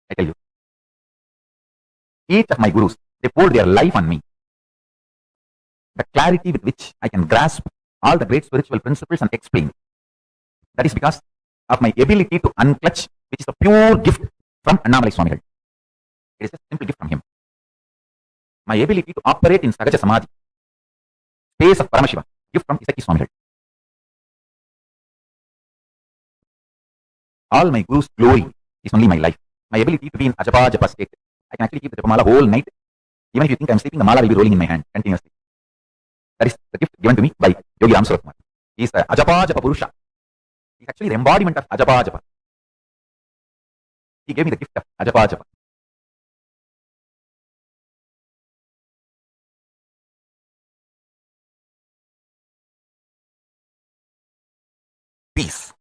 I tell you. Each of my gurus, they poured their life on me. The clarity with which I can grasp all the great spiritual principles and explain. That is because of my ability to unclutch, which is a pure gift from Annamalai Swamigal. It is a simple gift from him. My ability to operate in Sahaja Samadhi, space of Paramashiva, gift from Isaki Swamigal. All my gurus' glory is only my life. My ability to be in Ajapa Japa state. I can actually keep the Japamala whole night. Even if you think I'm sleeping, the mala will be rolling in my hand continuously. That is the gift given to me by Yogi Ram Surakumar. He is the Ajapa Japa Purusha. He is actually the embodiment of Ajapa Japa. He gave me the gift of Ajapa Japa. Peace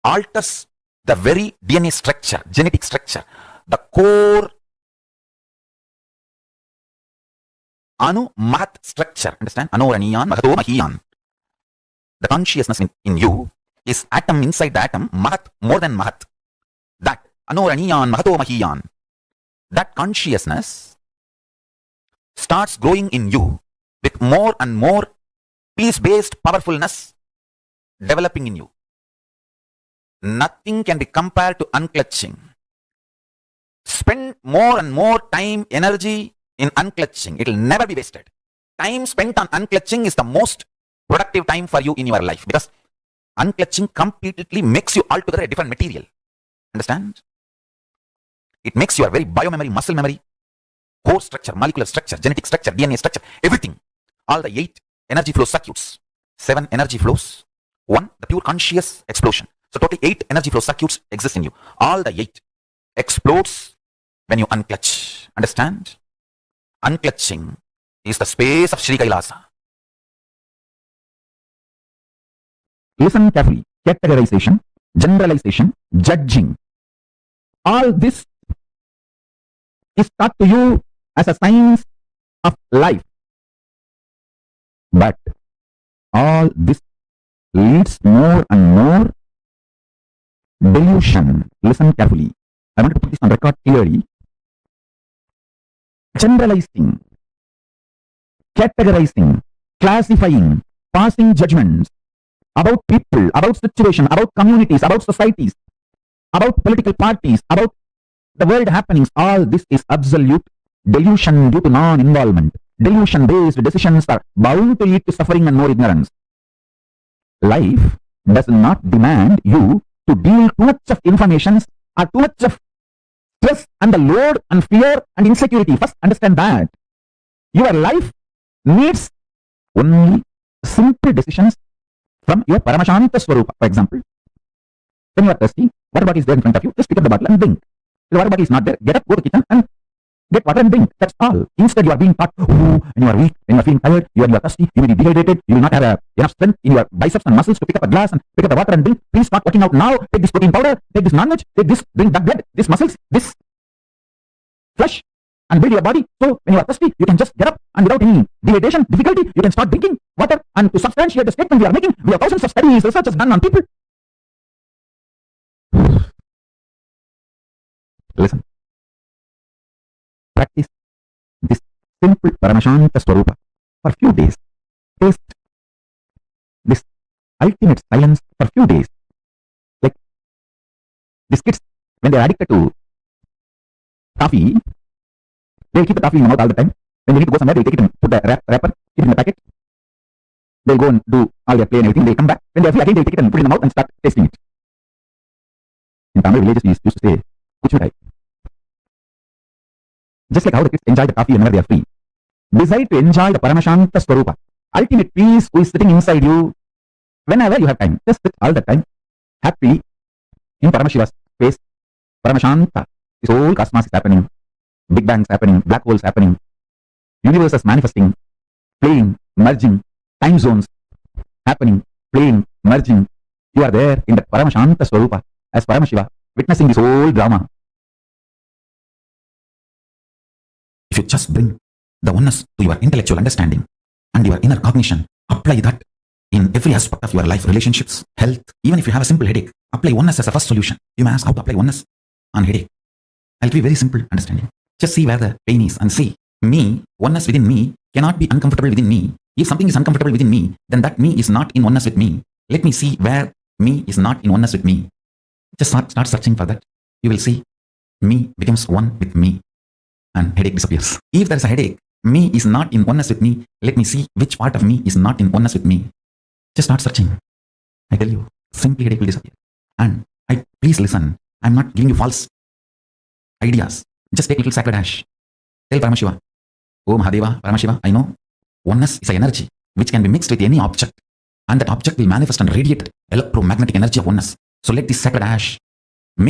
alters the very DNA structure, genetic structure, the core Anu Mahat structure. Understand? Anoraniyan, Mahato Mahiyan. The consciousness in you is atom inside the atom, Mahat, more than Mahat. That Anoraniyan, Mahato Mahiyan. That consciousness starts growing in you with more and more peace-based powerfulness developing in you. Nothing can be compared to unclutching. Spend more and more time, energy in unclutching. It will never be wasted. Time spent on unclutching is the most productive time for you in your life, because unclutching completely makes you altogether a different material. Understand? It makes your very biomemory, muscle memory, core structure, molecular structure, genetic structure, DNA structure, everything. All the 8 energy flow circuits, 7 energy flows, 1 the pure conscious explosion. So totally 8 energy flow circuits exist in you. All the 8 explodes when you unclutch. Understand? Unclutching is the space of Sri Kailasa. Listen carefully. Categorization, generalization, judging. All this is taught to you as a science of life. But all this leads more and more delusion. Listen carefully. I want to put this on record clearly. Generalizing, categorizing, classifying, passing judgments about people, about situation, about communities, about societies, about political parties, about the world happenings. All this is absolute delusion due to non-involvement. Delusion-based decisions are bound to lead to suffering and more ignorance. Life does not demand you to deal too much of information or too much of stress and the load and fear and insecurity. First, understand that. Your life needs only simple decisions from your Paramashanta Swarupa. For example, when you are thirsty, water bottle is there in front of you, just pick up the bottle and drink. If the water bottle is not there, get up, go to the kitchen and get water and drink. That's all. Instead, you are being taught, when you are weak, when you are feeling tired, you are thirsty, you may be dehydrated, you will not have enough strength in your biceps and muscles to pick up a glass and pick up the water and drink. Please start working out now. Take this protein powder, take this non-veg, take this, drink that blood, this muscles, this flesh, and build your body. So when you are thirsty, you can just get up and without any dehydration, difficulty, you can start drinking water. And to substantiate the statement we are making, we have thousands of studies, researches done on people. Listen. Practice this simple Paramashanta Swarupa for few days. Taste this ultimate silence for few days. Like these kids, when they are addicted to toffee, they'll keep the toffee in the mouth all the time. When they need to go somewhere, they'll take it and put the wrapper, keep it in the packet. They'll go and do all their play and everything. They'll come back. When they're free again, they'll take it and put it in the mouth and start tasting it. In Tamil villages, we used to say, Kuchurai. Just like how the kids enjoy the coffee whenever they are free. Decide to enjoy the Paramashanta Swarupa. Ultimate peace who is sitting inside you whenever you have time. Just sit all the time. Happily in Paramashiva's space. Paramashanta. This whole cosmos is happening. Big bangs happening. Black holes happening. Universes manifesting. Playing. Merging. Time zones happening. Playing. Merging. You are there in the Paramashanta Swarupa as Paramashiva, witnessing this whole drama. If you just bring the oneness to your intellectual understanding and your inner cognition, apply that in every aspect of your life, relationships, health. Even if you have a simple headache, apply oneness as a first solution. You may ask how to apply oneness on headache. I'll give you very simple understanding. Just see where the pain is and see. Me, oneness within me, cannot be uncomfortable within me. If something is uncomfortable within me, then that me is not in oneness with me. Let me see where me is not in oneness with me. Just start searching for that. You will see me becomes one with me and headache disappears. If there is a headache, me is not in oneness with me. Let me see which part of me is not in oneness with me. Just start searching. I tell you, simply headache will disappear. And please listen. I'm not giving you false ideas. Just take little sacred ash. Tell Paramashiva, oh Mahadeva, Paramashiva, I know oneness is an energy which can be mixed with any object, and that object will manifest and radiate electromagnetic energy of oneness. So let this sacred ash be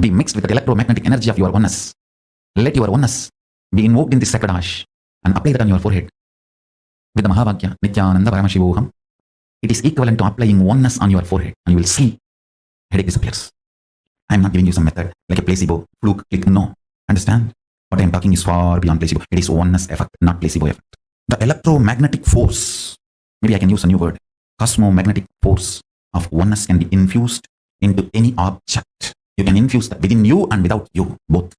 mixed with the electromagnetic energy of your oneness. Let your oneness be invoked in this sacred ash and apply that on your forehead. With the Mahavakya, Nithyananda Paramashivoham, it is equivalent to applying oneness on your forehead, and you will see headache disappears. I am not giving you some method like a placebo, fluke, click. No. Understand? What I am talking is far beyond placebo. It is oneness effect, not placebo effect. The electromagnetic force, maybe I can use a new word, cosmomagnetic force of oneness can be infused into any object. You can infuse that within you and without you, both.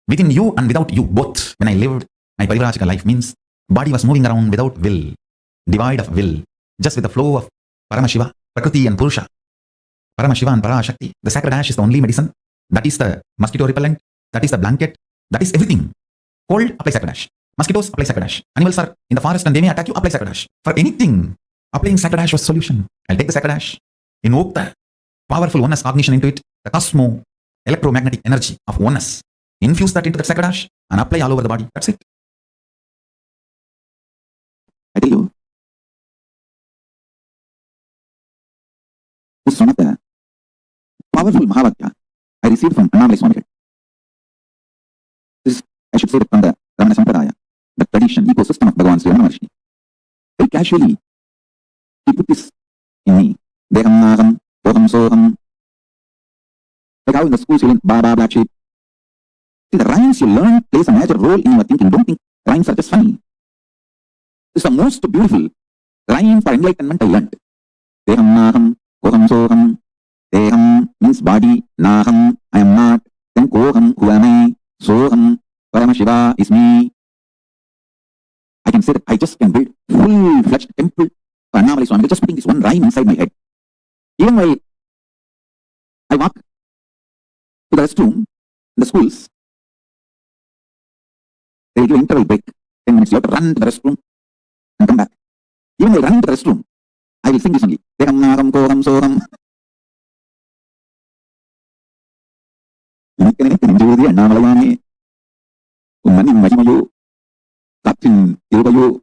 Within you and without you, both. When I lived my Parivrajika life, means body was moving around without will, devoid of will, just with the flow of Paramashiva, Prakriti and Purusha. Paramashiva and Parashakti. The sacred ash is the only medicine. That is the mosquito repellent. That is the blanket. That is everything. Cold, apply sacred ash. Mosquitoes, apply sacred ash. Animals are in the forest and they may attack you, apply sacred ash. For anything, applying sacred ash was solution. I'll take the sacred ash, invoke the powerful oneness cognition into it, the cosmo electromagnetic energy of oneness. Infuse that into the sacred ash and apply all over the body. That's it. I tell you, this is one of the powerful Mahavakya I received from Annamalai Swami. This, I should say it from the Ramana Sampradaya, the tradition, ecosystem of Bhagavan Sri Ramana Maharshi. Very casually, he put this in me. Deham naham, oham soham. Like how in the schools you learn Baba, black sheep. See, the rhymes you learn plays a major role in your thinking. Don't think rhymes are just funny. This is the most beautiful rhyme for enlightenment I learned. Deham naham, oham soham. Deham means body, naham, I am not. Then koham, who am I? Soham, Paramashiva is me. I can say that I just can build full-fledged temple for Annamalai Swami by just putting this one rhyme inside my head. Even while I walk to the restroom in the schools, they will give interval break, 10 minutes. You have to run to the restroom and come back. Even while running to the restroom, I will sing this only. Deham naham koham soham. Annamalai Ummanin Mahimayo Katin Ilvayo.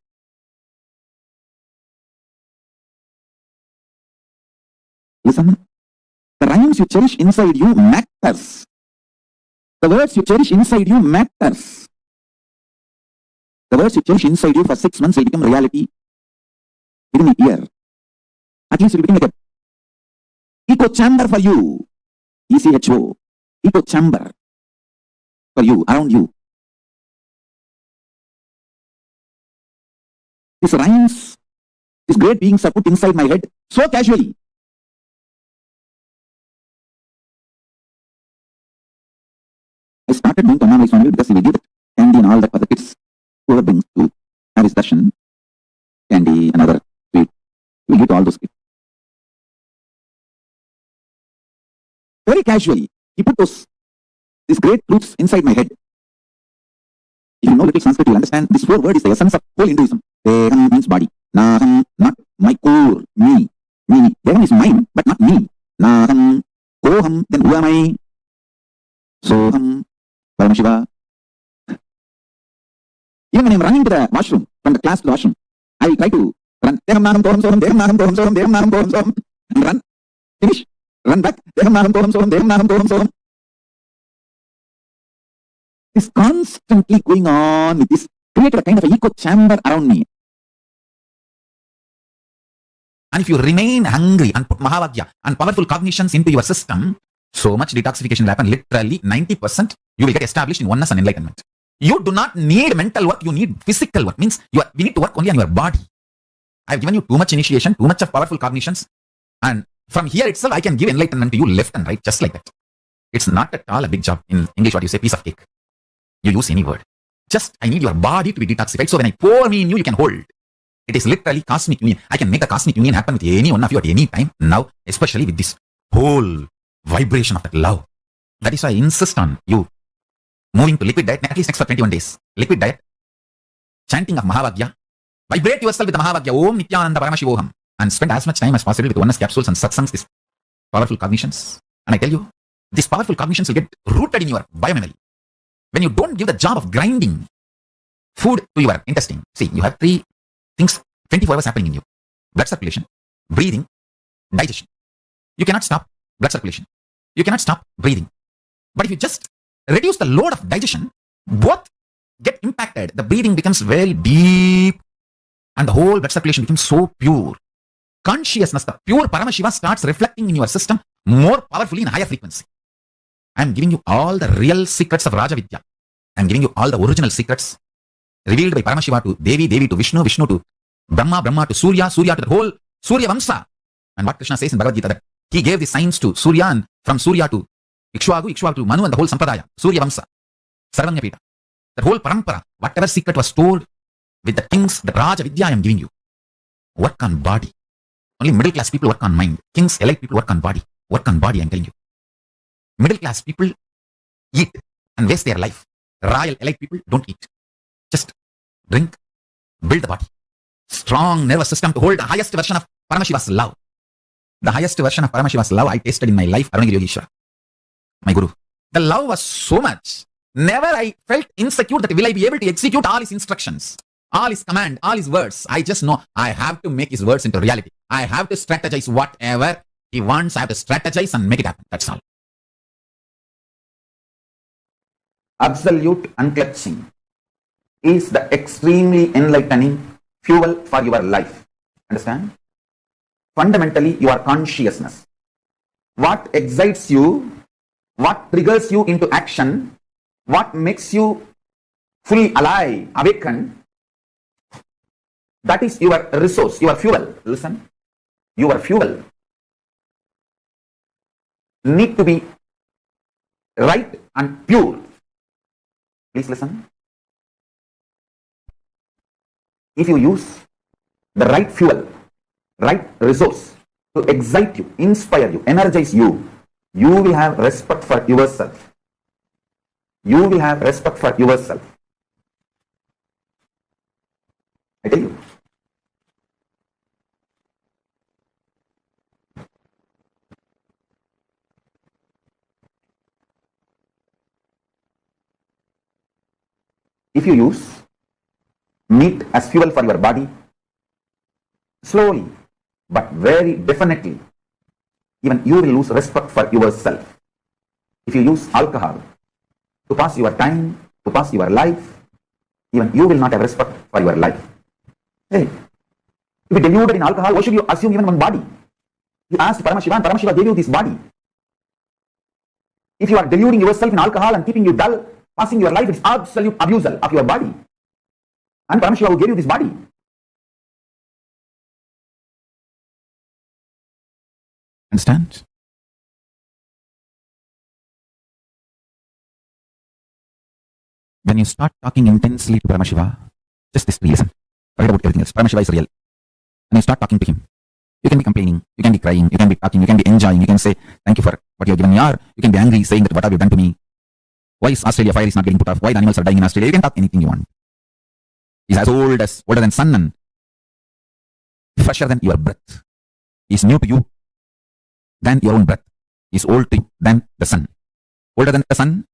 Listen, the rhymes you cherish inside you matters. The words you cherish inside you matters. The words you cherish inside you for 6 months will become reality within a year. At least it will become like a echo chamber for you. ECHO. Echo chamber for you, around you. These rhymes, these great beings are put inside my head so casually. I started doing Annamalai Swami because he will give it candy and all that for the kids. Whoever brings to have his darshan, candy and other sweet, he will give to all those kids. Very casually, he put these great truths inside my head. If you know little Sanskrit, you will understand this 4 word is the essence of whole Hinduism. Deham means body. Naham, not my core, me. Deham is mine, but not me. Naham, koham, then who am I? Soham, Paramashiva. Even when I am running to the washroom, from the class to the washroom, I will try to run. Deham naham koham soham, deham naham koham soham, deham naham koham soham. And run. Finish. Run back. Deham naham koham soham, deham naham koham soham. It's constantly going on with this, created a kind of an echo chamber around me. And if you remain hungry and put Mahavakya and powerful cognitions into your system, so much detoxification will happen. Literally 90% you will get established in oneness and enlightenment. You do not need mental work, you need physical work. Means we need to work only on your body. I have given you too much initiation, too much of powerful cognitions, and from here itself I can give enlightenment to you left and right, just like that. It's not at all a big job. In English, what you say, piece of cake. You use any word. Just, I need your body to be detoxified. So when I pour me in you, you can hold. It is literally cosmic union. I can make the cosmic union happen with any one of you at any time now, especially with this whole vibration of that love. That is why I insist on you moving to liquid diet, at least next for 21 days. Liquid diet, chanting of Mahavagya, vibrate yourself with the Mahavagya, Om Nithyananda Paramashivoham, and spend as much time as possible with oneness capsules and satsangs, these powerful cognitions. And I tell you, these powerful cognitions will get rooted in your biomemory. When you don't give the job of grinding food to your intestine, see, you have 3 things 24 hours happening in you: blood circulation, breathing, digestion. You cannot stop blood circulation. You cannot stop breathing. But if you just reduce the load of digestion, both get impacted. The breathing becomes very deep and the whole blood circulation becomes so pure. Consciousness, the pure Paramashiva, starts reflecting in your system more powerfully in higher frequency. I am giving you all the real secrets of Raja Vidya. I am giving you all the original secrets revealed by Paramashiva to Devi, Devi to Vishnu, Vishnu to Brahma, Brahma to Surya, Surya to the whole Surya Vamsa. And what Krishna says in Bhagavad Gita, that he gave the signs to Surya, and from Surya to Ikshvaku, Ikshvaku to Manu, and the whole Sampradaya, Surya Vamsa, Sarvanyapita. That whole parampara, whatever secret was stored with the kings, the Raja Vidya I am giving you. Work on body. Only middle class people work on mind. Kings, elite people work on body. Work on body, I am telling you. Middle class people eat and waste their life. Royal elite people don't eat. Just drink, build the body. Strong nervous system to hold the highest version of Paramashiva's love. The highest version of Paramashiva's love I tasted in my life, Arunagiri Yogeshwara, my guru. The love was so much. Never I felt insecure that will I be able to execute all his instructions, all his command, all his words. I just know I have to make his words into reality. I have to strategize whatever he wants. I have to strategize and make it happen. That's all. Absolute unclutching is the extremely enlightening fuel for your life. Understand? Fundamentally, your consciousness. What excites you, what triggers you into action, what makes you fully alive, awaken, that is your resource, your fuel. Listen, your fuel need to be right and pure. Please listen. If you use the right fuel, right resource to excite you, inspire you, energize you, you will have respect for yourself. You will have respect for yourself. I tell you. If you use meat as fuel for your body, slowly but very definitely, even you will lose respect for yourself. If you use alcohol to pass your time, to pass your life, even you will not have respect for your life. Hey, to be deluded in alcohol, why should you assume even one body? You asked Paramashiva, and Paramashiva gave you this body. If you are deluding yourself in alcohol and keeping you dull, passing your life, it's absolute abusal of your body. And Paramashiva who gave you this body. Understand? When you start talking intensely to Paramashiva, just this, listen. Forget about everything else. Paramashiva is real. And you start talking to him. You can be complaining, you can be crying, you can be talking, you can be enjoying, you can say, thank you for what you have given me, or you can be angry, saying that what have you done to me? Why is Australia fire is not getting put off? Why the animals are dying in Australia? You can talk anything you want. He's as older than sun and fresher than your breath. He's new to you than your own breath. He's old to you than the sun. Older than the sun,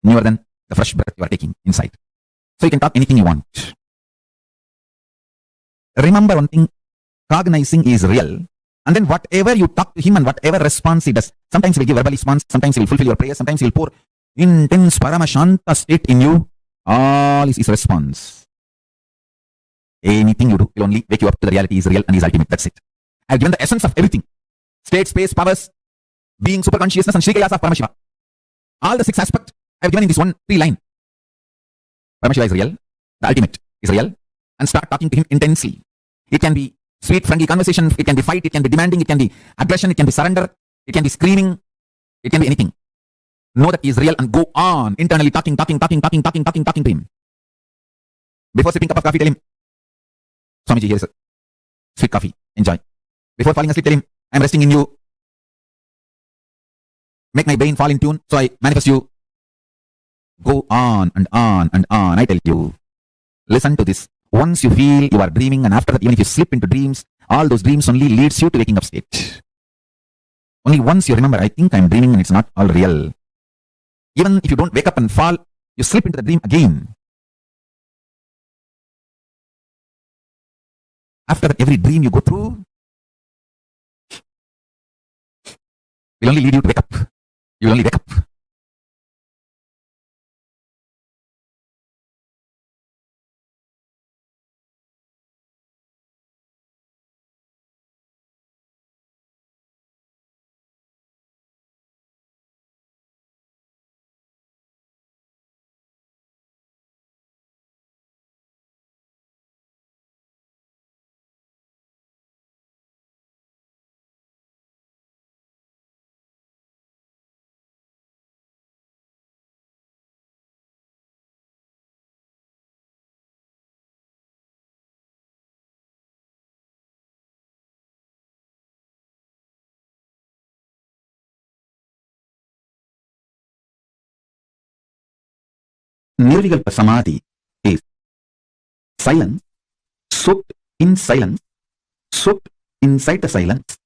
newer than the fresh breath you are taking inside. So you can talk anything you want. Remember one thing, cognizing is real. And then whatever you talk to him and whatever response he does, sometimes he will give verbal response, sometimes he will fulfill your prayer, sometimes he will pour intense paramashanta state in you. All is his response. Anything you do will only wake you up to the reality is real and is ultimate. That's it. I have given the essence of everything. State, space, powers, being, super consciousness, and Sri Kailasa of Paramashiva. All the 6 aspects I have given in this 1 3 line. Paramashiva is real. The ultimate is real. And start talking to him intensely. It can be sweet, friendly conversation. It can be fight. It can be demanding. It can be aggression. It can be surrender. It can be screaming. It can be anything. Know that he is real and go on internally talking to him. Before sipping cup of coffee, tell him, Swamiji, here is a sweet coffee. Enjoy. Before falling asleep, tell him, I am resting in you. Make my brain fall in tune, so I manifest you. Go on and on and on, I tell you. Listen to this. Once you feel you are dreaming, and after that, even if you slip into dreams, all those dreams only leads you to waking up state. Only once you remember, I think I'm dreaming and it's not all real. Even if you don't wake up and fall, you slip into the dream again. After that, every dream you go through will only lead you to wake up. You will only wake up. Nirvikalpa Samadhi is silence, soaked in silence, soaked inside the silence.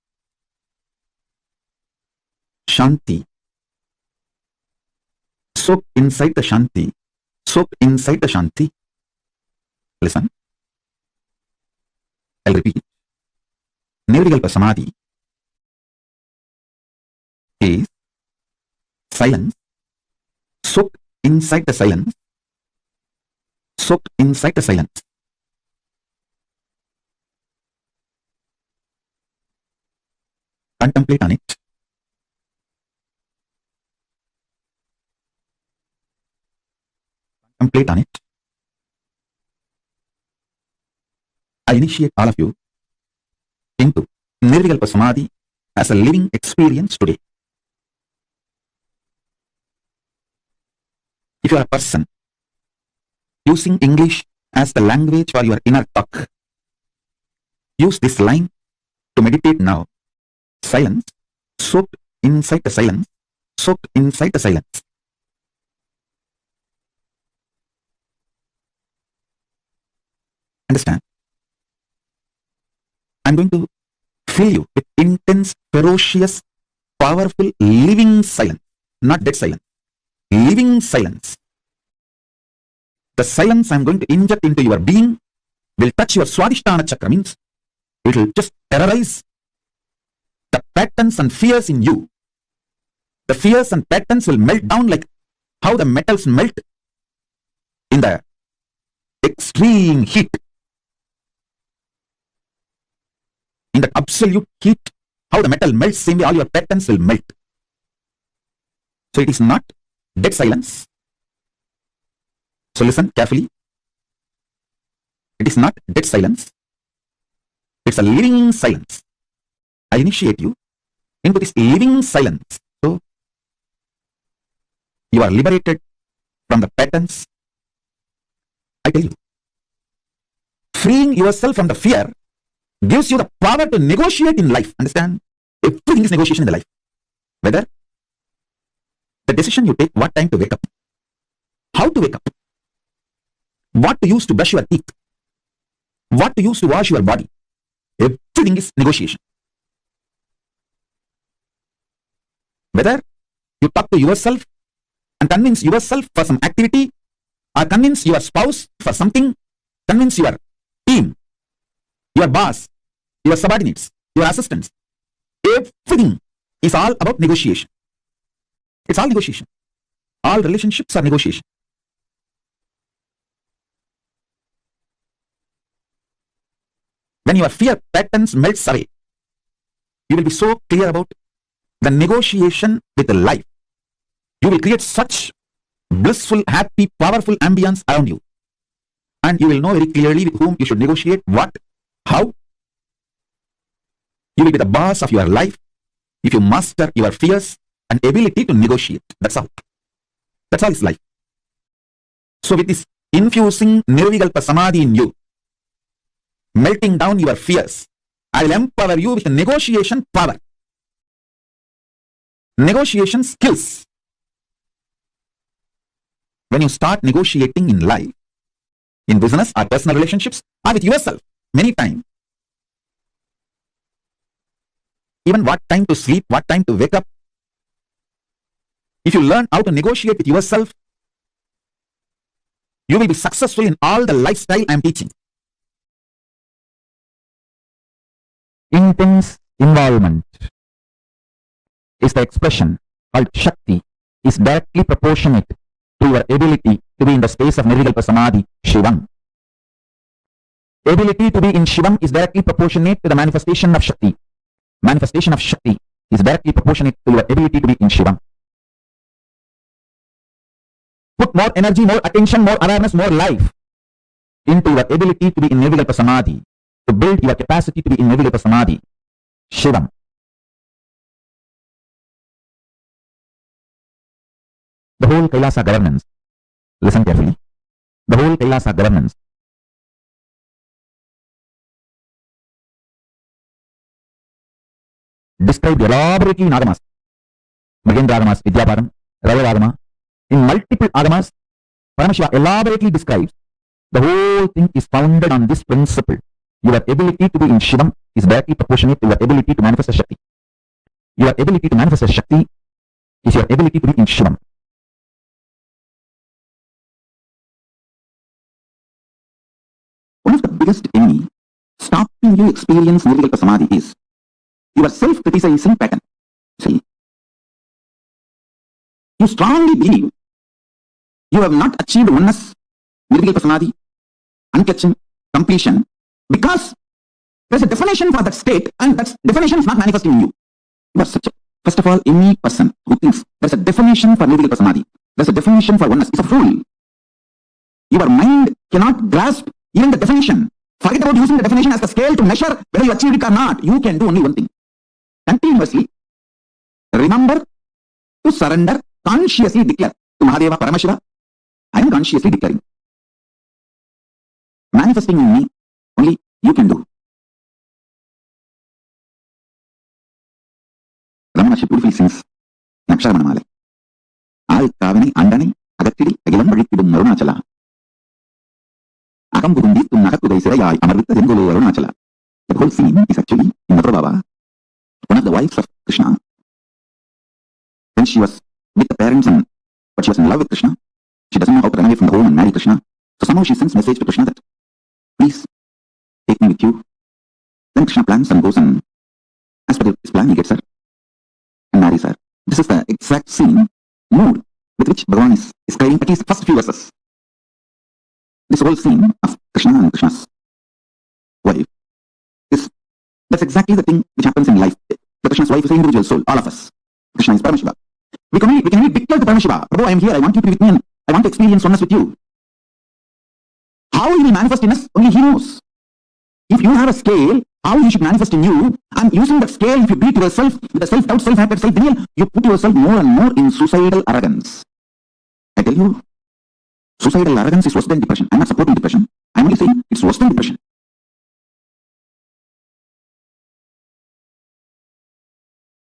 Shanti, soaked inside the Shanti, soaked inside the Shanti. Listen. I'll repeat. Nirvikalpa Samadhi is silence, soaked inside the silence, soaked inside the silence. Contemplate on it. Contemplate on it. I initiate all of you into Nirvikalpa Samadhi as a living experience today. If you are a person using English as the language for your inner talk, use this line to meditate now. Silence, soaked inside the silence, soaked inside the silence. Understand? I'm going to fill you with intense, ferocious, powerful, living silence, not dead silence. Living silence. The silence I'm going to inject into your being will touch your Swadhisthana chakra, means it will just terrorize the patterns and fears in you. The fears and patterns will melt down like how the metals melt in the extreme heat. In the absolute heat, how the metal melts, same way all your patterns will melt. So it is not dead silence. So listen carefully. It is not dead silence. It's a living silence. I initiate you into this living silence. So you are liberated from the patterns. I tell you, freeing yourself from the fear gives you the power to negotiate in life. Understand? Everything is negotiation in the life. Whether the decision you take, what time to wake up, how to wake up, what to use to brush your teeth, what to use to wash your body. Everything is negotiation. Whether you talk to yourself and convince yourself for some activity, or convince your spouse for something, convince your team, your boss, your subordinates, your assistants. Everything is all about negotiation. It's all negotiation. All relationships are negotiation. When your fear patterns melts away, you will be so clear about the negotiation with life. You will create such blissful, happy, powerful ambience around you. And you will know very clearly with whom you should negotiate, what, how. You will be the boss of your life if you master your fears an ability to negotiate. That's all. That's all is life. So with this infusing Nirvikalpa Samadhi in you, melting down your fears, I will empower you with negotiation power, negotiation skills. When you start negotiating in life, in business or personal relationships or with yourself, many times, even what time to sleep, what time to wake up, if you learn how to negotiate with yourself, you will be successful in all the lifestyle I am teaching. Intense involvement is the expression called Shakti, is directly proportionate to your ability to be in the space of Nirvikalpa Samadhi, Shivam. Ability to be in Shivam is directly proportionate to the manifestation of Shakti. Manifestation of Shakti is directly proportionate to your ability to be in Shivam. Put more energy, more attention, more awareness, more life into your ability to be in Nirvikalpa Samadhi, to build your capacity to be in Nirvikalpa Samadhi, Shivam. The whole Kailasa governance, listen carefully, the whole Kailasa governance described elaborately in Agamas, Mahendra Agamas, Vidyaparam, Raya Agama. In multiple Agamas, Paramashiva elaborately describes the whole thing is founded on this principle. Your ability to be in Shivam is directly proportionate to your ability to manifest a Shakti. Your ability to manifest a Shakti is your ability to be in Shivam. One of the biggest enemy stopping you experience Nirvikalpa Samadhi is your self-criticizing pattern. See, you strongly believe you have not achieved oneness, Nirvikalpa Samadhi, unclutching, completion, because there's a definition for that state and that definition is not manifesting in you. You are such a, first of all, any person who thinks there's a definition for Nirvikalpa Samadhi, there's a definition for oneness, is a fool. Your mind cannot grasp even the definition. Forget about using the definition as the scale to measure whether you achieved it or not. You can do only one thing. Continuously remember to surrender, consciously declare to Mahadeva, Paramashiva, I am consciously declaring. Manifesting in me, only you can do. Ramana Maharshi beautifully sings Naksharamana Al Kavani Andani Agatiri Agilam Vaditidum Arunachala Agam Gurunditum Nakakudai Sirayai Amarvita Dengulu Arunachala. The whole scene is actually in the Prabhava, one of the wives of Krishna. When she was with the parents but she was in love with Krishna, she doesn't know how to run away from the home and marry Krishna. So somehow she sends message to Krishna that, please take me with you. Then Krishna plans and goes and as per his plan he gets her and marries her. This is the exact same mood with which Bhagavan is describing at least the first few verses. This whole scene of Krishna and Krishna's wife is, that's exactly the thing which happens in life. The Krishna's wife is an individual soul, all of us. Krishna is Paramashiva. We can only declare to Paramashiva, Prabhu, I am here, I want you to be with me and I want to experience oneness with you. How he will manifest in us, only he knows. If you have a scale, how he should manifest in you, and using that scale, if you beat yourself with a self-doubt, self-hatred, self-denial, you put yourself more and more in suicidal arrogance. I tell you, suicidal arrogance is worse than depression. I'm not supporting depression. I'm only saying it's worse than depression.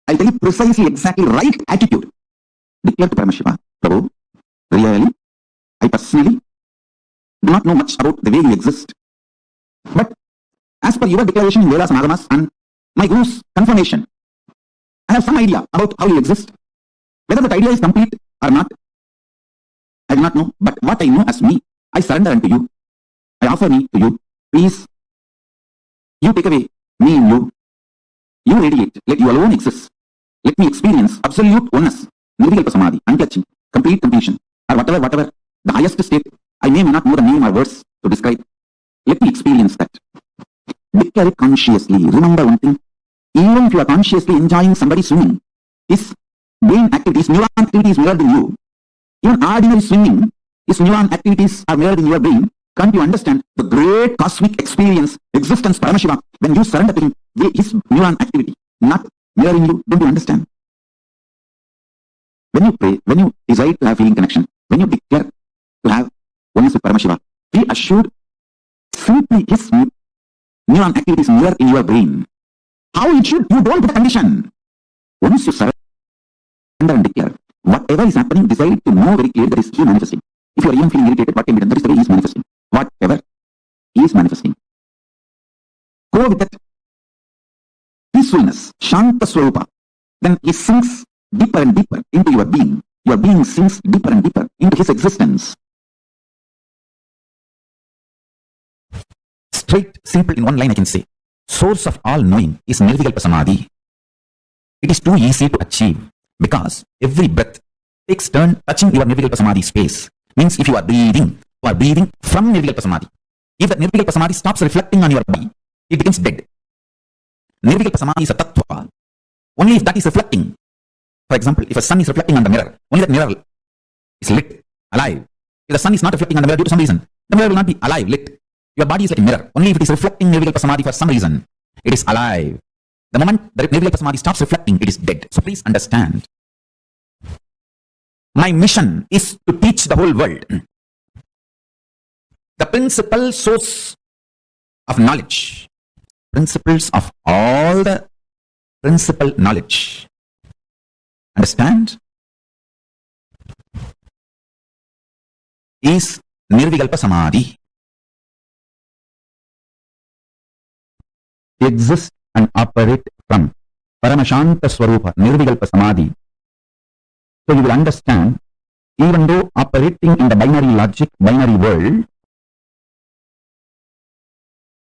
I'll tell you precisely exactly right attitude. Declare to Paramashiva, Prabhu, really, I personally do not know much about the way you exist. But as per your declaration in Vedas and Agamas and my Guru's confirmation, I have some idea about how you exist. Whether that idea is complete or not, I do not know. But what I know as me, I surrender unto you. I offer me to you. Please, you take away me and you. You radiate. Let you alone exist. Let me experience absolute oneness, Nirvikalpa Samadhi, unclutching, complete completion, or whatever, the highest state. I may not know the name or words to describe. Let me experience that. Declare it consciously. Remember one thing. Even if you are consciously enjoying somebody swimming, his brain activities, neuron activities mirrored in you. Even ordinary swimming, his neuron activities are mirrored in your brain. Can't you understand the great cosmic experience, existence, Paramashiva, when you surrender to him, his neuron activity, not mirroring you? Don't you understand? When you pray, when you decide to have feeling connection, when you declare to have oneness with Paramashiva, be assured simply his neuron activities mirror in your brain. How it should, you don't put a condition. Once you surrender and declare, whatever is happening, decide to know very clearly that is he manifesting. If you are even feeling irritated, what can be done? That is the way he is manifesting. Whatever he is manifesting. Go with that peacefulness, Shanta Swarupa. Then he sinks deeper and deeper into your being. Your being sinks deeper and deeper into his existence. Straight, simple, in one line I can say, source of all knowing is Nirvikalpa Samadhi. It is too easy to achieve because every breath takes turn touching your Nirvikalpa Samadhi space. Means if you are breathing from Nirvikalpa Samadhi. If that Nirvikalpa Samadhi stops reflecting on your body, it becomes dead. Nirvikalpa Samadhi is a tattva. Only if that is reflecting. For example, if a sun is reflecting on the mirror, only that mirror is lit, alive. If the sun is not reflecting on the mirror due to some reason, the mirror will not be alive, lit. Your body is like a mirror. Only if it is reflecting Nirvikalpa Samadhi for some reason, it is alive. The moment the Nirvikalpa Samadhi stops reflecting, it is dead. So please understand. My mission is to teach the whole world the principal source of knowledge. Principles of all the principal knowledge. Understand? Is Nirvikalpa Samadhi. Exist and operate from Paramashanta Swarupa, Nirvikalpa Samadhi. So you will understand, even though operating in the binary logic, binary world,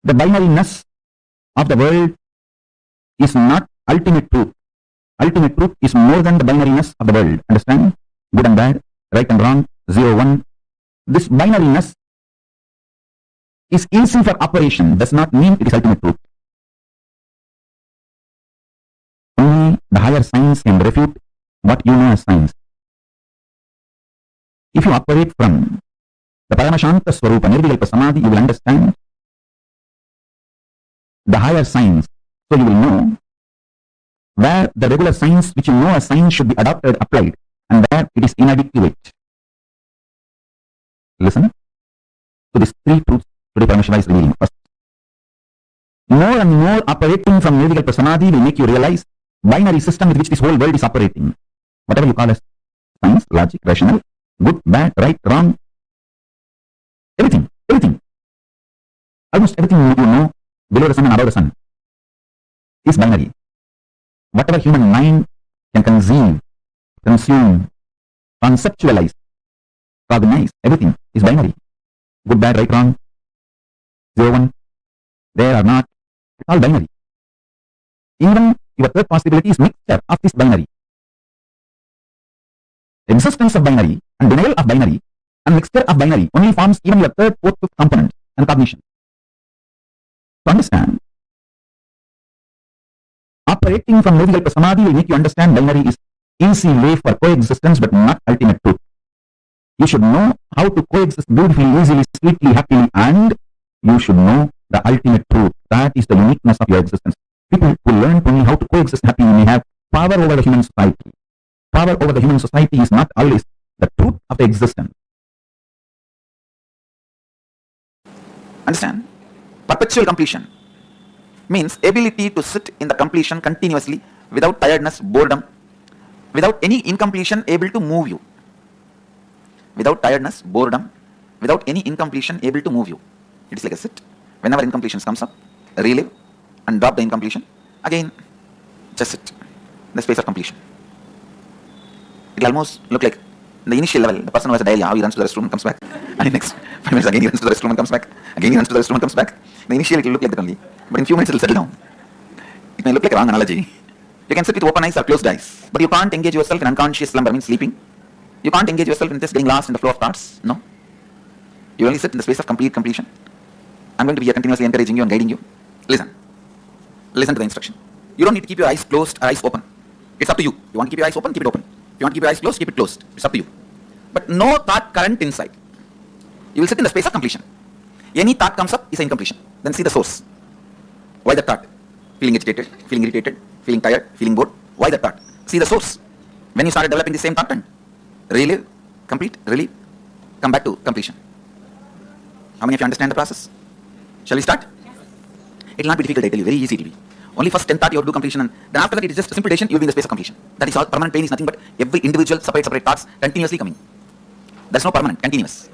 the binariness of the world is not ultimate truth. Ultimate truth is more than the binariness of the world. Understand? Good and bad, right and wrong, 0, 1. This binariness is easy for operation, does not mean it is ultimate truth. Only the higher science can refute what you know as science. If you operate from the Paramashanta Swarupa, Nirvikalpa Samadhi, you will understand the higher science. So you will know where the regular science which you know as science should be adopted, applied, and where it is inadequate. Listen to these three truths today Paramashiva is revealing. First, more and more operating from Nirvikalpa Samadhi will make you realize binary system with which this whole world is operating. Whatever you call as science, logic, rational, good, bad, right, wrong, everything. Almost everything you know below the sun and above the sun is binary. Whatever human mind can conceive, consume, conceptualize, cognize, everything is binary. Good, bad, right, wrong, 0, 1, there or not, it's all binary. Even your third possibility is mixture of this binary. Existence of binary and denial of binary and mixture of binary only forms even your third, fourth, fifth component and cognition. To understand, operating from Nirvikalpa Samadhi will make you understand binary is easy way for coexistence but not ultimate truth. You should know how to coexist beautifully, easily, sweetly, happily, and you should know the ultimate truth. That is the uniqueness of your existence. People who learn only how to coexist happily may have power over the human society. Power over the human society is not always the truth of the existence. Understand? Perpetual completion means ability to sit in the completion continuously without tiredness, boredom, without any incompletion able to move you. Without tiredness, boredom, without any incompletion able to move you. It is like a sit. Whenever incompletion comes up, relive and drop the incompletion. Again, just sit in the space of completion. It will almost look like the initial level, the person who has a diarrhea, how he runs to the restroom and comes back. And next 5 minutes again he runs to the restroom and comes back. Again he runs to the restroom and comes back. The initial it will look like that only. But in few minutes it will settle down. It may look like a wrong analogy. You can sit with open eyes or closed eyes, but you can't engage yourself in unconscious slumber, means sleeping. You can't engage yourself in just getting lost in the flow of thoughts. No. You only sit in the space of complete completion. I'm going to be here continuously encouraging you and guiding you. Listen. Listen to the instruction. You don't need to keep your eyes closed or eyes open. It's up to you. You want to keep your eyes open, keep it open. If you want to keep your eyes closed, keep it closed. It's up to you. But no thought current inside. You will sit in the space of completion. Any thought comes up is an incompletion. Then see the source. Why the thought? Feeling agitated, feeling irritated, feeling tired, feeling bored. Why the thought? See the source. When you started developing the same pattern, relive, complete, relieve, come back to completion. How many of you understand the process? Shall we start? It will not be difficult, I tell you, very easy it will be. Only first 10 thought you have to do completion, and then after that it is just a simple decision, you will be in the space of completion. That is all. Permanent pain is nothing but every individual separate thoughts continuously coming. There is no permanent, continuous.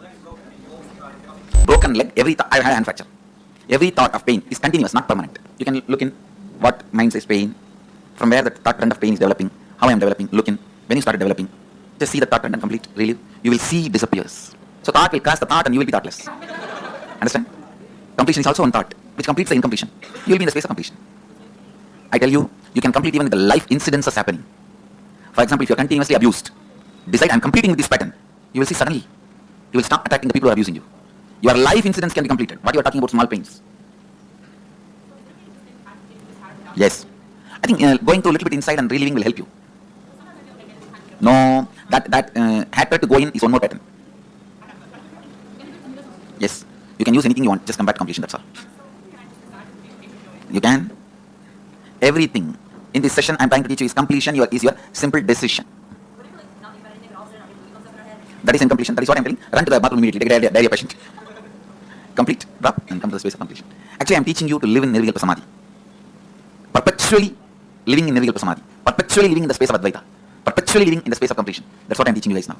Broken leg, I had a hand fracture. Every thought of pain is continuous, not permanent. You can look in what mind says pain, from where the thought trend of pain is developing, how I am developing, look in, when you started developing, just see the thought trend and complete, relieve, you will see it disappears. So thought will cast the thought and you will be thoughtless. Understand? Completion is also one thought, which completes the incompletion. You will be in the space of completion. I tell you, you can complete even the life incidences happening. For example, if you are continuously abused, decide I am completing with this pattern. You will see suddenly, you will stop attacking the people who are abusing you. Your life incidents can be completed. What you are talking about, small pains. Yes. I think going to a little bit inside and relieving will help you. No, that hatred to go in is one more pattern. Yes. You can use anything you want, just come back to completion, that's all. You can. Everything in this session I'm trying to teach you is completion is your simple decision. That is in completion, that is what I'm telling. Run to the bathroom immediately, take a diarrhea patient. Complete, drop, and come to the space of completion. Actually, I'm teaching you to live in Nirvikalpa Samadhi. Perpetually living in Nirvikalpa Samadhi. Perpetually living in the space of Advaita. Perpetually living in the space of completion. That's what I'm teaching you guys now.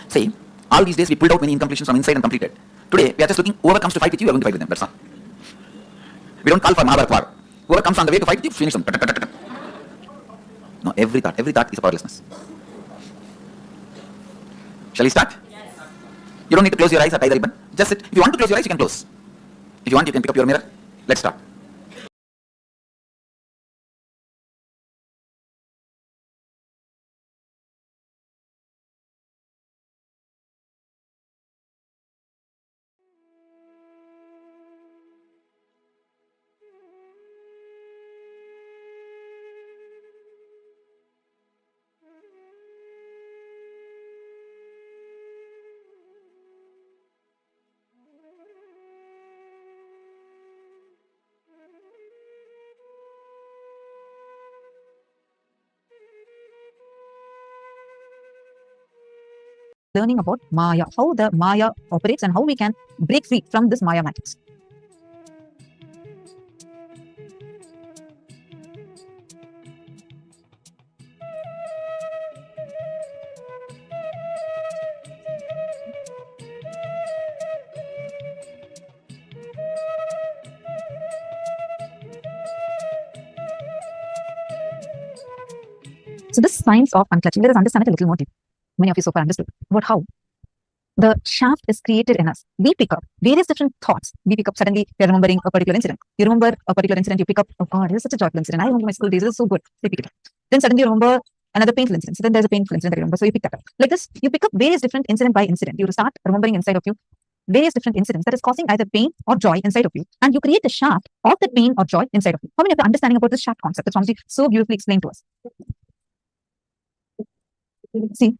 See, all these days we pulled out many incompletions from inside and completed. Today, we are just looking, whoever comes to fight with you, we are going to fight with them. That's all. We don't call for Mahabharata war. Whoever comes on the way to fight with you, finish them. No, every thought is a powerlessness. Shall we start? Yes. You don't need to close your eyes or tie the ribbon. Just sit. If you want to close your eyes, you can close. If you want, you can pick up your mirror. Let's start. Learning about Maya, how the Maya operates and how we can break free from this Maya matrix. So this science of unclutching, let us understand it a little more deep. Many of you so far understood about how the shaft is created in us. We pick up various different thoughts. We pick up suddenly, you're remembering a particular incident. You remember a particular incident, you pick up, oh God, this is such a joyful incident. I remember my school days, it was so good. So you pick it up. Then suddenly you remember another painful incident. So then there's a painful incident that you remember. So you pick that up. Like this, you pick up various different incident by incident. You start remembering inside of you various different incidents that is causing either pain or joy inside of you. And you create the shaft of that pain or joy inside of you. How many of you are understanding about this shaft concept that Swamiji so beautifully explained to us? See,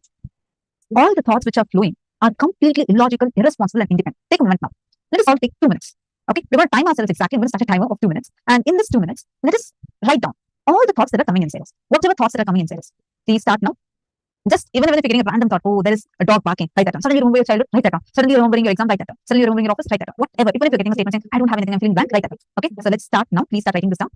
all the thoughts which are flowing are completely illogical, irresponsible, and independent. Take a moment now. Let us all take 2 minutes. Okay, we're going to time ourselves exactly. I'm going to start a timer of 2 minutes. And in this 2 minutes, let us write down all the thoughts that are coming inside us. Whatever thoughts that are coming inside us. Please start now. Just even if you're getting a random thought, oh, there is a dog barking, write that down. Suddenly you remember your childhood, write that down. Suddenly you're remembering your exam, write that down. Suddenly you're remembering your office, write that down. Whatever. Even if you're getting a statement saying, I don't have anything, I'm feeling blank, write that down. Okay, so let's start now. Please start writing this down.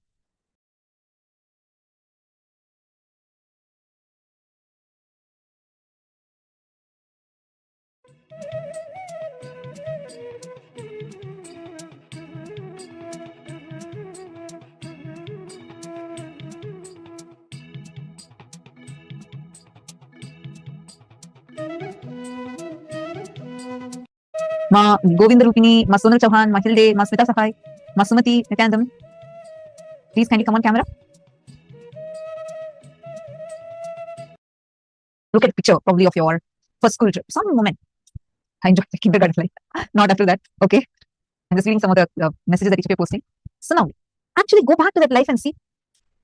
Ma Govinda Rupini, Ma Sonal Chauhan, Ma Hilde, Ma Smita Sakai, Ma Sumati, Nithyananda. Please kindly come on camera. Look at a picture probably of your first school trip. Some moment. I enjoyed the kindergarten life. Not after that. Okay. I'm just reading some of the messages that each of you are posting. So now, actually go back to that life and see.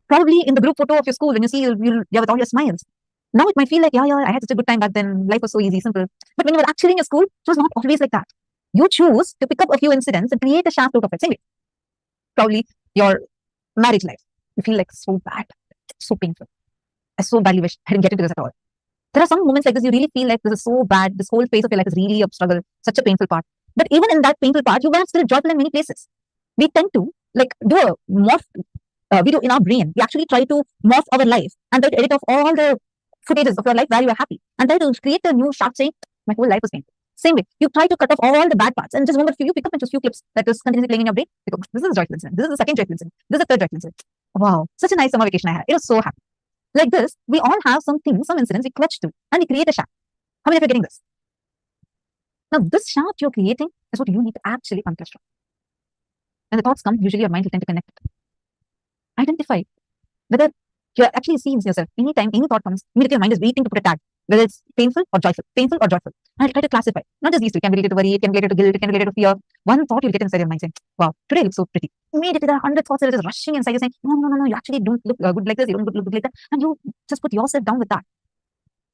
Probably in the group photo of your school, when you see you're with all your smiles. Now it might feel like, yeah, I had such a good time back then. Life was so easy, simple. But when you were actually in your school, it was not always like that. You choose to pick up a few incidents and create a shaft out of it. Same way. Probably your marriage life. You feel like so bad, so painful. I so badly wish I didn't get into this at all. There are some moments like this, you really feel like this is so bad. This whole phase of your life is really a struggle, such a painful part. But even in that painful part, you are still joyful in many places. We tend to like do a morph video in our brain. We actually try to morph our life and try to edit off all the footages of your life where you are happy and try to create a new sharp saying, my whole life was painful. Same way, you try to cut off all the bad parts and just remember you pick up into a few clips that is continuously playing in your brain. Because this is a joyful incident. This is the second joyful incident. This is the third joyful incident. Wow, such a nice summer vacation I had. It was so happy. Like this, we all have some things, some incidents we clutch to and we create a shaft. How many of you are getting this? Now, this shaft you're creating is what you need to actually unclutch from. When the thoughts come, usually your mind will tend to connect it. Identify whether you're actually seeing yourself. Anytime any thought comes, immediately your mind is waiting to put a tag, whether it's painful or joyful, painful or joyful. And I'll try to classify. Not just these two. It can be related to worry, it can be related to guilt, it can be related to fear. One thought you'll get inside your mind saying, wow, today looks so pretty. Immediately there are 100 thoughts that are just rushing inside you saying, no, you actually don't look good like this, you don't look good like that. And you just put yourself down with that.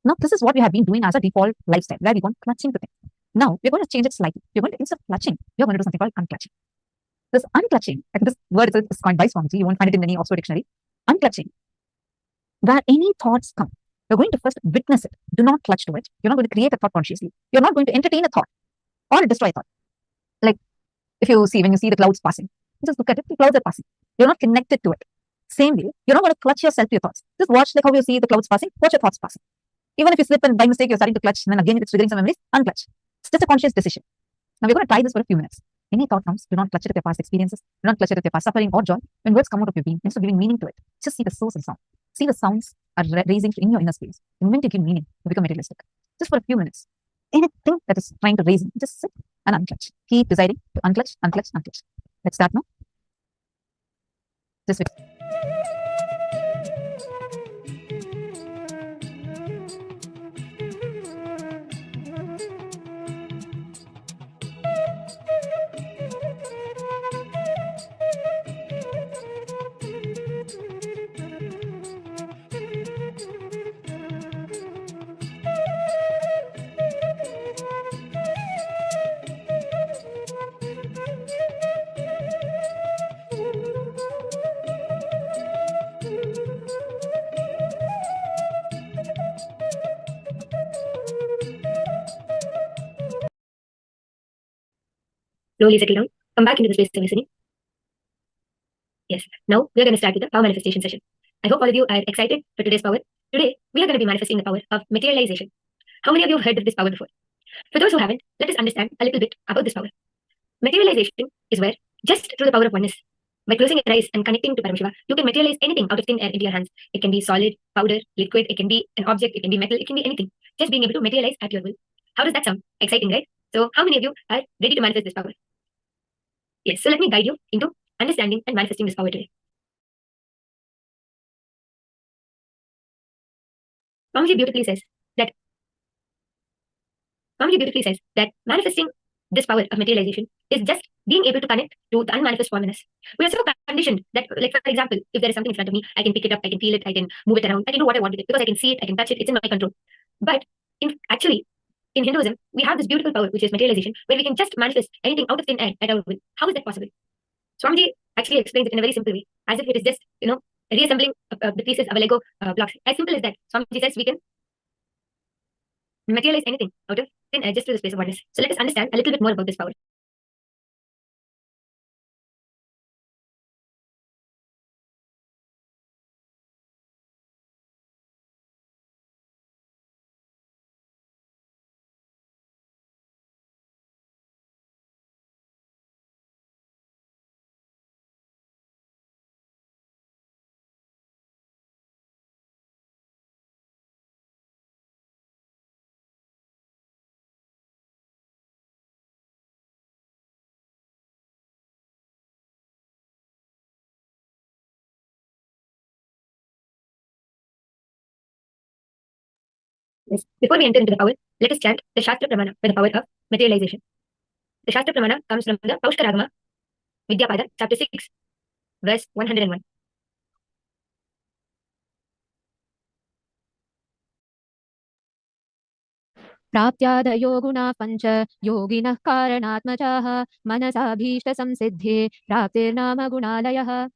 Now, this is what we have been doing as a default lifestyle, where we're going clutching to things. Now, we're going to change it slightly. We're going to, instead of clutching, we're going to do something called unclutching. This unclutching, I think this word is coined by Swamiji. You won't find it in any Oxford dictionary. Unclutching, where any thoughts come, you're going to first witness it. Do not clutch to it. You're not going to create a thought consciously. You're not going to entertain a thought or destroy a thought. Like if you see, when you see the clouds passing, you just look at it, the clouds are passing. You're not connected to it. Same way, you're not going to clutch yourself to your thoughts. Just watch like how you see the clouds passing, watch your thoughts passing. Even if you slip and by mistake you're starting to clutch, and then again it's triggering some memories, unclutch. It's just a conscious decision. Now we're going to try this for a few minutes. Any thought comes, do not clutch it with your past experiences, do not clutch it with your past suffering or joy. When words come out of your being, instead of giving meaning to it, just see the source of the sound. See the sounds are raising in your inner space. The moment you give meaning, you become materialistic. Just for a few minutes. Anything that is trying to raise, just sit and unclutch. Keep deciding to unclutch, unclutch, unclutch. Let's start now. Just wait. Slowly settle down. Come back into the space of listening. Yes. Now we are going to start with the power manifestation session. I hope all of you are excited for today's power. Today, we are going to be manifesting the power of materialization. How many of you have heard of this power before? For those who haven't, let us understand a little bit about this power. Materialization is where, just through the power of oneness, by closing your eyes and connecting to Paramashiva, you can materialize anything out of thin air into your hands. It can be solid, powder, liquid, it can be an object, it can be metal, it can be anything. Just being able to materialize at your will. How does that sound? Exciting, right? So how many of you are ready to manifest this power? Yes, so let me guide you into understanding and manifesting this power today. Swamiji beautifully says that manifesting this power of materialization is just being able to connect to the unmanifest formness. We are so conditioned that, like, for example, if there is something in front of me, I can pick it up, I can feel it, I can move it around, I can do what I want with it because I can see it, I can touch it, it's in my control. But actually, in Hinduism, we have this beautiful power, which is materialization, where we can just manifest anything out of thin air at our will. How is that possible? Swamiji actually explains it in a very simple way, as if it is just, reassembling the pieces of a Lego blocks. As simple as that. Swamiji says we can materialize anything out of thin air just through the space of oneness. So let us understand a little bit more about this power. Yes. Before we enter into the power, let us chant the Shastra Pramana by the power of materialization. The Shastra Pramana comes from the Paushkaragama, Vidyapada, chapter 6, verse 101. प्राप्त्यादयो गुणाः पञ्च योगिनः कारणात्मजाः मनसाभीष्टसंसिद्धे प्राप्तिर्नाम गुणालयः.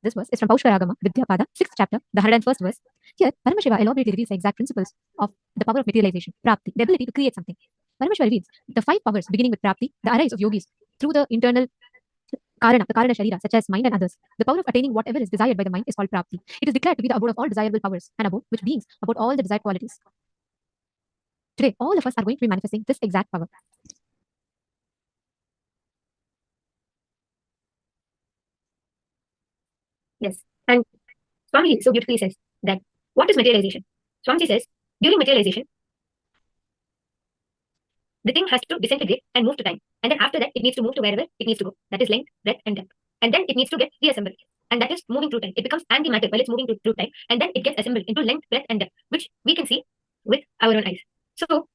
This verse is from Paushkaragama, Vidyapada, 6th chapter, the 101st verse. Here, Paramashiva elaborately reveals the exact principles of the power of materialization, Prapti, the ability to create something. Paramashiva reveals the 5 powers beginning with Prapti, the arise of yogis through the internal Karana, the Karana Sharira, such as mind and others. The power of attaining whatever is desired by the mind is called Prapti. It is declared to be the abode of all desirable powers and abode which beings about all the desired qualities. Today, all of us are going to be manifesting this exact power. Yes. And Swamiji so beautifully says that what is materialization? Swamiji says during materialization, the thing has to disintegrate and move to time. And then after that, it needs to move to wherever it needs to go. That is length, breadth, and depth. And then it needs to get reassembled. And that is moving through time. It becomes antimatter while it's moving through time. And then it gets assembled into length, breadth, and depth, which we can see with our own eyes. So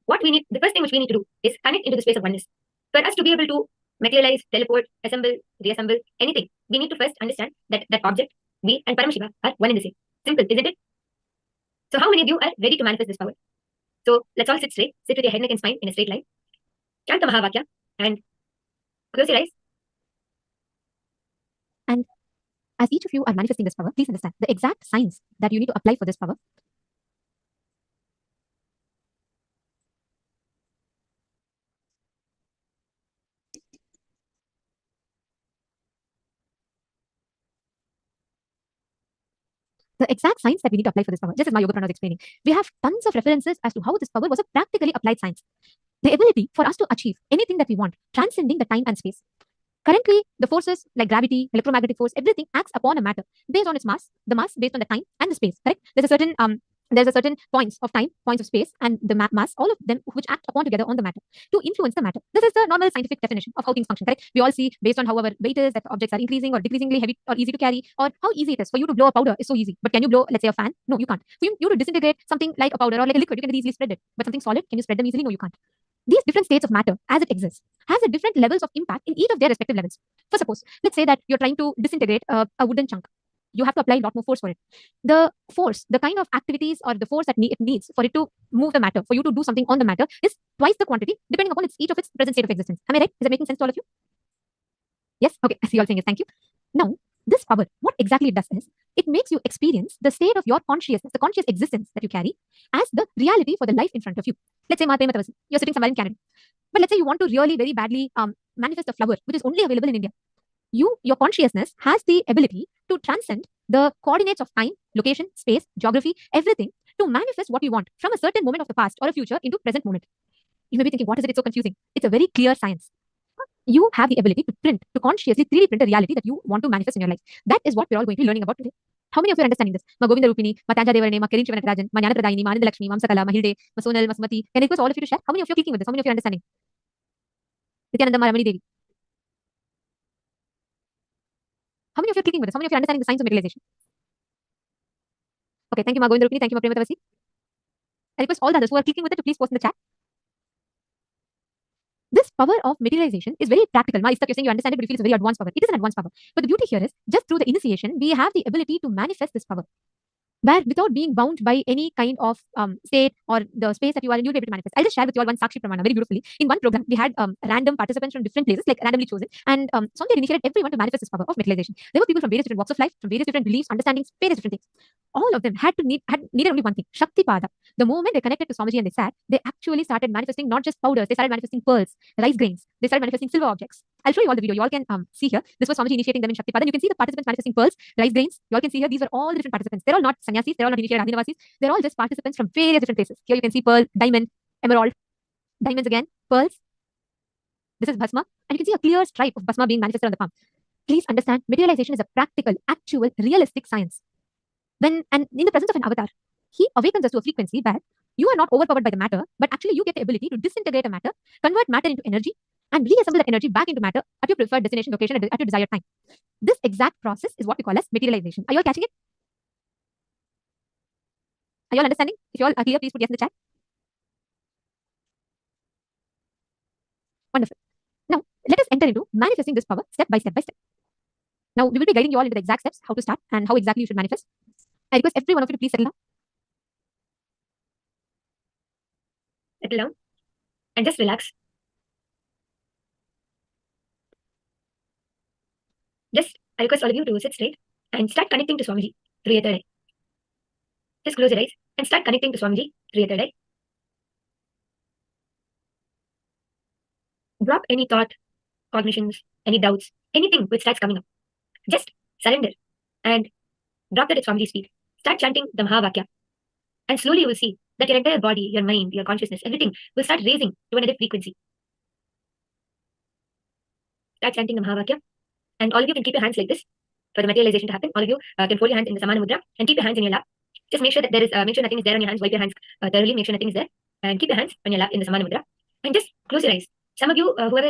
what we need, the first thing which we need to do is connect into the space of oneness. For us to be able to materialize, teleport, assemble, reassemble, anything, we need to first understand that that object, we and Paramashiva are one and the same. Simple, isn't it? So how many of you are ready to manifest this power? So let's all sit straight, sit with your head, neck, and spine in a straight line. Chant the Mahavakya and close your eyes. And as each of you are manifesting this power, please understand the exact signs that you need to apply for this power. The exact science that we need to apply for this power, just as my yoga prana was explaining. We have tons of references as to how this power was a practically applied science. The ability for us to achieve anything that we want, transcending the time and space. Currently, the forces like gravity, electromagnetic force, everything acts upon a matter based on its mass, the mass based on the time and the space, correct? There's a certain points of time, points of space, and the mass, all of them which act upon together on the matter to influence the matter. This is the normal scientific definition of how things function, correct? We all see based on how our weight is that objects are increasing or decreasingly heavy or easy to carry, or how easy it is for you to blow a powder is so easy. But can you blow, let's say, a fan? No, you can't. For you to disintegrate something like a powder or like a liquid, you can easily spread it. But something solid, can you spread them easily? No, you can't. These different states of matter, as it exists, has a different levels of impact in each of their respective levels. For suppose, let's say that you're trying to disintegrate a wooden chunk. You have to apply a lot more force for it. The force, the kind of activities or the force that it needs for it to move the matter, for you to do something on the matter, is twice the quantity, depending upon each of its present state of existence. Am I right? Is that making sense to all of you? Yes? Okay, I see you all saying yes. Thank you. Now, this power, what exactly it does is, it makes you experience the state of your consciousness, the conscious existence that you carry, as the reality for the life in front of you. Let's say, you're sitting somewhere in Canada. But let's say you want to really very badly manifest a flower, which is only available in India. Your consciousness has the ability to transcend the coordinates of time, location, space, geography, everything to manifest what you want from a certain moment of the past or a future into present moment. You may be thinking, what is it? It's so confusing. It's a very clear science. You have the ability to print, to consciously 3D print a reality that you want to manifest in your life. That is what we're all going to be learning about today. How many of you are understanding this? Ma Govinda Rupini, Ma Tanja Devarane, Ma Kirin Shivanatarajan, Ma Jnana Pradayini, Ma Ananda Lakshmi, Ma Sakala, Ma Hilde, Ma Sonal, Ma Sumati. Can I request all of you to share? How many of you are clicking with this? How many of you are understanding? Nithyananda, Ma Ramani Devi. How many of you are clicking with this? How many of you are understanding the science of materialization? Okay, thank you, Ma Govinda Rupini. Thank you, Ma Prematavasi. I request all the others who are clicking with it to please post in the chat. This power of materialization is very practical. Ma, you're saying you understand it, but you feel it's a very advanced power. It is an advanced power. But the beauty here is, just through the initiation, we have the ability to manifest this power, where without being bound by any kind of state or the space that you are in, you'll be able to manifest. I'll just share with you all one Sakshi Pramana very beautifully. In one program, we had random participants from different places, like randomly chosen, and Swami initiated everyone to manifest this power of materialization. There were people from various different walks of life, from various different beliefs, understandings, various different things. All of them needed only one thing, Shakti Pada. The moment they connected to Swamiji and they sat, they actually started manifesting not just powders, they started manifesting pearls, rice grains, they started manifesting silver objects. I'll show you all the video. You all can see here. This was Swamiji initiating them in Shakti Pada. You can see the participants manifesting pearls, rice grains. You all can see here. These were all the different participants. They're all not sannyasis. They're all not initiated Adinavasis. They're all just participants from various different places. Here you can see pearl, diamond, emerald, diamonds again, pearls. This is Bhasma. And you can see a clear stripe of Bhasma being manifested on the palm. Please understand, materialization is a practical, actual, realistic science. And in the presence of an avatar, he awakens us to a frequency where you are not overpowered by the matter, but actually you get the ability to disintegrate a matter, convert matter into energy, and reassemble that energy back into matter at your preferred destination, location, at your desired time. This exact process is what we call as materialization. Are you all catching it? Are you all understanding? If you all are clear, please put yes in the chat. Wonderful. Now, let us enter into manifesting this power step by step by step. Now, we will be guiding you all into the exact steps, how to start and how exactly you should manifest. I request every one of you to please settle down. Settle down and just relax. I request all of you to sit straight and start connecting to Swamiji through your third eye. Just close your eyes and start connecting to Swamiji through your third eye. Drop any thought, cognitions, any doubts, anything which starts coming up. Just surrender and drop that at Swamiji's feet. Start chanting the Mahavakya. And slowly you will see that your entire body, your mind, your consciousness, everything will start raising to another frequency. Start chanting the Mahavakya. And all of you can keep your hands like this for the materialization to happen. All of you can fold your hands in the Samana Mudra and keep your hands in your lap. Just make sure that there is, make sure nothing is there on your hands. Wipe your hands thoroughly. Make sure nothing is there. And keep your hands on your lap in the Samana Mudra. And just close your eyes. Some of you, whoever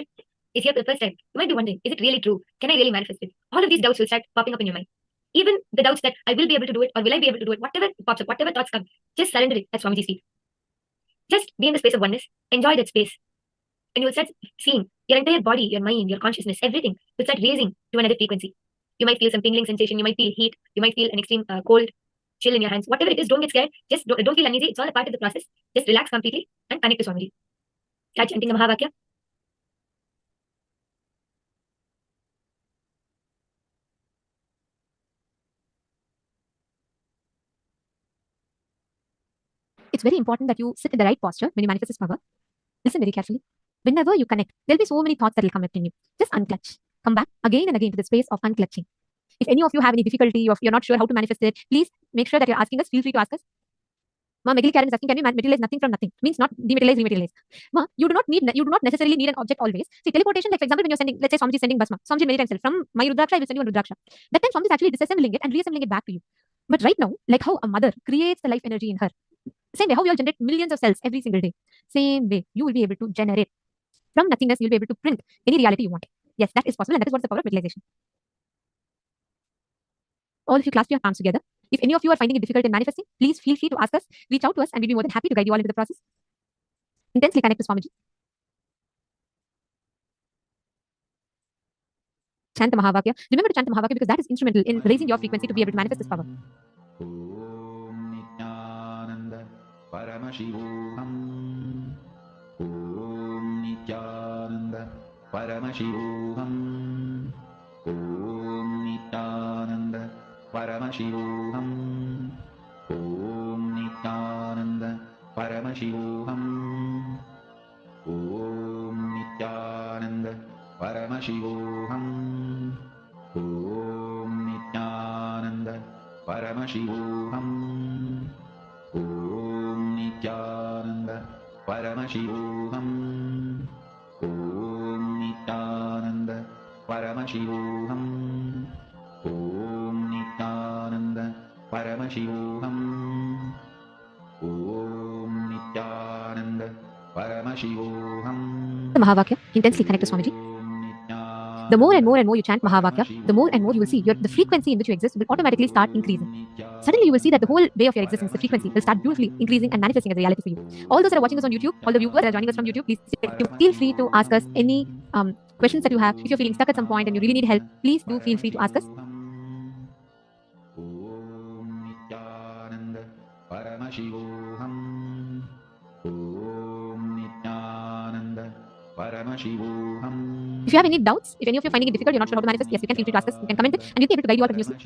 is here for the first time, you might be wondering, is it really true? Can I really manifest it? All of these doubts will start popping up in your mind. Even the doubts that I will be able to do it or will I be able to do it, whatever pops up, whatever thoughts come, just surrender it at Swamiji's feet. Just be in the space of oneness. Enjoy that space. And you will start seeing your entire body, your mind, your consciousness, everything will start raising to another frequency. You might feel some tingling sensation. You might feel heat. You might feel an extreme cold chill in your hands. Whatever it is, don't get scared. Just don't feel uneasy. It's all a part of the process. Just relax completely and connect to Swamiji. Start chanting the Mahavakya. It's very important that you sit in the right posture when you manifest this power. Listen very carefully. Whenever you connect, there'll be so many thoughts that will come up in you. Just unclutch. Come back again and again to the space of unclutching. If any of you have any difficulty or if you're not sure how to manifest it, please make sure that you're asking us. Feel free to ask us. Ma, Megli Karen is asking, can you materialize nothing from nothing? Means not dematerialize, rematerialize. Ma, you do not necessarily need an object always. See, teleportation, like for example, when you're sending, let's say Swamiji is sending Basma. Swamiji many times said, from my Rudraksha, I will send you a Rudraksha. That time Swamiji is actually disassembling it and reassembling it back to you. But right now, like how a mother creates the life energy in her, same way how you all generate millions of cells every single day, same way you will be able to generate from nothingness. You'll be able to print any reality you want. Yes, that is possible, and that is what's the power of visualization. All of you clasp your palms together. If any of you are finding it difficult in manifesting, please feel free to ask us, reach out to us, and we'll be more than happy to guide you all into the process. Intensely connect to Swamiji. Chant the Mahavakya. Remember to chant the Mahavakya because that is instrumental in raising your frequency to be able to manifest this power. Om Nithyananda Paramashivoham. Om Nithyananda Paramashivoham. Om Nithyananda Paramashivoham. Om Nithyananda Paramashivoham. Om Nithyananda Paramashivoham. Om Nithyananda Paramashivoham. Om Nithyananda Paramashivoham. Om Nithyananda Paramashivoham. Om Nithyananda Paramashivoham. Om Nithyananda Paramashivoham. The Mahavakya. Intensely connect to Swamiji. The more and more you chant Mahavakya, the more and more you will see the frequency in which you exist will automatically start increasing. Suddenly you will see that the whole way of your existence, the frequency, will start beautifully increasing and manifesting as a reality for you. All those that are watching us on YouTube, all the viewers that are joining us from YouTube, please feel free to ask us any questions that you have. If you're feeling stuck at some point and you really need help, please do feel free to ask us. Om Nithyananda Paramashivoham. Om Nithyananda Paramashivoham. If you have any doubts, if any of you are finding it difficult, you're not sure how to manifest, yes, you can feel free to ask us. You can comment it and we'll be able to guide you all continuously.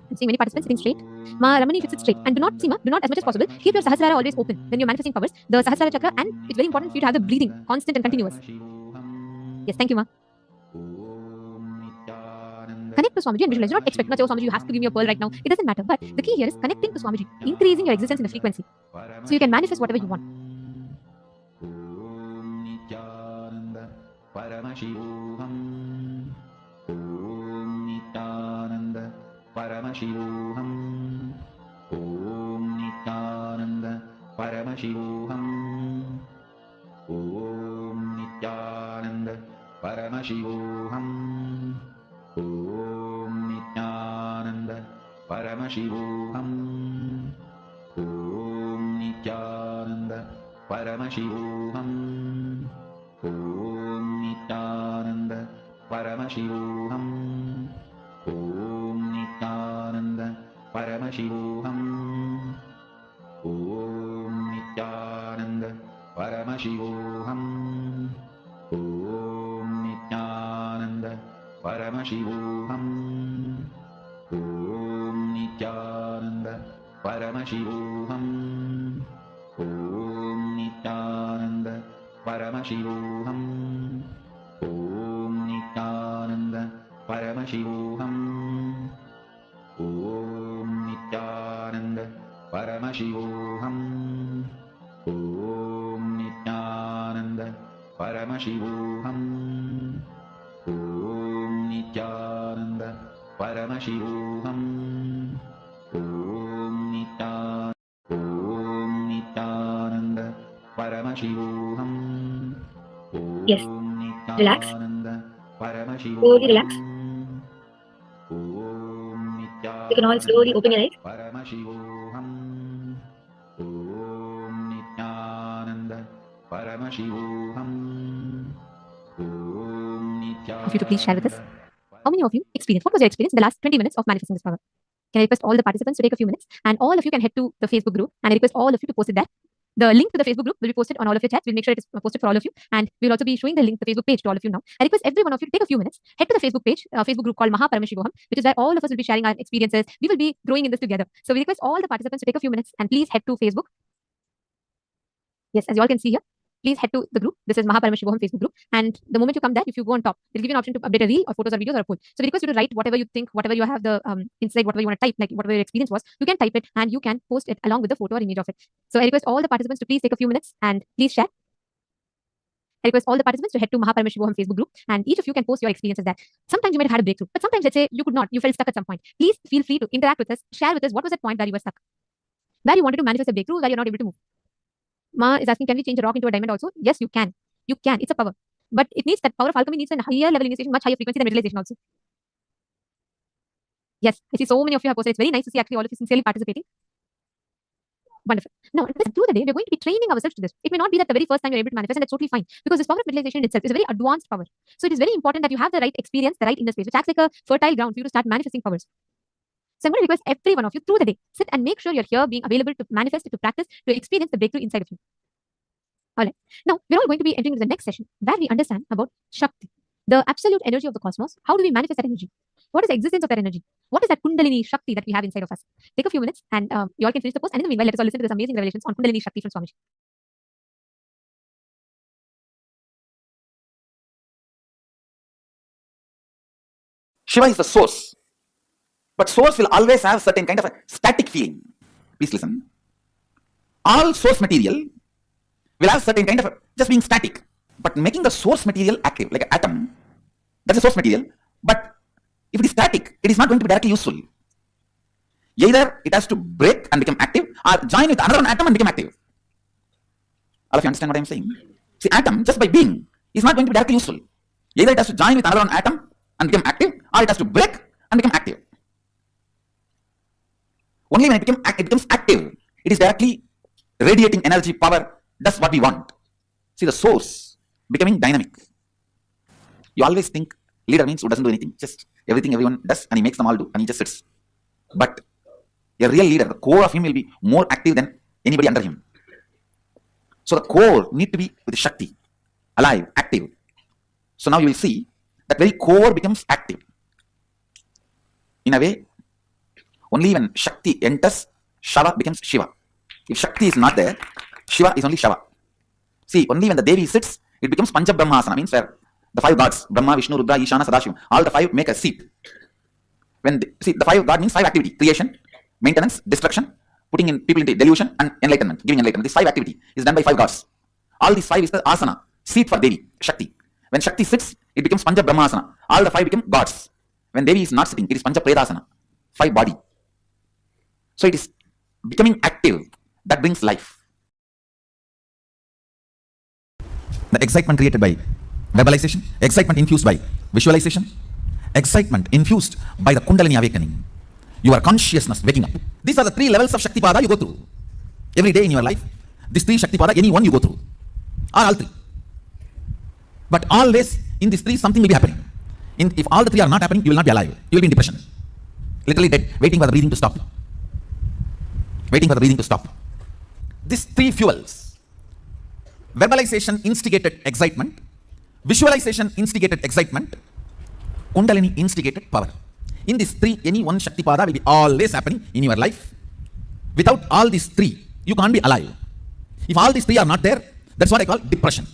I'm seeing many participants sitting straight. Ma, Ramani, if you sit straight and do not as much as possible, keep your Sahasrara always open when you're manifesting powers. The Sahasrara chakra, and it's very important for you to have the breathing constant and continuous. Yes, thank you, Ma. Connect to Swamiji and visualize. Do not expect, not say, oh, Swamiji, you have to give me a pearl right now. It doesn't matter. But the key here is connecting to Swamiji, increasing your existence in the frequency. So you can manifest whatever you want. Paramashivoham. Om Nithyananda Paramashivoham. Om Nithyananda Paramashivoham. Om Nithyananda Paramashivoham. Om Nithyananda Paramashivoham. Om Nithyananda Paramashivoham. Om Nithyananda Paramashivoham. Om Nithyananda Paramashivoham. Om Nithyananda Paramashivoham. Om Nithyananda Paramashivoham. Om Nithyananda. Paramashivoham. Om Nithyananda. Paramashivoham. Om Nithyananda. Paramashivoham. Om Nithyananda. Paramashivoham. Om Nithyananda. Paramashivoham. Om Nithyananda. Paramashivoham. Om Nithyananda. Om Nithyananda. Paramashivoham. Yes. Om Relax. Nithyananda. Paramashivoham. Slowly relax. Om Nithyananda. You can all slowly open your eyes. Paramashivoham. Om Nithyananda. Paramashivoham. Om Nithyananda. Of you to please share with us. How many of you experienced? What was your experience in the last 20 minutes of manifesting this power? Can I request all the participants to take a few minutes, and all of you can head to the Facebook group, and I request all of you to post it there. The link to the Facebook group will be posted on all of your chats. We'll make sure it is posted for all of you, and we'll also be showing the link to the Facebook page to all of you now. I request every one of you to take a few minutes, head to the Facebook page, Facebook group called Paramashivoham, which is where all of us will be sharing our experiences. We will be growing in this together. So we request all the participants to take a few minutes and please head to Facebook. Yes, as you all can see here, please head to the group. This is Paramashivoham Facebook group. And the moment you come there, if you go on top, it'll give you an option to update a reel or photos or videos or a poll. So we request you to write whatever you think, whatever you have the insight, whatever you want to type, like whatever your experience was, you can type it and you can post it along with the photo or image of it. So I request all the participants to please take a few minutes and please share. I request all the participants to head to Paramashivoham Facebook group, and each of you can post your experiences there. Sometimes you might have had a breakthrough, but sometimes let's say you could not, you felt stuck at some point. Please feel free to interact with us, share with us what was that point where you were stuck, where you wanted to manifest a breakthrough, where you're not able to move. Ma is asking, can we change a rock into a diamond also? Yes, you can. You can. It's a power. But it needs, that power of alchemy needs a higher level initiation, much higher frequency than materialization also. Yes, I see so many of you have posted. It's very nice to see actually all of you sincerely participating. Wonderful. Now, through the day, we're going to be training ourselves to this. It may not be that the very first time you're able to manifest, and that's totally fine, because this power of materialization itself is a very advanced power. So it is very important that you have the right experience, the right inner space, which acts like a fertile ground for you to start manifesting powers. So I'm going to request every one of you through the day, sit and make sure you're here being available to manifest, to practice, to experience the breakthrough inside of you. All right. Now, we're all going to be entering into the next session where we understand about Shakti, the absolute energy of the cosmos. How do we manifest that energy? What is the existence of that energy? What is that Kundalini Shakti that we have inside of us? Take a few minutes and you all can finish the post. And in the meanwhile, let us all listen to this amazing revelations on Kundalini Shakti from Swami. Shiva is the source. But source will always have certain kind of a static feeling. Please listen. All source material will have certain kind of just being static, but making the source material active, like an atom, that's a source material. But if it is static, it is not going to be directly useful. Either it has to break and become active, or join with another atom and become active. All of you understand what I am saying? See, atom just by being is not going to be directly useful. Either it has to join with another atom and become active, or it has to break and become active. Only when it becomes active, it is directly radiating energy, power. That's what we want. See, the source becoming dynamic. You always think leader means who doesn't do anything, just everything everyone does and he makes them all do and he just sits. But a real leader, the core of him will be more active than anybody under him. So the core need to be with Shakti, alive, active. So now you will see that very core becomes active. In a way, only when Shakti enters, Shava becomes Shiva. If Shakti is not there, Shiva is only Shava. See, only when the Devi sits, it becomes Pancha Brahmasana, means where the five gods, Brahma, Vishnu, Rudra, Ishana, Sadashiva, all the five make a seat. See, the five God means five activity: creation, maintenance, destruction, putting in people into delusion, and enlightenment, giving enlightenment. This five activity is done by five gods. All these five is the asana, seat for Devi, Shakti. When Shakti sits, it becomes Pancha Brahmasana. All the five become gods. When Devi is not sitting, it is Pancha Predasana, five body. So it is becoming active. That brings life. The excitement created by verbalization, excitement infused by visualization, excitement infused by the Kundalini awakening. Your consciousness waking up. These are the three levels of Shaktipada you go through. Every day in your life, these three Shaktipada, any one you go through. Or all three. But always in these three, something will be happening. If all the three are not happening, you will not be alive. You will be in depression. Literally dead, waiting for the breathing to stop. Waiting for the breathing to stop. These three fuels, verbalization instigated excitement, visualization instigated excitement, Kundalini instigated power. In these three, any one Shaktipada will be always happening in your life. Without all these three, you can't be alive. If all these three are not there, that's what I call depression.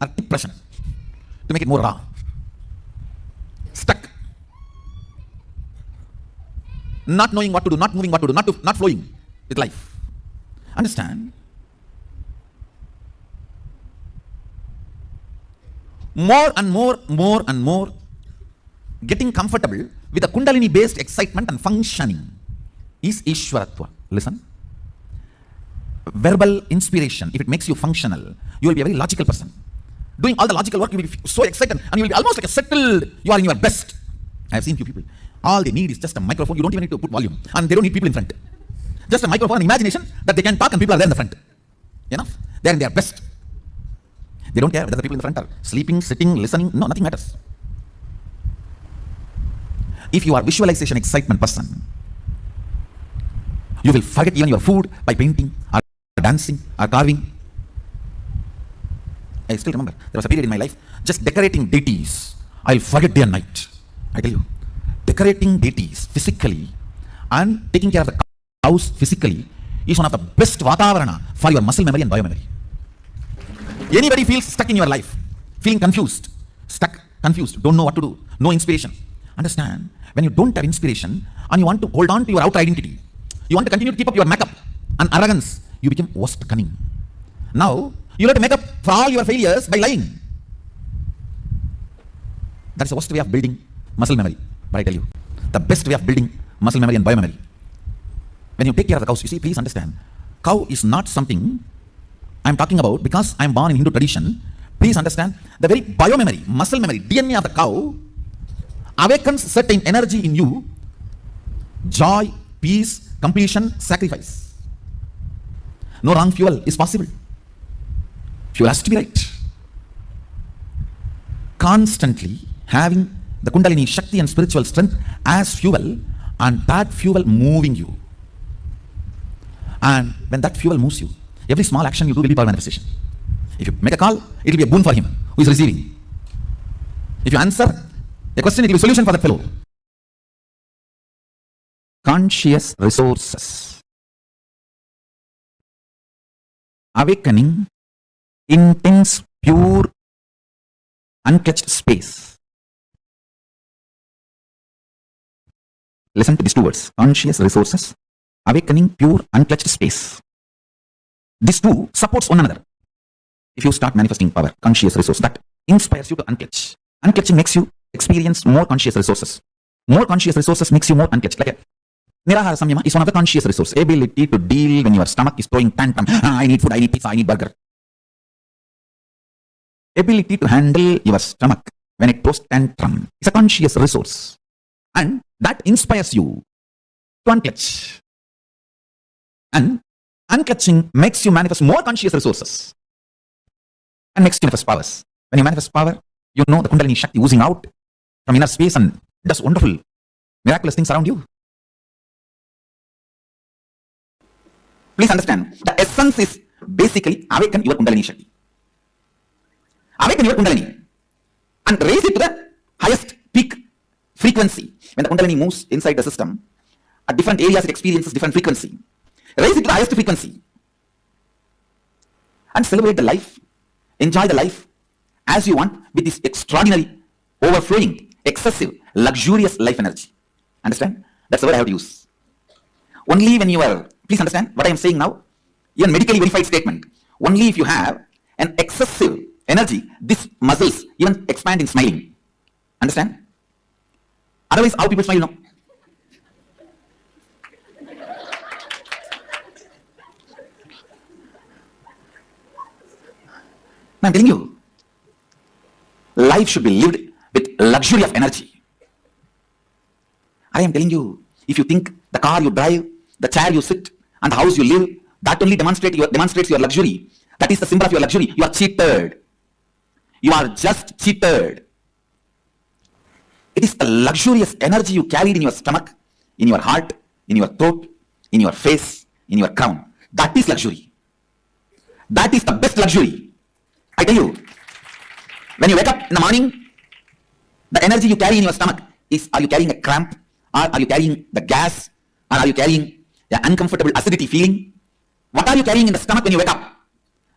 Or depression. To make it more raw. Stuck. Not knowing what to do, not moving what to do, not flowing with life. Understand? More and more getting comfortable with the Kundalini based excitement and functioning is Ishwaratva. Listen. Verbal inspiration, if it makes you functional, you will be a very logical person. Doing all the logical work, you will be so excited and you will be almost like a settled, you are in your best. I have seen few people. All they need is just a microphone. You don't even need to put volume. And they don't need people in front. Just a microphone and imagination that they can talk and people are there in the front. Enough. They are in their best. They don't care whether the people in the front are sleeping, sitting, listening. No, nothing matters. If you are visualization excitement person, you will forget even your food by painting or dancing or carving. I still remember there was a period in my life just decorating deities. I'll forget day and night. I tell you, decorating deities physically and taking care of the house physically is one of the best vatavarana for your muscle memory and biomemory. Anybody feels stuck in your life, feeling confused, stuck, confused, don't know what to do, no inspiration. Understand, when you don't have inspiration and you want to hold on to your outer identity, you want to continue to keep up your makeup and arrogance, you become worst cunning. Now, you have to make up for all your failures by lying. That's the worst way of building muscle memory. But I tell you, the best way of building muscle memory and biomemory. When you take care of the cows, you see, please understand, cow is not something I'm talking about because I'm born in Hindu tradition. Please understand, the very biomemory, muscle memory, DNA of the cow awakens certain energy in you, joy, peace, completion, sacrifice. No wrong fuel is possible. Fuel has to be right. Constantly having the Kundalini Shakti and spiritual strength as fuel, and that fuel moving you. And when that fuel moves you, every small action you do will be power manifestation. If you make a call, it will be a boon for him who is receiving. If you answer a question, it will be a solution for that fellow. Conscious resources. Awakening intense, pure, unclutched space. Listen to these two words. Conscious resources. Awakening, pure, unclutched space. These two supports one another. If you start manifesting power, conscious resource, that inspires you to unclutch. Unclutching makes you experience more conscious resources. More conscious resources makes you more unclutched. Like a Nirahara Samyama is one of the conscious resources. Ability to deal when your stomach is throwing tantrum. I need food, I need pizza, I need burger. Ability to handle your stomach when it throws tantrum is a conscious resource. And that inspires you to unclutch. And unclutching makes you manifest more conscious resources. And makes you manifest powers. When you manifest power, you know the Kundalini Shakti oozing out from inner space and does wonderful, miraculous things around you. Please understand, the essence is basically awaken your Kundalini Shakti. Awaken your Kundalini and raise it to the highest peak frequency. When the Kundalini moves inside the system, at different areas it experiences different frequency. Raise it to the highest frequency and celebrate the life, enjoy the life as you want with this extraordinary, overflowing, excessive, luxurious life energy. Understand? That's the word I have to use. Only when you are, please understand what I am saying now, even medically verified statement. Only if you have an excessive energy, these muscles even expand in smiling. Understand? Otherwise, how people smile, you know? I'm telling you, life should be lived with luxury of energy. I am telling you, if you think the car you drive, the chair you sit, and the house you live, that only demonstrates your luxury. That is the symbol of your luxury. You are cheated. You are just cheated. It is the luxurious energy you carried in your stomach, in your heart, in your throat, in your face, in your crown. That is luxury. That is the best luxury. I tell you, when you wake up in the morning, The energy you carry in your stomach is, are you carrying a cramp, or are you carrying the gas, or are you carrying the uncomfortable acidity feeling? What are you carrying in the stomach when you wake up?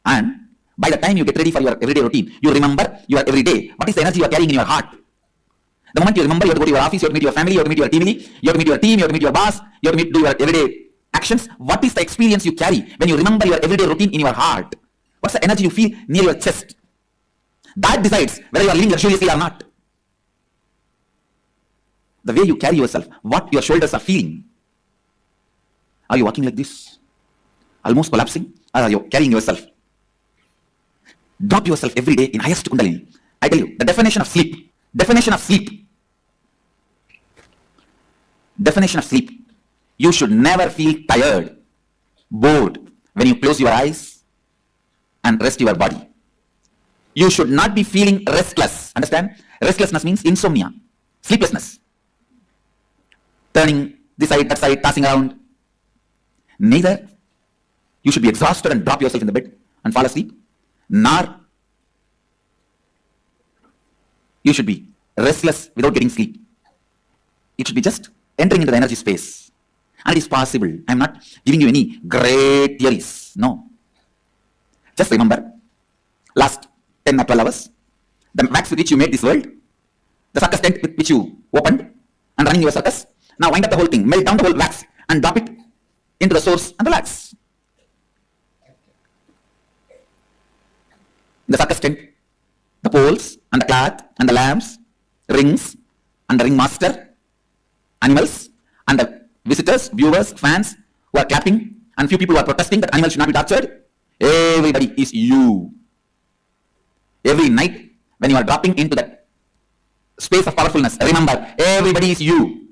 And by the time you get ready for your everyday routine, you remember your everyday. What is the energy you are carrying in your heart? The moment you remember, you have to go to your office, you have to meet your family, you have to meet your team lead, you have to meet your team, you have to meet your boss, you have to do your everyday actions. What is the experience you carry when you remember your everyday routine in your heart? What's the energy you feel near your chest? That decides whether you are living luxuriously or not. The way you carry yourself, what your shoulders are feeling. Are you walking like this, almost collapsing, or are you carrying yourself? Drop yourself every day in highest kundalini. I tell you, the definition of sleep. You should never feel tired, bored when you close your eyes and rest your body. You should not be feeling restless. Understand? Restlessness means insomnia, sleeplessness. Turning this side, that side, passing around. Neither you should be exhausted and drop yourself in the bed and fall asleep, nor you should be restless without getting sleep. It should be just entering into the energy space. And it is possible. I am not giving you any great theories. No. Just remember, last 10 or 12 hours, the wax with which you made this world, the circus tent with which you opened and running your circus. Now wind up the whole thing, melt down the whole wax and drop it into the source and relax. The circus tent, the poles and the cloth and the lamps, rings and the ring master, animals and the visitors, viewers, fans who are clapping, and few people who are protesting that animals should not be tortured. Everybody is you. Every night when you are dropping into that space of powerfulness, remember, everybody is you.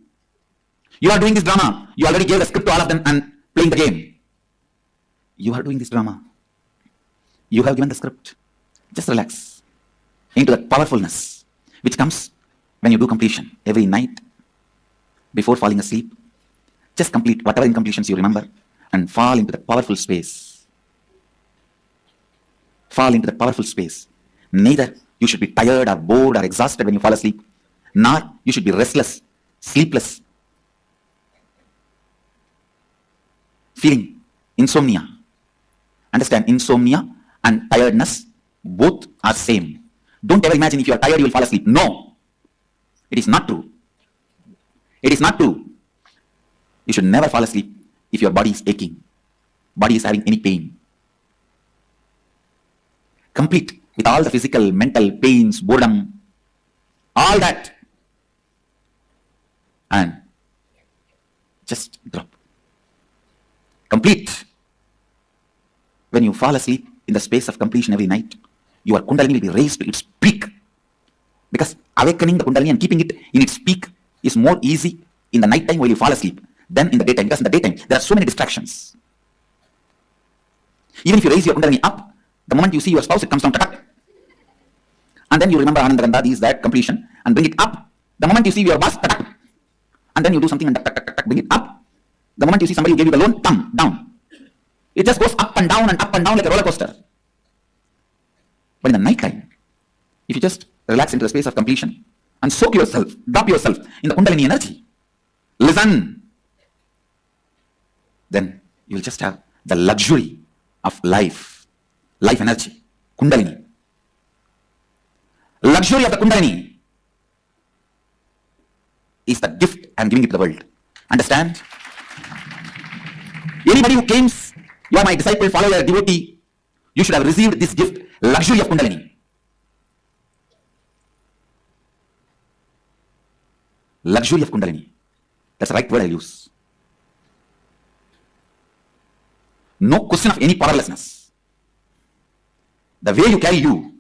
You are doing this drama. You already gave the script to all of them and playing the game. You are doing this drama. You have given the script. Just relax into that powerfulness which comes when you do completion every night before falling asleep. Just complete whatever incompletions you remember and fall into that powerful space. Fall into that powerful space. Neither you should be tired or bored or exhausted when you fall asleep, nor you should be restless, sleepless, feeling insomnia. Understand, insomnia and tiredness, both are same. Don't ever imagine if you are tired you will fall asleep. No, it is not true. It is not true. You should never fall asleep if your body is aching, body is having any pain. Complete with all the physical, mental pains, boredom, all that, and just drop. Complete. When you fall asleep in the space of completion every night, your kundalini will be raised to its peak. Because awakening the kundalini and keeping it in its peak is more easy in the night time while you fall asleep than in the daytime. Because in the daytime, there are so many distractions. Even if you raise your kundalini up, the moment you see your spouse, it comes down, tatak. And then you remember Anandagandha, these, that, completion, and bring it up. The moment you see your boss, tatak. And then you do something and bring it up. The moment you see somebody who gave you the loan, down. It just goes up and down like a roller coaster. But in the night time, if you just relax into the space of completion and soak yourself, drop yourself in the kundalini energy, listen, then you will just have the luxury of life energy, kundalini. Luxury of the kundalini is the gift I am giving it to the world. Understand? Anybody who claims you are my disciple, follower, devotee, you should have received this gift, luxury of kundalini. Luxury of kundalini. That's the right word I use. No question of any powerlessness. The way you carry you,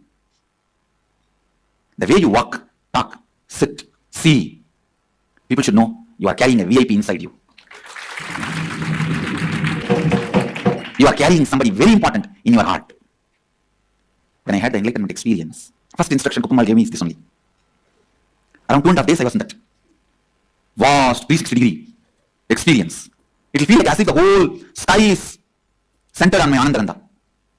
the way you walk, talk, sit, see, people should know you are carrying a VIP inside you. You are carrying somebody very important in your heart. When I had the enlightenment experience, first instruction Kukumal gave me is this only. Around 2.5 days I was in that vast 360-degree experience. It will feel like as if the whole sky is centered on my Anandagandha.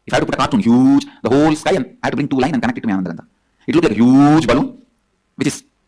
If I had to put a cartoon huge, the whole sky, and I had to bring 2 lines and connect it to my Anandagandha. It looked like a huge balloon which is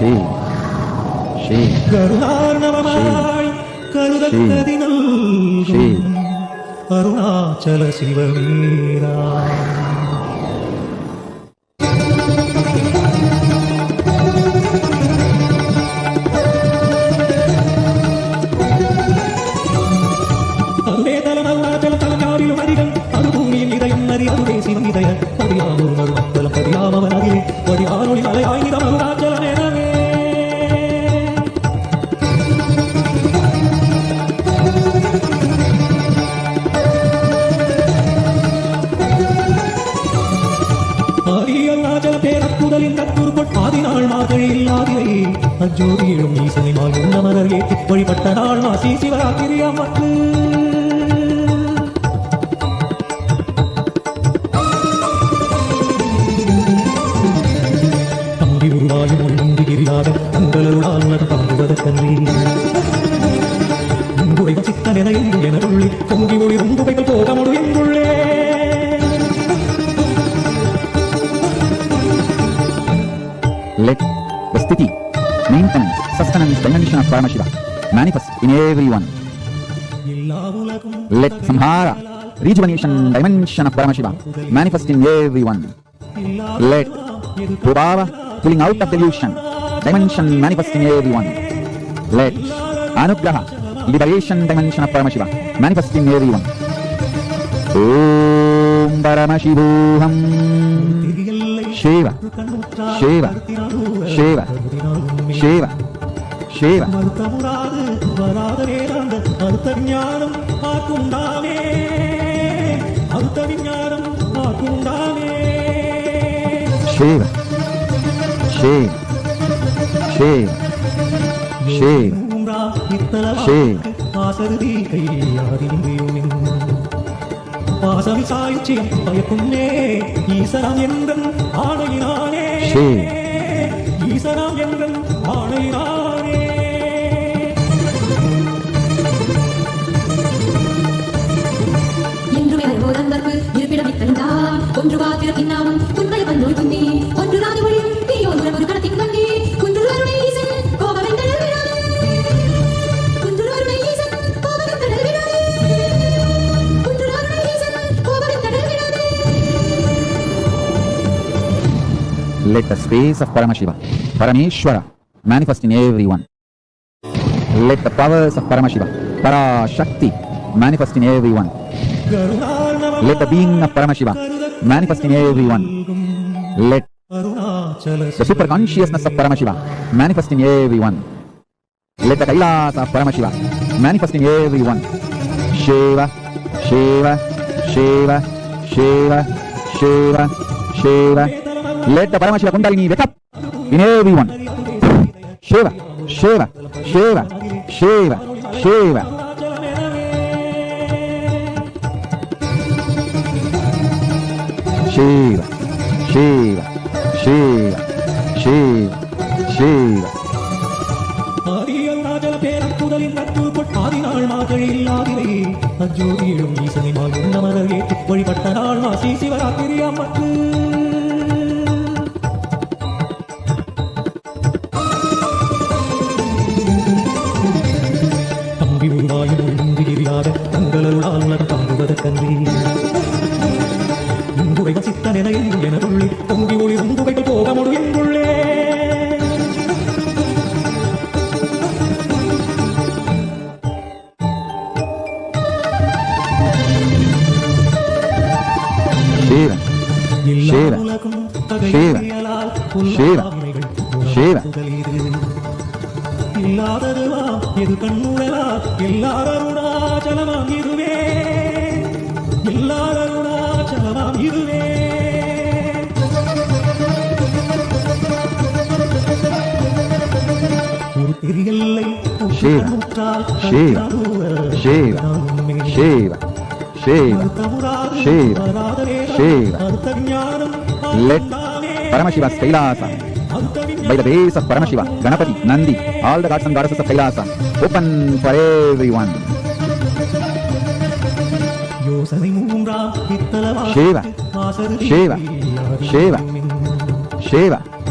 Shiva, Shiva, கருணார்ணவமாய் கருதக்கதினல் Arunachal சிவவீரா. அஜோதியிலும் ஈசனிமாய் உன்னமரர் ஏற்றி வழிபட்ட நாள் மாசி சிவராத்திரியாமற்று தம்பி உருவாயும் ஒழுங்கு கிரியாக தங்களருளால் தாங்குவதற்கன்றி உங்குடை சித்தனென என உள்ளி பொங்கி ஒளி உங்குகைகள் போக முழு எங்குள்ளே. Let the sthiti, maintenance, sustenance, dimension of Paramashiva manifest in everyone. Let samhara, rejuvenation, dimension of Paramashiva manifest in everyone. Let prabhava, pulling out of delusion, dimension manifest in everyone. Let anugraha, liberation, dimension of Paramashiva manifest in everyone. Om Paramashivoham Shiva, Shiva, Shiva, Shiva, Shiva. Shiva, Shiva, Shiva, Shiva, Shiva. பாசமி சாய்ச்சியம் பயக்குன்னே ஈசனம் என்றன் ஆணையினானே ஈசனம் என்றன் ஆணையினானே. என்றுமே ஓரன்பர்பு இருப்பிடமித்தான் ஒன்று வாத்திரத்தின்னாவும் துன்பை வந்தோய் துன்னி ஒன்று ராதி மொழியும் தீயோன்ற ஒரு கடத்தின் வங்கி குன்று அருணை ஈசன் கோபமென்றல் விடாதே குன்று அருணை ஈசன் கோபமென்றல் விடாதே குன்று அருணை ஈசன் கோபமென்றல் விடாதே. Let the space of Paramashiva, Parameshwara, manifest in everyone. Let the powers of Paramashiva, Parashakti, manifest in everyone. Let the being of Paramashiva manifest in everyone. Let the super consciousness of Paramashiva manifest in everyone. Let the Kailasa of Paramashiva manifest in everyone. Shiva, Shiva, Shiva, Shiva, Shiva, Shiva. Let the Paramashiva Kundalini wake up in everyone. Shiva, Shiva, Shiva, Shiva, Shiva. Shiva, Shiva, Shiva, Shiva, Shiva. அஜோதியிலும் ஈசனிமாய் உன்னமரர் ஏற்றி வழிபட்ட நாள் மாசி சிவராத்திரியாமற்று தம்பி உருவாயும் ஒழுங்கு கிரியாக தங்களருளால் தாங்குவதற்கன்றி உங்குகை சித்தனென என உள்ளி பொங்கி ஒளி உங்குகைகள் போக முழு எங்குள்ளே. Shiva, Shiva, Shiva, Shiva, Shiva. இல்லாததுவா எது கண்ணுடலா எல்லாரருணாச்சலமாம் இதுவே எல்லாரருணாச்சலமாம் இதுவே. ஒரு தெரியலை Shiva, Shiva, Shiva, Shiva, Shiva, Shiva, Shiva. Let Paramashiva's Kailasa, by the base of Paramashiva, Ganapati, Nandi, all the gods and goddesses of Kailasa, open for everyone. Shiva, Shiva, Shiva, Shiva,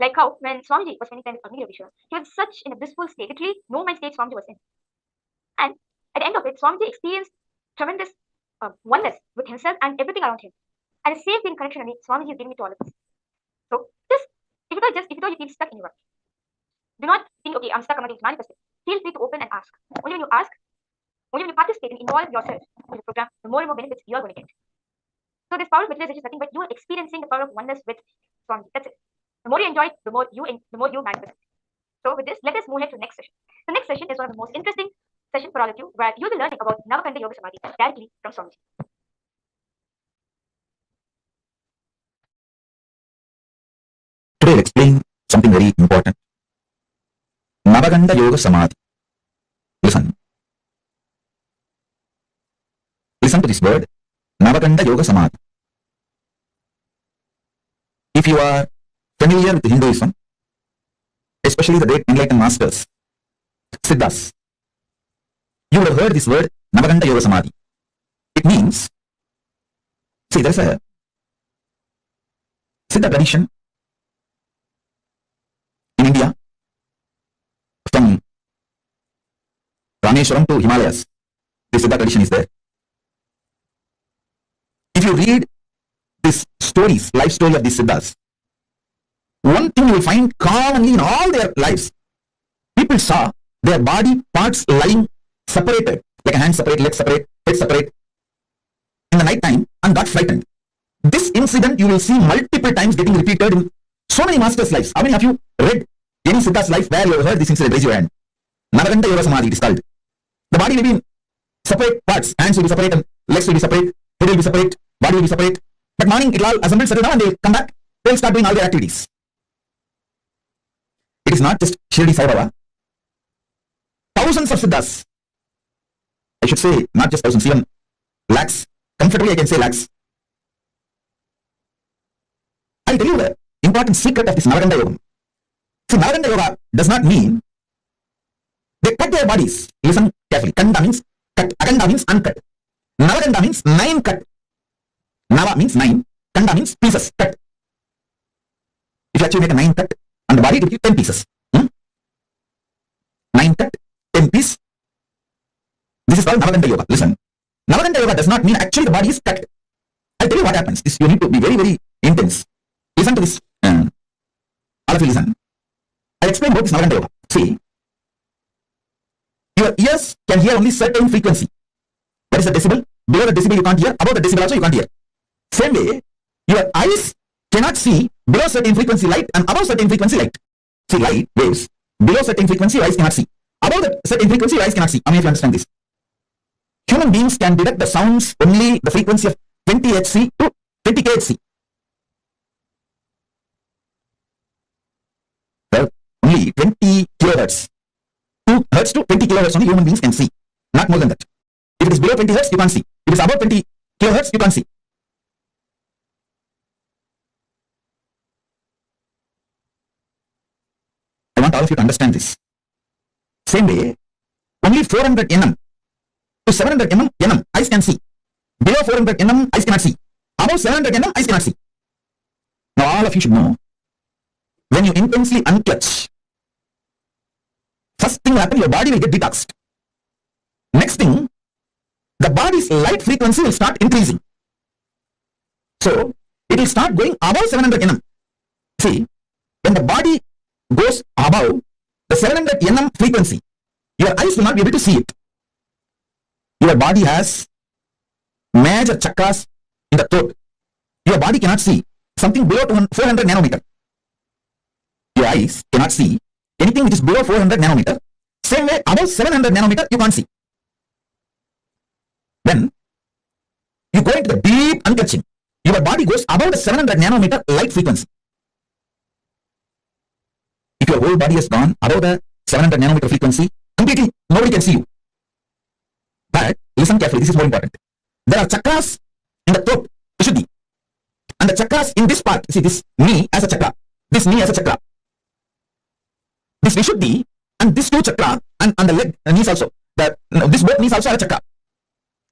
Like how when Swamiji was spending time with Agni Ravishwara, he was such in a blissful state, literally no mind state Swamiji was in. And at the end of it, Swamiji experienced tremendous oneness with himself and everything around him. And the same thing connection Swamiji is giving it to all of us. So just if you feel stuck in your work, do not think, okay, I'm stuck, I'm not able to manifest it. Feel free to open and ask. Only when you ask, only when you participate and involve yourself in the program, the more and more benefits you are going to get. So this power of materialization is nothing but you are experiencing the power of oneness with Swamiji. That's it. The more you enjoy it, the more you manifest it. So with this, let us move ahead to the next session. The next session is one of the most interesting sessions for all of you, where you'll be learning about Navakanda Yoga Samadhi directly from Swamiji. Today I'll explain something very important. Navaganda Yoga Samadhi. Listen. Listen to this word. Navaganda Yoga Samadhi. If you are familiar with Hinduism, especially the great enlightened masters, Siddhas, you would have heard this word Navaganda Yoga Samadhi. It means, see, there's a Siddha tradition in India, from Rameshwaram to Himalayas. This Siddha tradition is there. If you read these stories, life story of these Siddhas, one thing you will find commonly in all their lives, people saw their body parts lying separated, like a hand separate, leg separate, head separate, in the night time, and got frightened. This incident you will see multiple times getting repeated in so many masters' lives. How many of you read any Siddha's life where you have heard this incident? Raise your hand. Navaganda Yoga Samadhi, it is called. The body will be in separate parts. Hands will be separate and legs will be separate. Head will be separate. Body will be separate. But morning it will all assemble, settle down, and they will come back. They will start doing all their activities. It is not just Shirdi Sai Baba. Thousands of Siddhas. I should say not just thousands, even lakhs. Comfortably I can say lakhs. I'll tell you the important secret of this Navaganda Yoga. See, Navaganda Yoga does not mean they cut their bodies. Listen carefully. Kanda means cut. Akanda means uncut. Navaganda means 9 cut. Nava means 9. Kanda means pieces, cut. If you actually make a 9 cut on the body, it will give 10 pieces. 9 cut, 10 piece. This is called Navaganda Yoga. Listen. Navaganda Yoga does not mean actually the body is cut. I'll tell you what happens. You need to be very, very intense. Listen to this. All of you listen. I'll explain about this Navaganda Yoga. See, your ears can hear only certain frequency. That is the decibel. Below the decibel you can't hear. Above the decibel also you can't hear. Same way, your eyes cannot see below certain frequency light and above certain frequency light. See, light waves. Below certain frequency your eyes cannot see. Above the certain frequency your eyes cannot see. How many of you understand this? Human beings can detect the sounds only the frequency of 20 Hz to 20 kHz. Well, only 20 kilohertz. 2 Hz to 20 kilohertz only human beings can see. Not more than that. If it is below 20 Hz, you can't see. If it is above 20 kilohertz, you can't see. I want all of you to understand this. Same way, only 400 nm to 700 nm eyes can see. Below 400 nm eyes cannot see. Above 700 nm eyes cannot see. Now all of you should know, when you intensely unclutch, first thing will happen, your body will get detoxed. Next thing, the body's light frequency will start increasing. So, it will start going above 700 nm. See, when the body goes above the 700 nm frequency, your eyes will not be able to see it. Your body has major chakras in the throat. Your body cannot see something below 400 nanometer. Your eyes cannot see anything which is below 400 nanometer. Same way, above 700 nanometer, you can't see. When you go into the deep unclutching, your body goes above the 700 nanometer light frequency. If your whole body has gone above the 700 nanometer frequency, completely nobody can see you. But listen carefully, this is more important. There are chakras in the throat, Vishuddhi. And the chakras in this part, see this knee as a chakra, this knee as a chakra. This Vishuddhi and this 2 chakra and the leg, knees also. This both knees also have a chakra.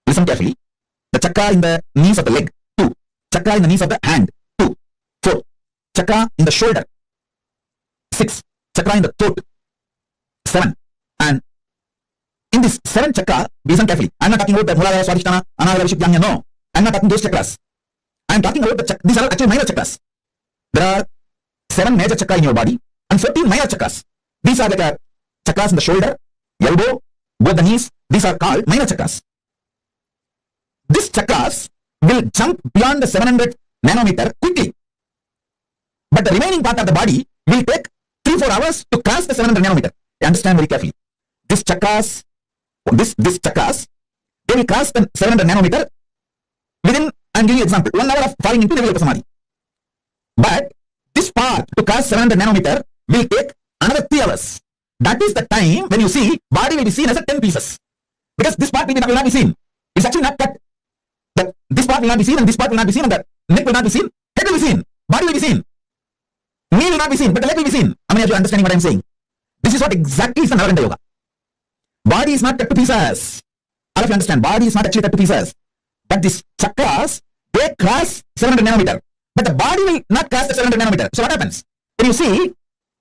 Listen carefully. The chakra in the knees of the leg, 2. Chakra in the knees of the hand, 2. 4. Chakra in the shoulder, 6. Chakra in the throat, 7. And in this 7 chakra, listen carefully. I'm not talking about the Muladhara, Swadhisthana, Anahara, Vishuddhanya, no. I'm not talking those chakras. I'm talking about these are actually minor chakras. There are 7 major chakras in your body and 14 minor chakras. These are like chakras in the shoulder, elbow, both the knees. These are called minor chakras. These chakras will jump beyond the 700 nanometer quickly. But the remaining part of the body will take 3-4 hours to cross the 700 nanometer. Understand very carefully. These chakras, they will cross the 700 nanometer within, I'm giving you an example, 1 hour of falling into the Samadhi. But this part to cross 700 nanometer will take another 3 hours. That is the time when you see body will be seen as a 10 pieces. Because this part will not be seen. It's actually not cut. This part will not be seen and this part will not be seen and the neck will not be seen. Head will be seen. Body will be seen. Knee will not be seen, but the leg will be seen. How many of you are understanding what I am saying? This is what exactly is the Navaganda Yoga. Body is not cut to pieces. All of you understand, body is not actually cut to pieces. But these chakras, they cross 700 nanometer. But the body will not cross the 700 nanometer. So what happens? When you see,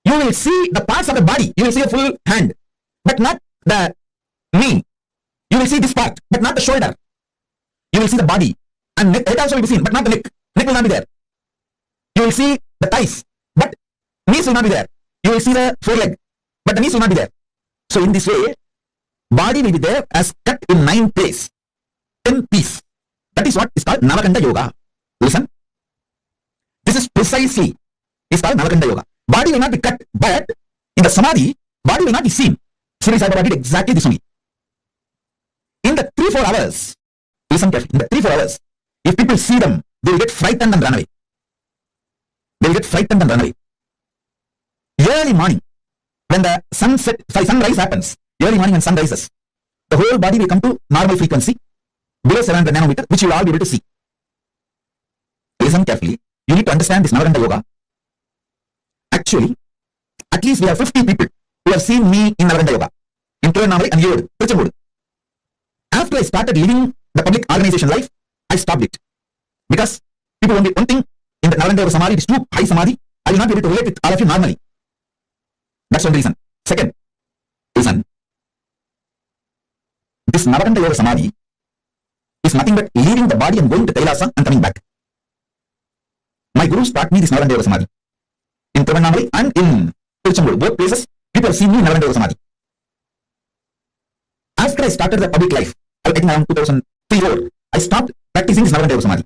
you will see the parts of the body. You will see a full hand, but not the knee. You will see this part, but not the shoulder. You will see the body. And neck, head also will be seen, but not the neck. Neck will not be there. You will see the thighs, but knees will not be there. You will see the foreleg, but the knees will not be there. So in this way, body will be there as cut in 9 places, 10 pieces. That is what is called Navakanda Yoga. Listen. This is precisely is called Navakanda Yoga. Body will not be cut, but in the Samadhi, body will not be seen. Sri Sai Baba did exactly this only. In the 3-4 hours, listen carefully, in the 3-4 hours, if people see them, they will get frightened and run away. They will get frightened and run away. Early morning, when the sunrise happens, early morning when sun rises, the whole body will come to normal frequency, below 700 nanometer, which you will all be able to see. Listen carefully. You need to understand this Navakanda Yoga. Actually, at least we have 50 people who have seen me in Navakanda Yoga, in Tirunnamalai and Iyod, Tiruchengodu. After I started living the public organization life, I stopped it. Because people want one thing, in the Navakanda Yoga Samadhi, it is too high Samadhi, I will not be able to relate with all of you normally. That's one reason. Second reason, this Navakanda Yoga Samadhi is nothing but leaving the body and going to Kailasa and coming back. My gurus taught me this Navakanda Yoga Samadhi. In Tirunnamalai and in Tiruchengodu, both places, people have seen me in Navakanda Yoga Samadhi. After I started the public life, I think around 2003-04, I stopped practicing this Navakanda Yoga Samadhi.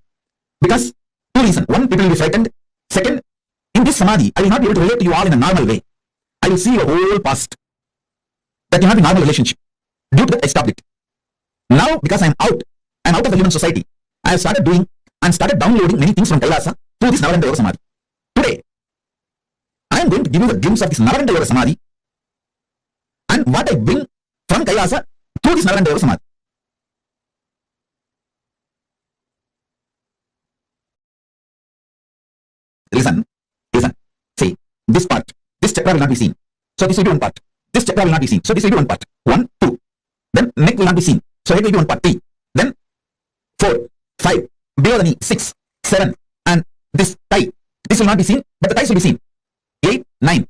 Because 2 reasons. 1, people will be frightened. Second, in this Samadhi, I will not be able to relate to you all in a normal way. I will see your whole past. That will not be normal relationship. Due to that, I stopped it. Now, because I am out of the human society, I have started doing and started downloading many things from Kailasa through this Navakanda Yoga Samadhi. Today, I am going to give you the glimpse of this Navakanda Yoga Samadhi and what I bring from Kailasa through this Navakanda Yoga Samadhi. Listen. See, this part, this chakra will not be seen. So this will be one part. This chakra will not be seen. So this will be one part. 1, 2. Then neck will not be seen. So head will be one part. 3. Then 4, 5. Below the knee. 6, 7. And this thigh. This will not be seen, but the thighs will be seen. 8, 9.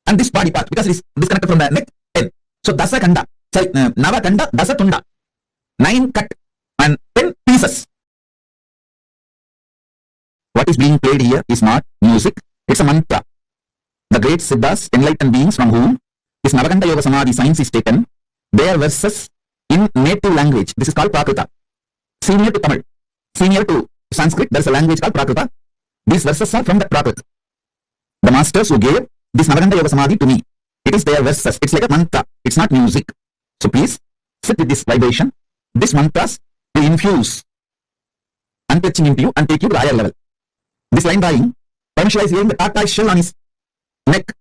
And this body part, because it is disconnected from the neck, 10. So Dasa Kanda. Sorry, Navakanda, Dasa Tunda. 9 cut and 10 pieces. What is being played here is not music, it's a mantra. The great Siddhas, enlightened beings from whom this Navakanda Yoga Samadhi science is taken, their verses in native language. This is called Prakrita. Senior to Tamil, senior to Sanskrit, there is a language called Prakrita. These verses are from the Prakrita. The masters who gave this Navakanda Yoga Samadhi to me, it is their verses. It's like a mantra. It's not music. So please sit with this vibration. This mantras will infuse unclutching into you and take you to the higher level. This line drawing, Paramashiva is wearing the tortoise shell on his neck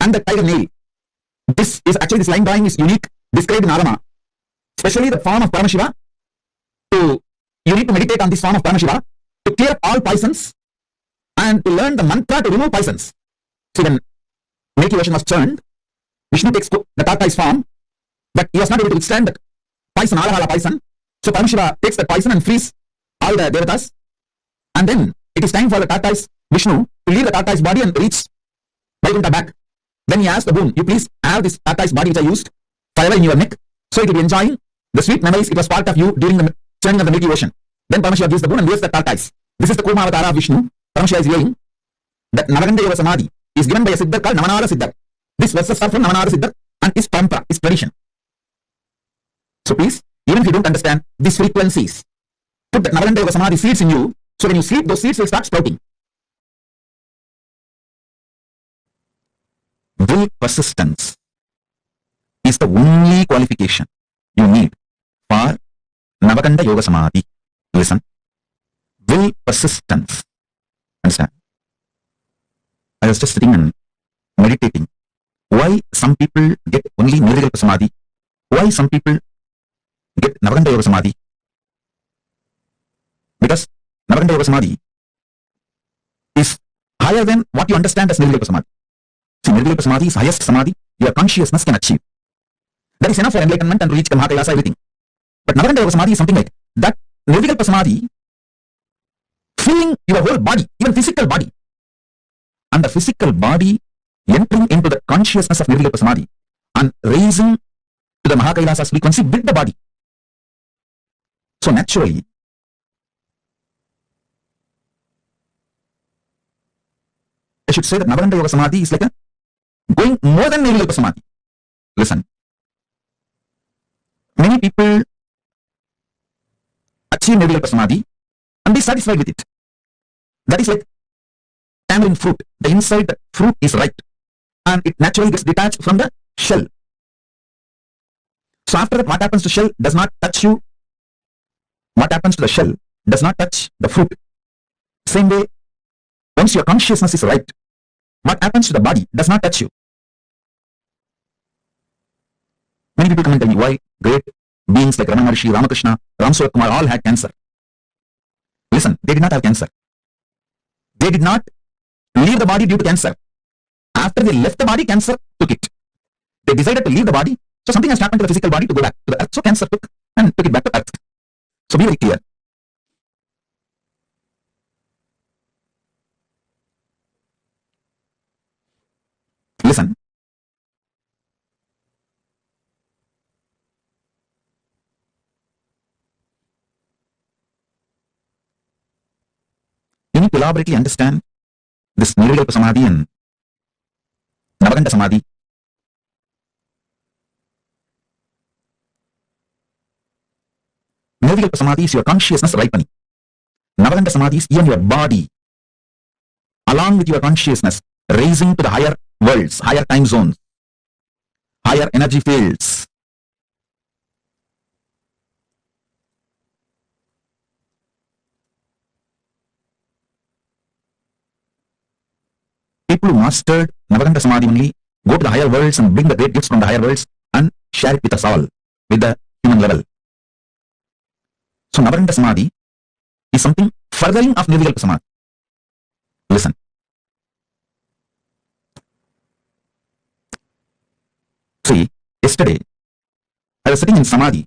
and the tiger nail. This line drawing is unique, described in Alama. Especially the form of Paramashiva. You need to meditate on this form of Paramashiva to clear all poisons and to learn the mantra to remove poisons. So when Milky Ocean was churned, Vishnu takes the tortoise form, but he was not able to withstand that poison, Alahala poison. So Paramashiva takes that poison and frees all the Devatas. And then it is time for the tortoise Vishnu to leave the tortoise body and reach Vaikuntha back. Then he asked the boon, you please have this baptized body which I used forever in your neck, so it will be enjoying the sweet memories. It was part of you during the churning of the Milky Ocean. Then Paramashiva gives the boon and gives the tortoise. This is the Kurma Avatara of Vishnu. Paramashiva is saying that Navaganda Yoga Samadhi is given by a Siddhar called Navanara Siddhar. This verses are from Navanara Siddhar and is Parampara, is tradition. So please, even if you don't understand these frequencies, put the Navaganda Yoga Samadhi seeds in you, so when you sleep, those seeds will start sprouting. Will persistence is the only qualification you need for Navaganda Yoga Samadhi. Listen. Will persistence. Understand? I was just sitting and meditating. Why some people get only Nirvikalpa Samadhi? Why some people get Navaganda Yoga Samadhi? Because Navaganda Yoga Samadhi is higher than what you understand as Nirvikalpa Samadhi. See, Nirvikalpa Samadhi is highest Samadhi your consciousness can achieve. That is enough for enlightenment and to reach the Kailasa, everything. But Navaganda Yoga Samadhi is something like that Nirvikalpa Samadhi filling your whole body, even physical body. And the physical body entering into the consciousness of Nirvikalpa Samadhi and raising to the Mahakailasa's frequency with the body. So naturally, I should say that Navaganda Yoga Samadhi is like a going more than Nirvikalpa Samadhi. Listen. Many people achieve Nirvikalpa Samadhi and be satisfied with it. That is like tamarind fruit. The inside the fruit is ripe and it naturally gets detached from the shell. So after that, what happens to shell does not touch you. What happens to the shell does not touch the fruit. Same way, once your consciousness is ripe, what happens to the body does not touch you. Many people come and tell me why great beings like Ramana Maharshi, Ramakrishna, Ram Surya Kumar all had cancer. Listen, they did not have cancer. They did not leave the body due to cancer. After they left the body, cancer took it. They decided to leave the body, so something has happened to the physical body to go back to the earth. So cancer took it back to earth. So be very clear. Listen. You need to elaborately understand this Nirvikalpa Samadhi and Navaganda Samadhi. Nirvikalpa Samadhi is your consciousness ripening. Navaganda Samadhi is even your body, along with your consciousness, raising to the higher worlds, higher time zones, higher energy fields. People who mastered Navaganda Samadhi only go to the higher worlds and bring the great gifts from the higher worlds and share it with us all, with the human level. So Navaganda Samadhi is something furthering of Nirvikalpa Samadhi. Listen. See, yesterday, I was sitting in Samadhi,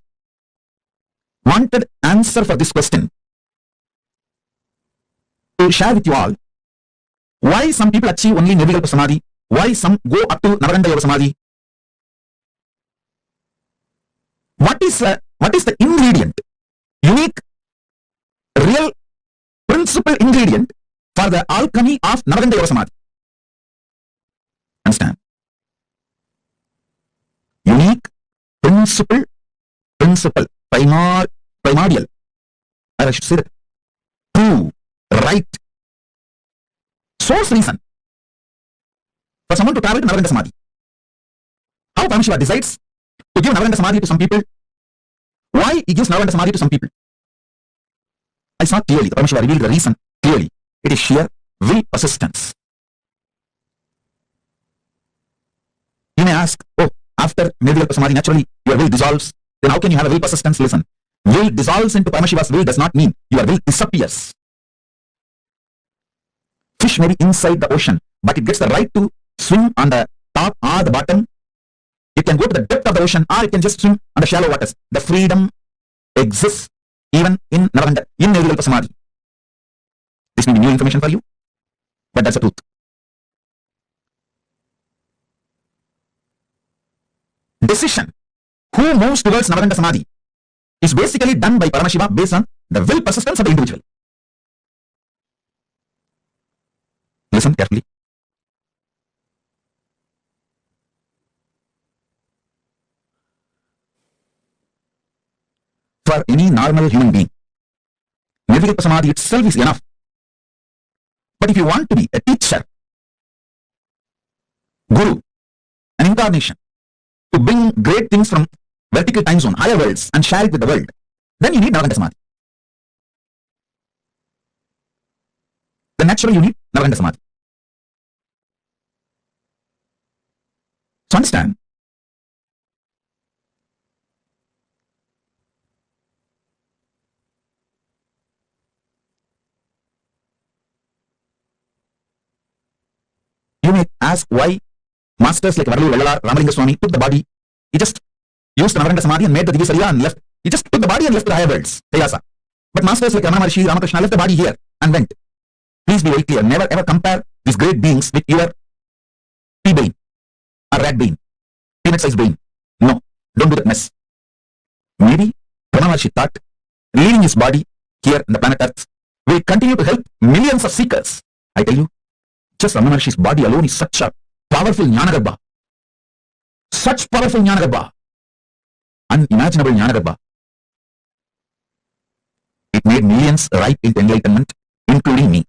wanted answer for this question to share with you all. Why some people achieve only Nirvikalpa Samadhi? Why some go up to Navaganda Yoga Samadhi? What is the ingredient, unique, real, principal ingredient for the alchemy of Navaganda Yoga Samadhi? Understand? Unique, principal, primordial, or I should say that, true, right, source reason for someone to travel to Navaganda Samadhi. How Paramashiva decides to give Navaganda Samadhi to some people? Why he gives Navaganda Samadhi to some people? I saw clearly, the Paramashiva revealed the reason clearly. It is sheer will persistence. You may ask, oh, after Nirvikalpa Samadhi, naturally your will dissolves. Then how can you have a will persistence? Listen, will dissolves into Paramashiva's will does not mean your will disappears. Fish may be inside the ocean, but it gets the right to swim on the top or the bottom. It can go to the depth of the ocean or it can just swim on the shallow waters. The freedom exists even in Navaganda, in Nirvikalpa Samadhi. This may be new information for you, but that's the truth. decision who moves towards Navaganda Samadhi is basically done by Paramashiva based on the will persistence of the individual. Listen carefully. For any normal human being, Nirvikalpa Samadhi itself is enough. But if you want to be a teacher, guru, an incarnation, to bring great things from vertical time zone, higher worlds, and share it with the world, then you need Navaganda Samadhi. The natural you need Navaganda Samadhi. So understand, you may ask why masters like Varlu, Vellala, Ramalinga Swami took the body. He just used Navaganda Samadhi and made the Divya Sariya and left. He just took the body and left the higher worlds, Kailasa. But masters like Ramana Maharshi, Ramakrishna left the body here and went. Please be very clear. Never ever compare these great beings with your pea brain or rat brain, peanut sized brain. No, don't do that mess. Maybe Ramana Maharshi thought leaving his body here in the planet Earth will continue to help millions of seekers. I tell you, just Ramana Maharshi's body alone is such a powerful Jnanagarbha. Such powerful Jnanagarbha. Unimaginable Jnanagarbha. It made millions ripe into enlightenment, including me.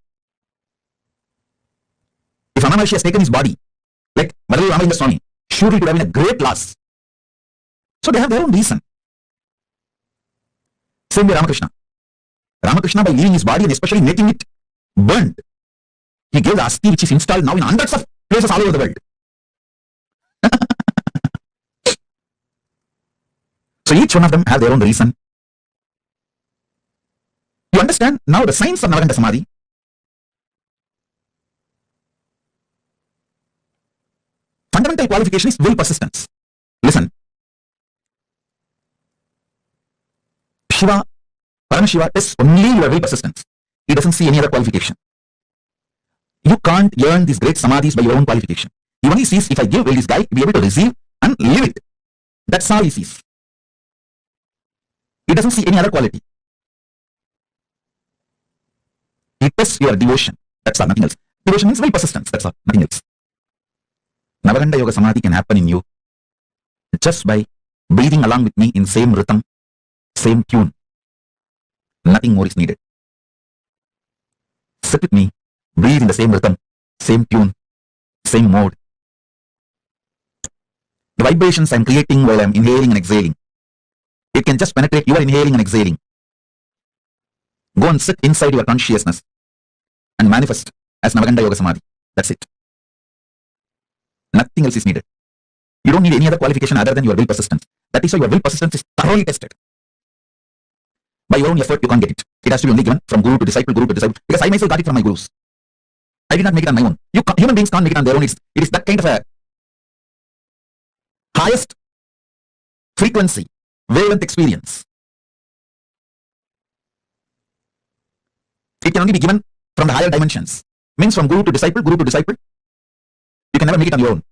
If Ramana Maharshi has taken his body, like Varlu Ramalinga Swami, surely it would have been a great loss. So they have their own reason. Same way Ramakrishna. Ramakrishna, by leaving his body and especially making it burnt, he gave the asti which is installed now in hundreds of places all over the world. So each one of them have their own reason. You understand now the science of Navaganda Samadhi? Fundamental qualification is will persistence. Listen. Shiva, Paramashiva tests only your will persistence. He doesn't see any other qualification. You can't earn these great samadhis by your own qualification. He only sees, if I give, will this guy be able to receive and live it? That's all he sees. He doesn't see any other quality. He tests your devotion. That's all, nothing else. Devotion means will persistence. That's all, nothing else. Navaganda Yoga Samadhi can happen in you just by breathing along with me in same rhythm, same tune. Nothing more is needed. Sit with me, breathe in the same rhythm, same tune, same mode. The vibrations I'm creating while I'm inhaling and exhaling, it can just penetrate your inhaling and exhaling. Go and sit inside your consciousness and manifest as Navaganda Yoga Samadhi. That's it. Nothing else is needed. You don't need any other qualification other than your will persistence. That is why your will persistence is thoroughly tested. By your own effort, you can't get it. It has to be only given from guru to disciple, because I myself got it from my gurus. I did not make it on my own. Human beings can't make it on their own. It is that kind of a highest frequency, wavelength experience. It can only be given from the higher dimensions. Means from guru to disciple. You can never make it on your own.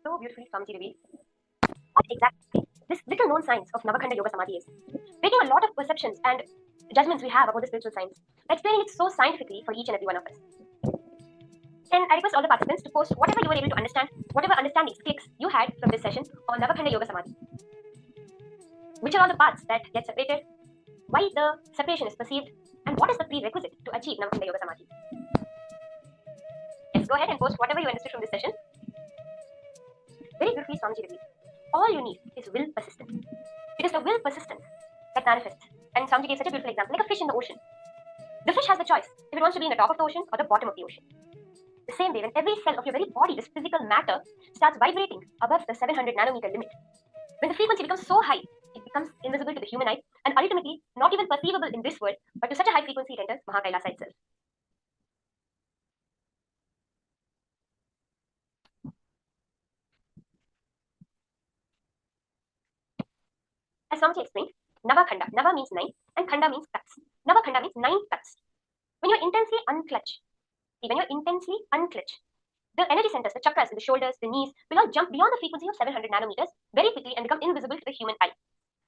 So beautifully Swamiji reveals exactly this little known science of Navakhanda Yoga Samadhi is breaking a lot of perceptions and judgments we have about the spiritual science by explaining it so scientifically for each and every one of us. And I request all the participants to post whatever you were able to understand, whatever understandings, clicks you had from this session on Navakhanda Yoga Samadhi. Which are all the parts that get separated, why the separation is perceived, and what is the prerequisite to achieve Navakhanda Yoga Samadhi. Yes, go ahead and post whatever you understood from this session. Very briefly, Swamiji revealed, all you need is will persistence. It is the will persistence that manifests. And Swamiji gave such a beautiful example, like a fish in the ocean. The fish has the choice if it wants to be in the top of the ocean or the bottom of the ocean. The same way, when every cell of your very body, this physical matter, starts vibrating above the 700 nanometer limit, when the frequency becomes so high, it becomes invisible to the human eye and ultimately not even perceivable in this world, but to such a high frequency it enters Kailasa itself. As Swamiji explained, Navakhanda, Nava means 9 and Khanda means cuts. Navakhanda means 9 cuts. When you're intensely unclutch, the energy centers, the chakras in the shoulders, the knees, will all jump beyond the frequency of 700 nanometers very quickly and become invisible to the human eye.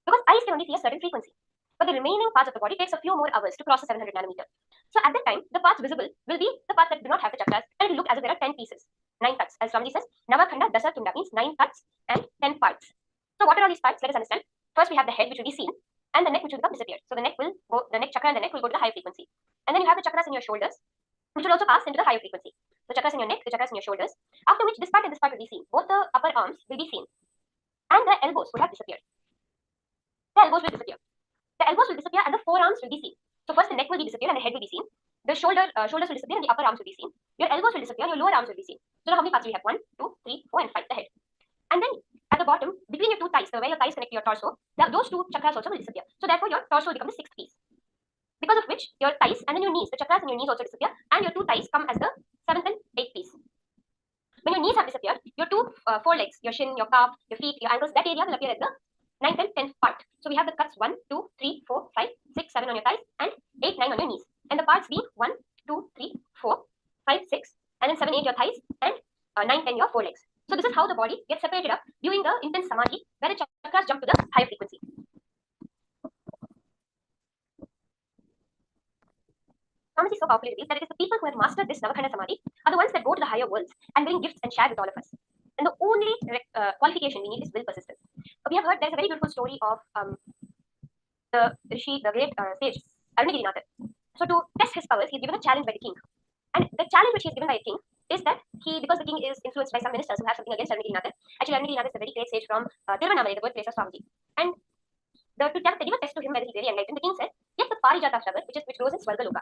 Because eyes can only see a certain frequency. But the remaining parts of the body takes a few more hours to cross the 700 nanometer. So at that time, the parts visible will be the parts that do not have the chakras, and it will look as if there are 10 pieces, 9 cuts. As Swamiji says, Navakhanda Dasa Tunda means 9 cuts and 10 parts. So what are all these parts? Let us understand. First, we have the head, which will be seen, and the neck, which will become disappeared. So the neck chakra and the neck will go to the higher frequency. And then you have the chakras in your shoulders, which will also pass into the higher frequency. The chakras in your neck, the chakras in your shoulders, after which this part and this part will be seen. Both the upper arms will be seen. And the elbows will have disappeared. The elbows will disappear. The elbows will disappear and the forearms will be seen. So first the neck will be disappear and the head will be seen. The shoulders will disappear and the upper arms will be seen. Your elbows will disappear and your lower arms will be seen. So now how many parts do we have? 1, 2, 3, 4, and 5, the head. And then at the bottom, between your two thighs, where your thighs connect to your torso, those two chakras also will disappear. So therefore your torso will become the 6th piece. Because of which your thighs and then your knees, the chakras in your knees also disappear, and your two thighs come as the 7th and 8th piece. When your knees have disappeared, your two forelegs, your shin, your calf, your feet, your ankles, that area will appear as the 9th and 10th part. So we have the cuts 1, 2, 3, 4, 5, 6, 7 on your thighs and 8, 9 on your knees. And the parts being 1, 2, 3, 4, 5, 6, and then 7, 8 your thighs and 9, 10 your forelegs. So this is how the body gets separated up during the intense samadhi, where the chakras jump to the higher frequency. Swamiji so powerfully reveals that it is the people who have mastered this Navakhanda Samadhi are the ones that go to the higher worlds and bring gifts and share with all of us. And the only qualification we need is will persistence. We have heard there is a very beautiful story of the Rishi, the great sage, Nithyananda. So to test his powers, he is given a challenge by the king. And the challenge which he is given by the king is that because the king is influenced by some ministers who have something against Nithyananda. Actually, Nithyananda is a very great sage from Tiruvannamalai, the birthplace of Swamiji. And to give a test to him whether he is very enlightened, the king said, get the Parijata flower, which grows in Swargaloka.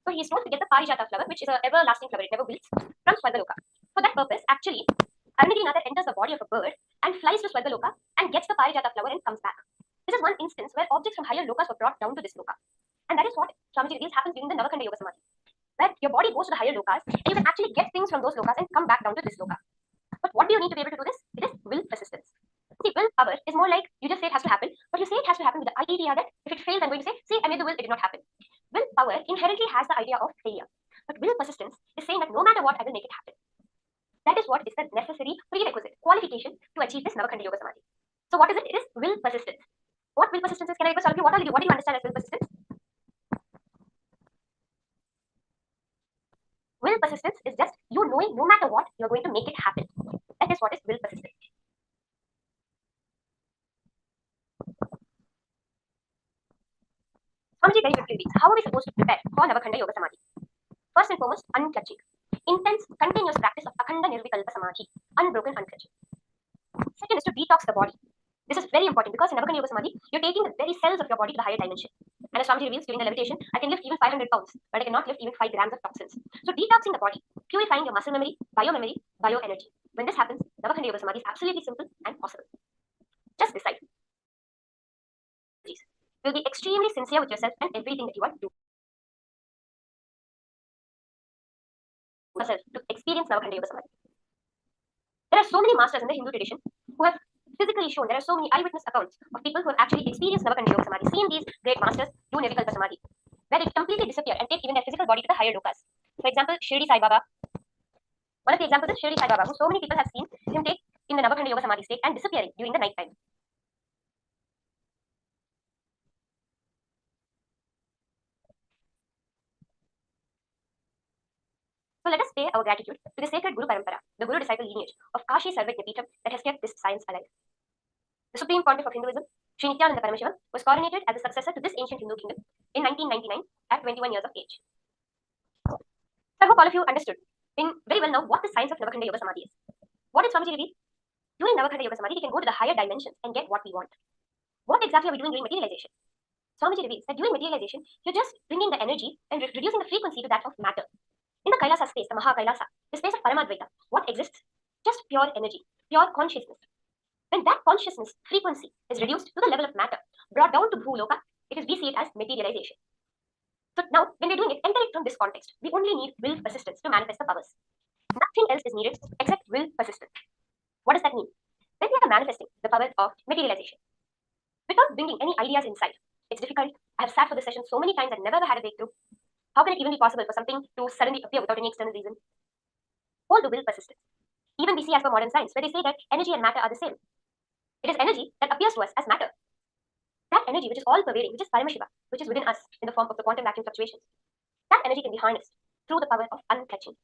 So he is told to get the Parijata flower, which is an everlasting flower, it never wilts, from Swargaloka. For that purpose, actually, Nithyananda enters the body of a bird and flies to Swargaloka and gets the Parijata flower and comes back. This is one instance where objects from higher lokas were brought down to this loka. And that is what Swamiji reveals happens during the Navakhanda Yoga Samadhi, where your body goes to the higher lokas and you can actually get things from those lokas and come back down to this loka. But what do you need to be able to do this? It is will persistence. See, willpower is more like you just say it has to happen, but you say it has to happen with the idea that if it fails, I'm going to say, see, I made the will, it did not happen. Willpower inherently has the idea of failure. But will persistence is saying that no matter what, I will make it happen. That is what is the necessary prerequisite qualification to achieve this Navakhanda Yoga Samadhi. So what is it? It is will persistence. What will persistence is? Can I request all of you? What do you understand as will persistence? Will persistence is just you knowing no matter what, you're going to make it happen. That is what is will persistence. Swamiji very quickly reads, how are we supposed to prepare for Navakhanda Yoga Samadhi? First and foremost, unclutching. Intense, continuous practice of Akhanda Nirvikalpa Samadhi, unbroken unclutching. Second is to detox the body. This is very important because in Navakhanda Yoga Samadhi, you're taking the very cells of your body to the higher dimension. And as Swamiji reveals during the levitation, I can lift even 500 pounds, but I cannot lift even 5 grams of toxins. So detoxing the body, purifying your muscle memory, bioenergy. When this happens, Navakhanda Yoga Samadhi is absolutely simple and possible. Just decide. You'll be extremely sincere with yourself and everything that you are doing. Yourself to experience Navakhanda Yoga Samadhi. There are so many masters in the Hindu tradition who have physically shown, there are so many eyewitness accounts of people who have actually experienced Navakhanda Yoga Samadhi, seen these great masters do Nirvikalpa Samadhi, where they completely disappear and take even their physical body to the higher lokas. For example, Shirdi Sai Baba. One of the examples is Shirdi Sai Baba, who so many people have seen him take in the Navakhanda Yoga Samadhi state and disappearing during the night time. So let us pay our gratitude to the sacred Guru Parampara, the Guru-disciple lineage of Kashi Sarvat Nepeetham that has kept this science alive. The Supreme Pontiff of Hinduism, Sri Nithyananda Paramashivoham, was coronated as the successor to this ancient Hindu kingdom in 1999 at 21 years of age. So I hope all of you understood very well now what the science of Navakhanda Yoga Samadhi is. What did Swamiji reveal? During Navakhanda Yoga Samadhi, we can go to the higher dimensions and get what we want. What exactly are we doing during materialization? Swamiji reveals that during materialization, you're just bringing the energy and reducing the frequency to that of matter. In the Kailasa space, the Maha Kailasa, the space of Paramadvaita, what exists? Just pure energy, pure consciousness. When that consciousness frequency is reduced to the level of matter, brought down to Bhuloka, we see it as materialization. So now, when we're doing it, enter it from this context. We only need will persistence to manifest the powers. Nothing else is needed except will persistence. What does that mean? When we are manifesting the power of materialization, without bringing any ideas inside, it's difficult. I have sat for this session so many times and never had a breakthrough. How can it even be possible for something to suddenly appear without any external reason? Hold the will persistence. Even we see as per modern science, where they say that energy and matter are the same. It is energy that appears to us as matter. That energy which is all pervading, which is Paramashiva, which is within us in the form of the quantum vacuum fluctuations, that energy can be harnessed through the power of unclutching.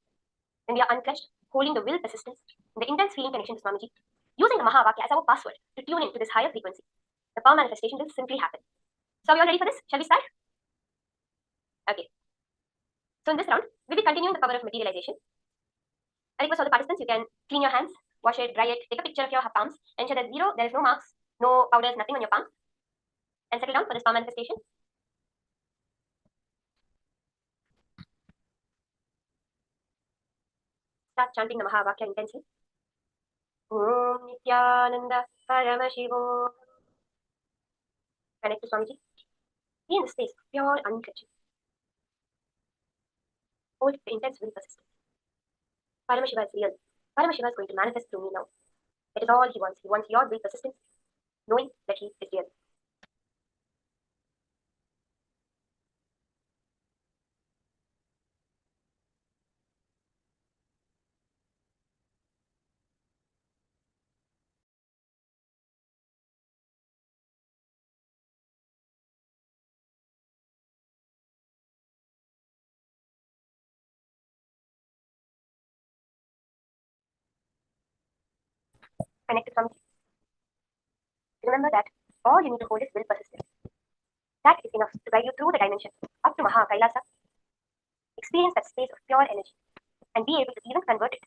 When we are unclutched, holding the will persistence, the intense feeling connection to Swamiji, using the Mahavakya as our password to tune in to this higher frequency, the power manifestation will simply happen. So are we all ready for this? Shall we start? Okay. So in this round, we'll be continuing the power of materialization. I request all the participants, you can clean your hands, wash it, dry it, take a picture of your palms, ensure there's zero, there is no marks, no powders, nothing on your palm, and settle down for this power manifestation. Start chanting the Mahavakya intensely. Om Nithyananda Paramashivoham. Connect to Swamiji. Be in the space of pure unclutching. Hold the intense will persistence. Paramashiva is real. Paramashiva is going to manifest through me now. That is all he wants. He wants your will persistence, knowing that he is real. Connect to Swamiji. Remember that all you need to hold is will persistence. That is enough to guide you through the dimensions up to Maha Kailasa. Experience that space of pure energy and be able to even convert it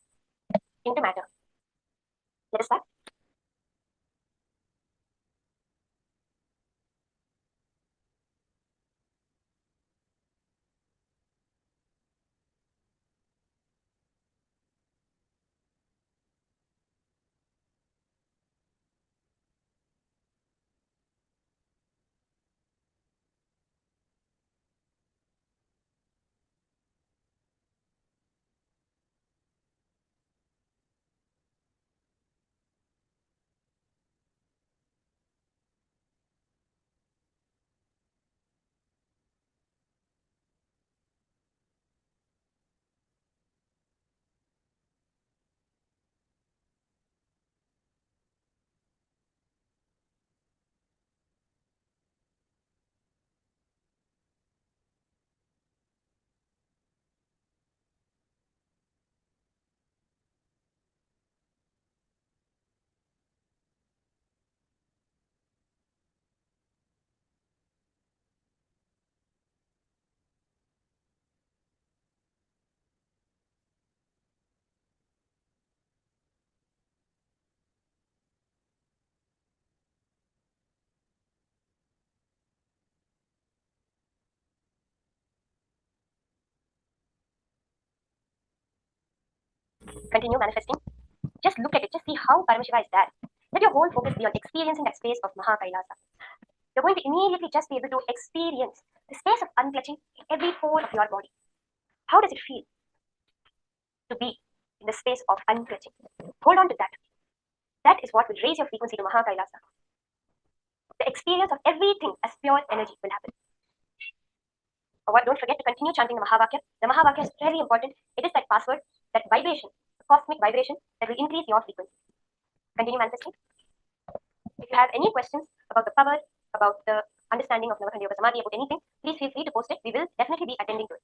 into matter. Let us start. Continue manifesting. Just look at it. Just see how Paramashiva is there. Let your whole focus be on experiencing that space of Maha Kailasa. You're going to immediately just be able to experience the space of unclutching in every pore of your body. How does it feel to be in the space of unclutching? Hold on to that. That is what will raise your frequency to Maha Kailasa. The experience of everything as pure energy will happen. Don't forget to continue chanting the Mahavakya. The Mahavakya is very important. It is that password, that vibration, the cosmic vibration that will increase your frequency. Continue manifesting. If you have any questions about the power, about the understanding of Navakhanda Yoga Samadhi, about anything, please feel free to post it. We will definitely be attending to it.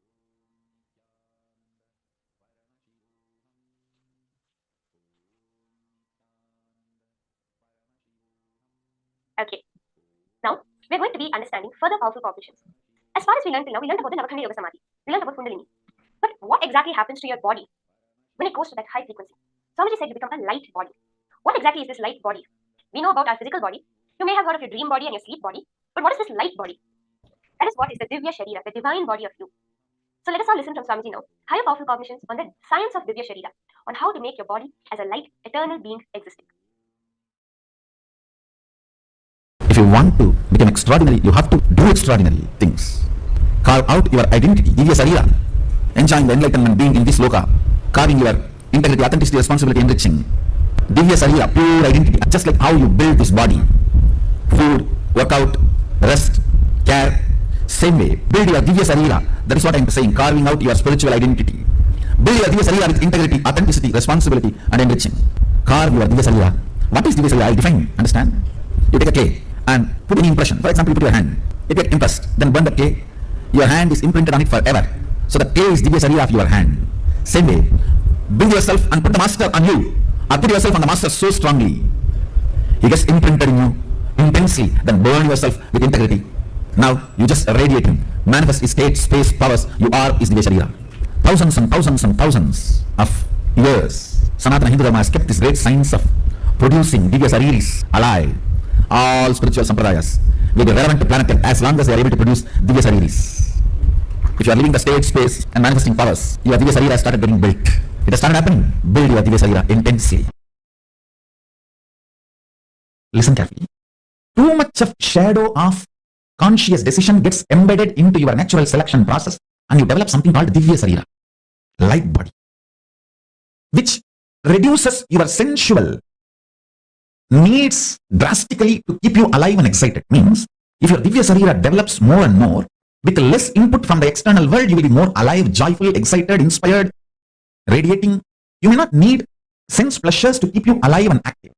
Okay. Now, we're going to be understanding further powerful propositions. As far as we learned till now, we learned about the Navakhanda Yoga Samadhi. We learned about Kundalini. But what exactly happens to your body when it goes to that high frequency? Swamiji said you become a light body. What exactly is this light body? We know about our physical body. You may have heard of your dream body and your sleep body. But what is this light body? That is what is the Divya Sharira, the divine body of you. So let us all listen from Swamiji now. Higher powerful cognitions on the science of Divya Sharira, on how to make your body as a light, eternal being existing. If you want to become extraordinary, you have to do extraordinary things. Carve out your identity, Divya Sarira, enjoying the enlightenment being in this loka, carving your integrity, authenticity, responsibility, enriching. Divya Sarira, pure identity, just like how you build this body. Food, workout, rest, care, same way. Build your Divya Sarira. That is what I am saying, carving out your spiritual identity. Build your Divya Sarira with integrity, authenticity, responsibility, and enriching. Carve your Divya Sarira. What is Divya Sarira? I define, understand? You take a clay and put any impression. For example, you put your hand. It gets impressed. Then burn the clay. Your hand is imprinted on it forever. So the clay is Divya Sarira of your hand. Same way, build yourself and put the master on you. Or put yourself on the master so strongly. He gets imprinted in you intensely. Then burn yourself with integrity. Now you just radiate him. Manifest his state, space, powers. You are his Divya Sharira. Thousands and thousands and thousands of years, Sanatana Hindu Dharma has kept this great science of producing Divya Shariris alive. All spiritual sampradayas will be relevant to planet Earth as long as they are able to produce Divya Shariris. If you are living the state, space and manifesting powers, your Divya Sharira has started getting built. It has started happening. Build your Divya Sharira intensely. Listen carefully. Too much of shadow of conscious decision gets embedded into your natural selection process and you develop something called Divya Sarira, light body, which reduces your sensual needs drastically to keep you alive and excited. Means, if your Divya Sarira develops more and more, with less input from the external world, you will be more alive, joyful, excited, inspired, radiating. You may not need sense pleasures to keep you alive and active.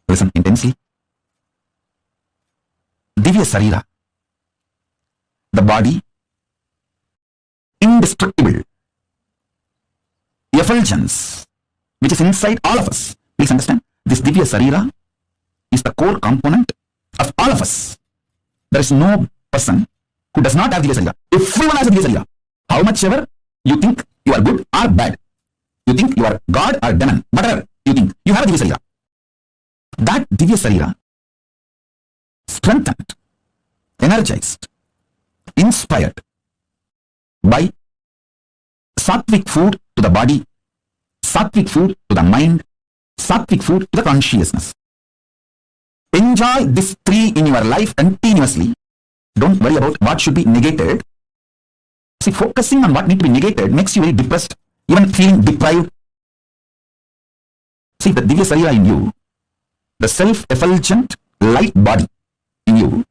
Listen intensely. Divya Sarira, the body, indestructible, effulgence, which is inside all of us. Please understand, this Divya Sarira is the core component of all of us. There is no person who does not have Divya Sarira. Everyone has a Divya Sarira. How much ever you think you are good or bad, you think you are God or demon, whatever you think, you have a Divya Sarira. That Divya Sarira, strengthened, energized, inspired by sattvic food to the body, sattvic food to the mind, sattvic food to the consciousness. Enjoy these three in your life continuously. Don't worry about what should be negated. See, focusing on what needs to be negated makes you very depressed, even feeling deprived. See, the Divya Sarira in you, the self-effulgent light body in you,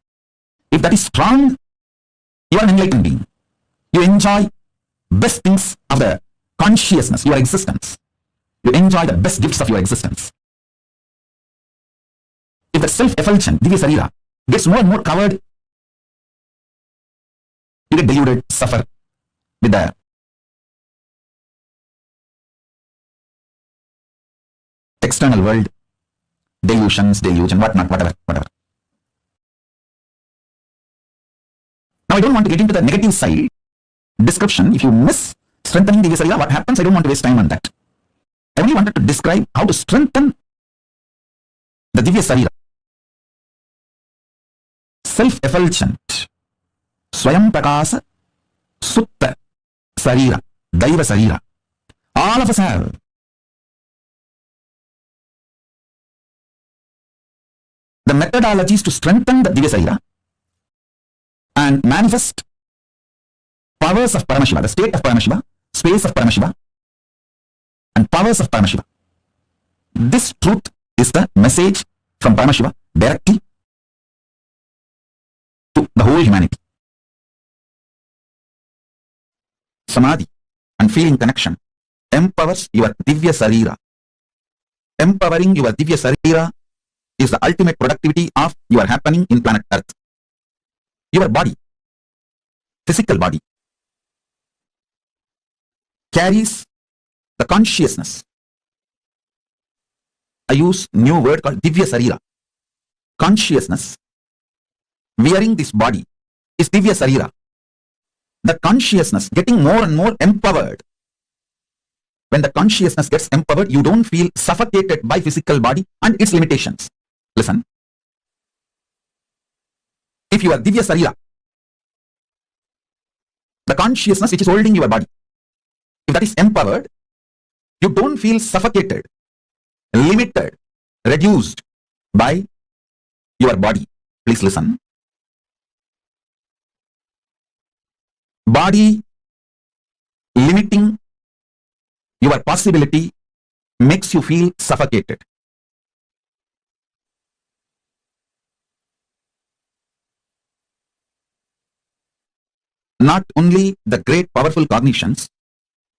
if that is strong, you are an enlightened being. You enjoy best things of the consciousness, your existence. You enjoy the best gifts of your existence. If the self-effulgent Divya Sarira gets more and more covered, you get deluded, suffer with the external world, delusion, whatnot, whatever. Now, I don't want to get into the negative side description. If you miss strengthening Divya Sarira, what happens? I don't want to waste time on that. I only wanted to describe how to strengthen the Divya Sarira. Self-effulgent, Swayam Prakasa, Sutta Sarira, Daiva Sarira. All of us have. The methodologies to strengthen the Divya Sarira and manifest powers of Paramashiva, the state of Paramashiva, space of Paramashiva, and powers of Paramashiva. This truth is the message from Paramashiva directly to the whole humanity. Samadhi and feeling connection empowers your Divya Sarira. Empowering your Divya Sarira is the ultimate productivity of your happening in planet Earth. Your body, physical body, carries the consciousness I use new word called Divya Sarira. Consciousness wearing this body is Divya Sarira. The consciousness getting more and more empowered. When the consciousness gets empowered, you don't feel suffocated by physical body and its limitations. Listen. If you are Divya Sarira, the consciousness which is holding your body, if that is empowered, you don't feel suffocated, limited, reduced by your body. Please listen. Body limiting your possibility makes you feel suffocated. Not only the great powerful cognitions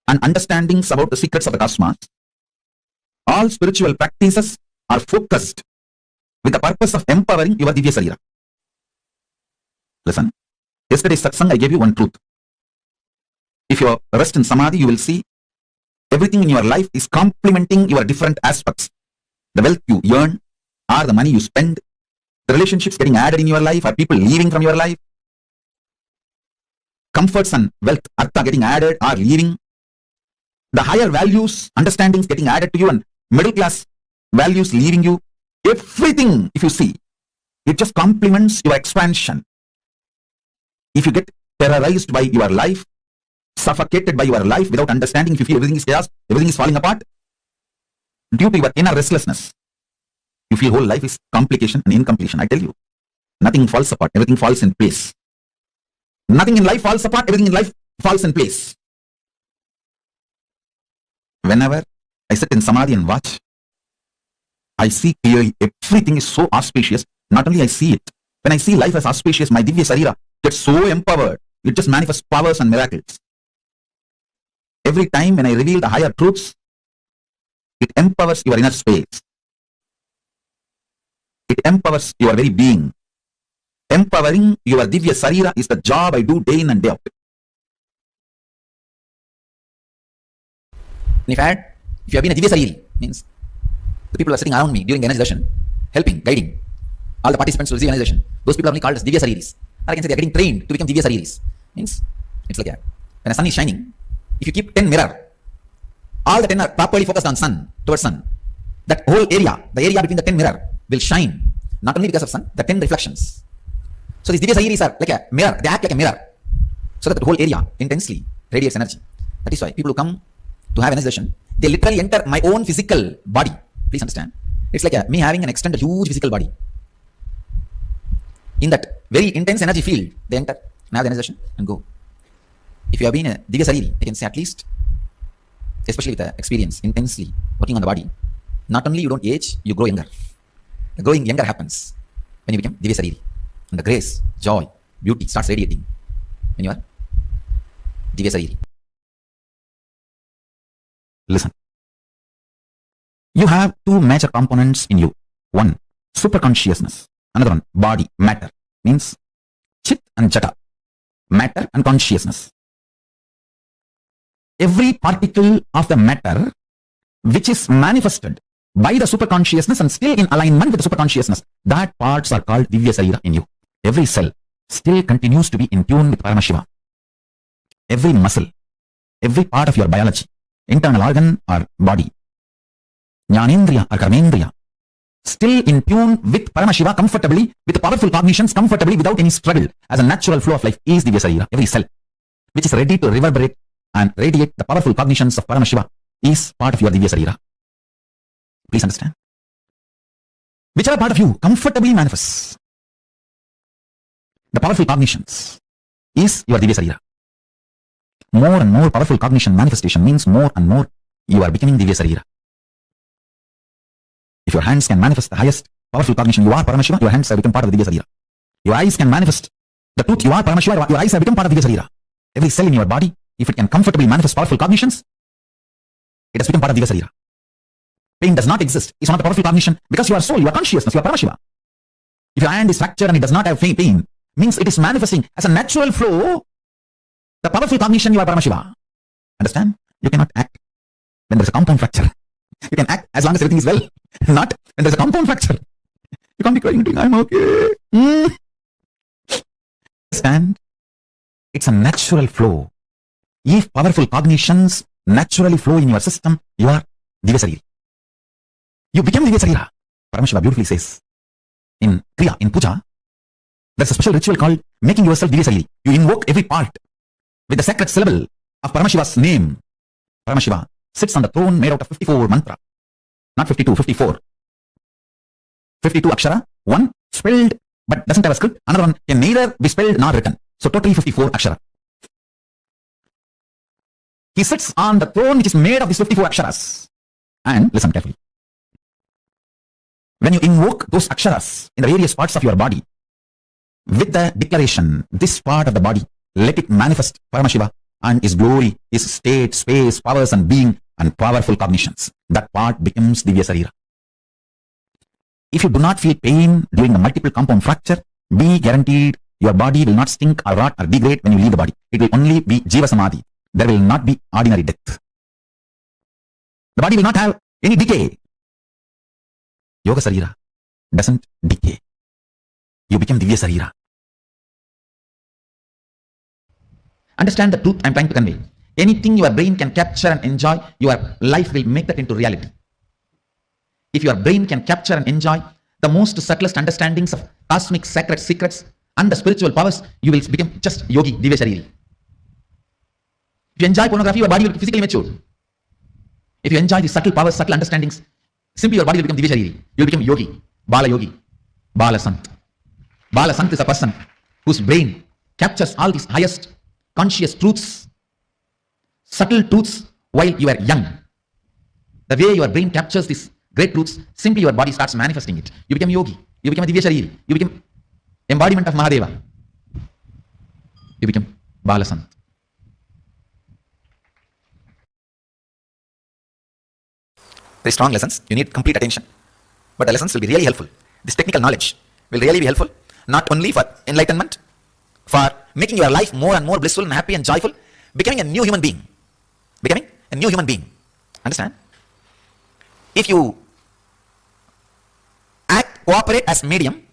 and understandings about the secrets of the cosmos, all spiritual practices are focused with the purpose of empowering your Divya Sarira. Listen, yesterday's satsang I gave you one truth. If you rest in Samadhi, you will see everything in your life is complementing your different aspects. The wealth you earn, or the money you spend, the relationships getting added in your life, or people leaving from your life, comforts and wealth, artha getting added or leaving, the higher values, understandings getting added to you, and middle class values leaving you. Everything, if you see, it just complements your expansion. If you get terrorized by your life, suffocated by your life without understanding, if you feel everything is chaos, everything is falling apart, due to your inner restlessness, you feel whole life is complication and incompletion. I tell you, nothing falls apart, everything falls in place. Nothing in life falls apart, everything in life falls in place. Whenever I sit in Samadhi and watch, I see clearly everything is so auspicious. Not only I see it, when I see life as auspicious, my Divya Sarira gets so empowered, it just manifests powers and miracles. Every time when I reveal the higher truths, it empowers your inner space. It empowers your very being. Empowering your Divya Sarira is the job I do day in and day out. If you have been a Divya Sariri, means the people who are sitting around me during the energy session, helping, guiding, all the participants to receive energy session, those people are only called as Divya Sariris. Or I can say they are getting trained to become Divya Sariris. Means, it's like when a sun is shining, if you keep 10 mirrors, all the 10 are properly focused on sun, towards sun, that whole area, the area between the 10 mirrors will shine, not only because of sun, the 10 reflections. So these Divya Sariris are like a mirror, they act like a mirror, so that the whole area intensely radiates energy. That is why people who come to have energy session, they literally enter my own physical body. Please understand. It's like me having an extended huge physical body. In that very intense energy field, they enter and have the energy session and go. If you have been a Divya Sariri, I can say at least, especially with the experience, intensely working on the body, not only you don't age, you grow younger. The growing younger happens when you become Divya Sariri. And the grace, joy, beauty starts radiating when you are Divya Sariri. Listen. You have two major components in you. One, superconsciousness. Another one, body, matter. Means chit and jata. Matter and consciousness. Every particle of the matter which is manifested by the superconsciousness and still in alignment with the superconsciousness, that parts are called Divya Sarira in you. Every cell still continues to be in tune with Paramashiva. Every muscle, every part of your biology, internal organ or body, Jnanendriya or Karmendriya, still in tune with Paramashiva comfortably, with powerful cognitions comfortably without any struggle, as a natural flow of life is Divya Sarira. Every cell which is ready to reverberate and radiate the powerful cognitions of Paramashiva is part of your Divya Sarira. Please understand. Whichever part of you comfortably manifests the powerful cognitions is your Divya Sarira. More and more powerful cognition manifestation means more and more you are becoming Divya Sarira. If your hands can manifest the highest powerful cognition, you are Paramashiva, your hands have become part of the Divya Sarira. Your eyes can manifest the truth, you are Paramashiva, your eyes have become part of the Divya Sarira. Every cell in your body, if it can comfortably manifest powerful cognitions, it has become part of the Divya Sarira. Pain does not exist. It's one of the powerful cognition because you are soul, you are consciousness, you are Paramashiva. If your hand is fractured and it does not have pain, means it is manifesting as a natural flow, the powerful cognition you are Paramashiva. Understand? You cannot act when there is a compound fracture. You can act as long as everything is well, not when there's a compound fracture. You can't be crying and doing, I'm okay. Understand? It's a natural flow. If powerful cognitions naturally flow in your system, you are Divya Sariri. You become Divya Sarira. Paramashiva beautifully says, in Kriya, in Puja, there's a special ritual called making yourself Divya Sariri. You invoke every part with the sacred syllable of Paramashiva's name. Paramashiva sits on the throne made out of 54 mantra. Not 52, 54. 52 akshara, one spelled but doesn't have a script. Another one can neither be spelled nor written. So totally 54 akshara. He sits on the throne which is made of these 54 aksharas. And listen carefully. When you invoke those aksharas in the various parts of your body, with the declaration, this part of the body, let it manifest Paramashiva and his glory, his state, space, powers and being and powerful cognitions. That part becomes Divya Sarira. If you do not feel pain during the multiple compound fracture, be guaranteed your body will not stink or rot or degrade when you leave the body. It will only be Jiva Samadhi. There will not be ordinary death. The body will not have any decay. Yoga Sarira doesn't decay. You become Divya Sarira. Understand the truth I'm trying to convey. Anything your brain can capture and enjoy, your life will make that into reality. If your brain can capture and enjoy the most subtlest understandings of cosmic sacred secrets and the spiritual powers, you will become just yogi, Divya Sariri. If you enjoy pornography, your body will be physically mature. If you enjoy the subtle powers, subtle understandings, simply your body will become Divya Sariri. You will become yogi, Bala Yogi, Bala Sant. Bala Sant is a person whose brain captures all these highest conscious truths, subtle truths while you are young. The way your brain captures these great truths, simply your body starts manifesting it. You become yogi. You become a Divya Sariri. You become embodiment of Mahadeva. You become Bala Sant. Very strong lessons. You need complete attention. But the lessons will be really helpful. This technical knowledge will really be helpful, not only for enlightenment, for making your life more and more blissful and happy and joyful, becoming a new human being. Becoming a new human being. Understand? If you cooperate as medium,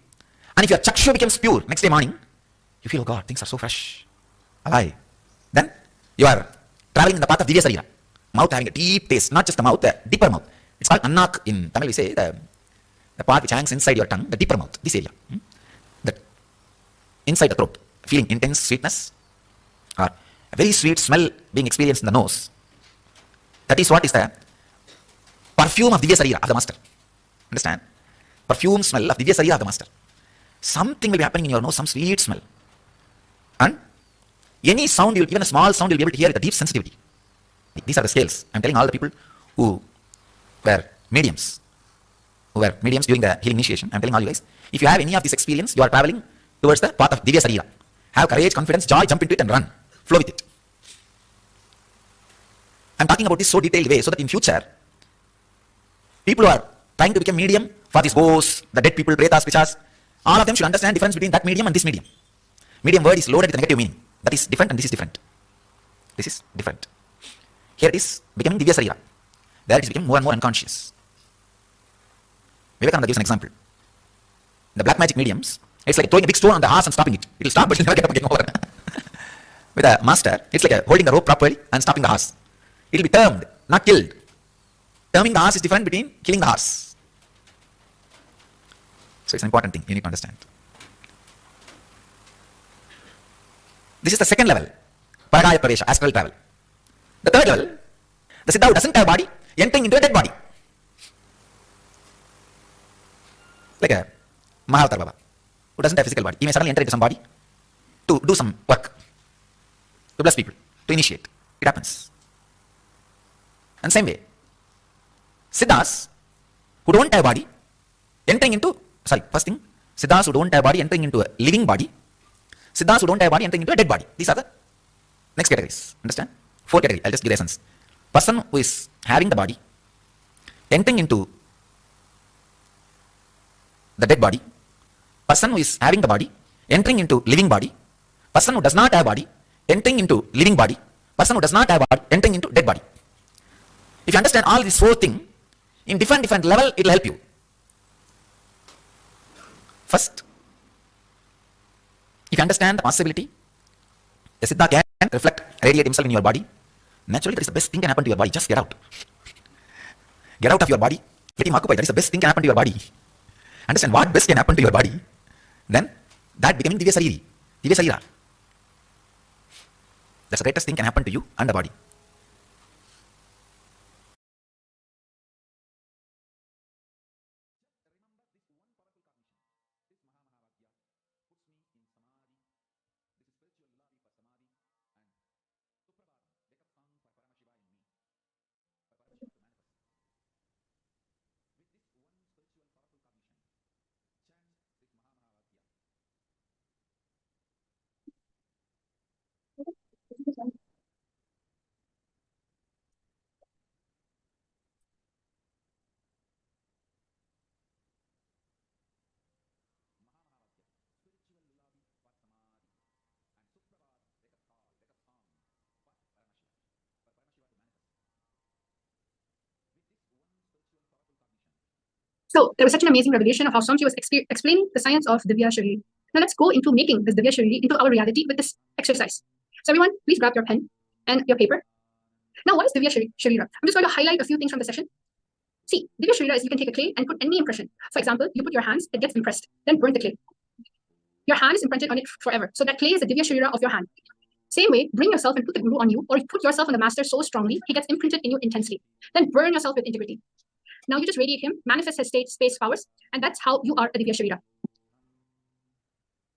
and if your chakshu becomes pure next day morning, you feel, oh God, things are so fresh, alive. Then you are traveling in the path of Divya Sarira. Mouth having a deep taste, not just the mouth, the deeper mouth. It's called annak in Tamil. We say the part which hangs inside your tongue, the deeper mouth, this area, that inside the throat, feeling intense sweetness or a very sweet smell being experienced in the nose. That is what is the perfume of Divya Sarira of the master. Understand? Perfume smell of Divya Sarira of the master. Something will be happening in your nose, some sweet smell. And any sound, even a small sound, you'll be able to hear with a deep sensitivity. These are the scales. I'm telling all the people who were mediums during the healing initiation. I'm telling all you guys, if you have any of this experience, you are traveling towards the path of Divya Sarira. Have courage, confidence, joy, jump into it and run. Flow with it. I'm talking about this so detailed way so that in future, people who are trying to become medium for these ghosts, the dead people, pretas, pichas, all of them should understand the difference between that medium and this medium. Medium word is loaded with a negative meaning. That is different and this is different. This is different. Here it is becoming Divya Sarira. There it is becoming more and more unconscious. Vivekananda gives an example. The black magic mediums, it's like throwing a big stone on the horse and stopping it. It will stop but it will never get up and get over. With a master, it's like holding the rope properly and stopping the horse. It will be termed, not killed. Terming the horse is different between killing the horse. So it's an important thing you need to understand. This is the second level, Paragaya Pravesha, astral travel. The third level, the Siddha who doesn't have body, entering into a dead body. Like a Mahavatar Baba, who doesn't have physical body. He may suddenly enter into some body to do some work, to bless people, to initiate. It happens. And same way, Siddhas who don't have body, entering into, first thing, Siddhas who don't have body, entering into a living body. Siddhas who don't have body, entering into a dead body. These are the next categories. Understand? 4 categories. I'll just give the essence. Person who is having the body, entering into the dead body. Person who is having the body, entering into living body. Person who does not have body, entering into living body. Person who does not have body, entering into dead body. If you understand all these 4 things, In different level, it will help you. First, if you understand the possibility, the Siddha can reflect, radiate himself in your body. Naturally, that is the best thing can happen to your body. Just get out. Get out of your body. Get him occupied. That is the best thing can happen to your body. Understand what best can happen to your body. Then, that becoming Divya Sariri. Divya Sarira. That's the greatest thing can happen to you and the body. So there was such an amazing revelation of how Swamiji was explaining the science of Divya Shariri. Now let's go into making this Divya Shariri into our reality with this exercise. So everyone, please grab your pen and your paper. Now, what is Divya Sharira? I'm just going to highlight a few things from the session. See, Divya Sharira is you can take a clay and put any impression. For example, you put your hands, it gets impressed, then burn the clay. Your hand is imprinted on it forever. So that clay is the Divya Sharira of your hand. Same way, bring yourself and put the Guru on you, or put yourself on the Master so strongly, he gets imprinted in you intensely. Then burn yourself with integrity. Now you just radiate him, manifest his state, space, powers, and that's how you are a Divya Sharira.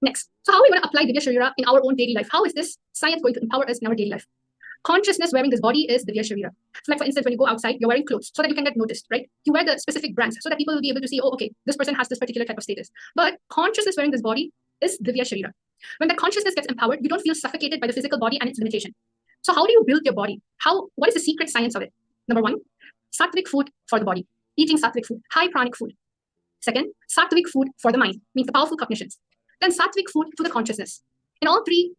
Next, so how are we going to apply Divya Sharira in our own daily life? How is this science going to empower us in our daily life? Consciousness wearing this body is Divya Sharira. So like for instance, when you go outside, you're wearing clothes so that you can get noticed, right? You wear the specific brands so that people will be able to see, oh, okay, this person has this particular type of status. But consciousness wearing this body is Divya Sharira. When that consciousness gets empowered, you don't feel suffocated by the physical body and its limitation. So how do you build your body? What is the secret science of it? Number one, sattvic food for the body. Eating sattvic food, high pranic food. Second, sattvic food for the mind, means the powerful cognitions. Then sattvic food to the consciousness. In all three,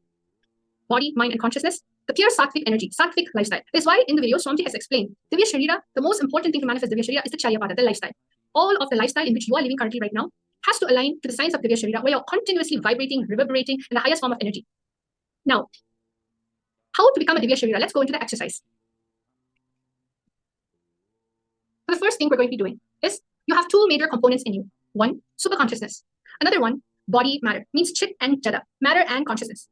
body, mind, and consciousness, the pure sattvic energy, sattvic lifestyle. That's why in the video, Swamiji has explained, Divya Sharira, the most important thing to manifest Divya Sharira is the Charyapada, the lifestyle. All of the lifestyle in which you are living currently right now has to align to the science of Divya Sharira, where you're continuously vibrating, reverberating in the highest form of energy. Now, how to become a Divya Sharira? Let's go into the exercise. The first thing we're going to be doing is you have two major components in you. One, superconsciousness. Another one, body matter, means chit and jada, matter and consciousness.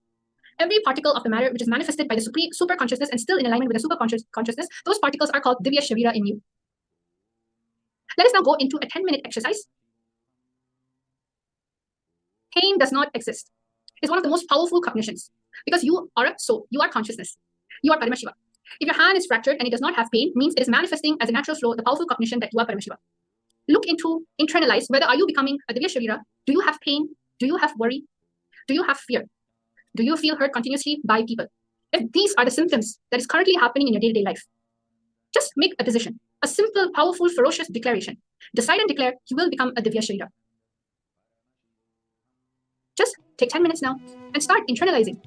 Every particle of the matter which is manifested by the super consciousness and still in alignment with the super consciousness, those particles are called Divya Sharira in you. Let us now go into a 10-minute exercise. Pain does not exist. It's one of the most powerful cognitions because you are a soul, you are consciousness, you are Paramashiva. If your hand is fractured and it does not have pain, means it is manifesting as a natural flow, the powerful cognition that you are Paramashiva. Look into, internalize, whether are you becoming a Divya Sharira? Do you have pain? Do you have worry? Do you have fear? Do you feel hurt continuously by people? If these are the symptoms that is currently happening in your day-to-day life, just make a decision, a simple, powerful, ferocious declaration. Decide and declare you will become a Divya Sharira. Just take 10 minutes now and start internalizing.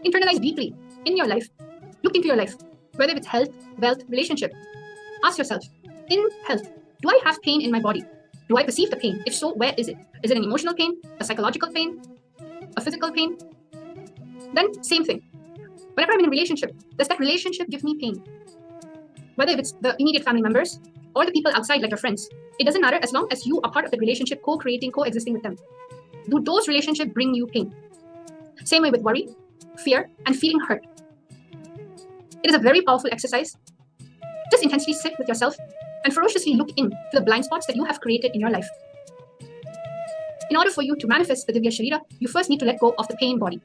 Internalize deeply in your life. Look into your life, whether it's health, wealth, relationship. Ask yourself, in health, do I have pain in my body? Do I perceive the pain? If so, where is it? Is it an emotional pain, a psychological pain, a physical pain? Then same thing. Whenever I'm in a relationship, does that relationship give me pain? Whether it's the immediate family members or the people outside like your friends, it doesn't matter as long as you are part of the relationship, co-creating, coexisting with them. Do those relationships bring you pain? Same way with worry, fear, and feeling hurt. It is a very powerful exercise. Just intensely sit with yourself and ferociously look into the blind spots that you have created in your life. In order for you to manifest the Divya Sharira, you first need to let go of the pain body.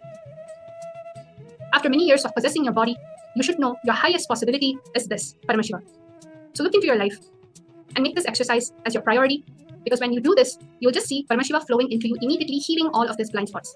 After many years of possessing your body, you should know your highest possibility is this, Paramashiva. So look into your life and make this exercise as your priority, because when you do this, you'll just see Paramashiva flowing into you, immediately healing all of these blind spots.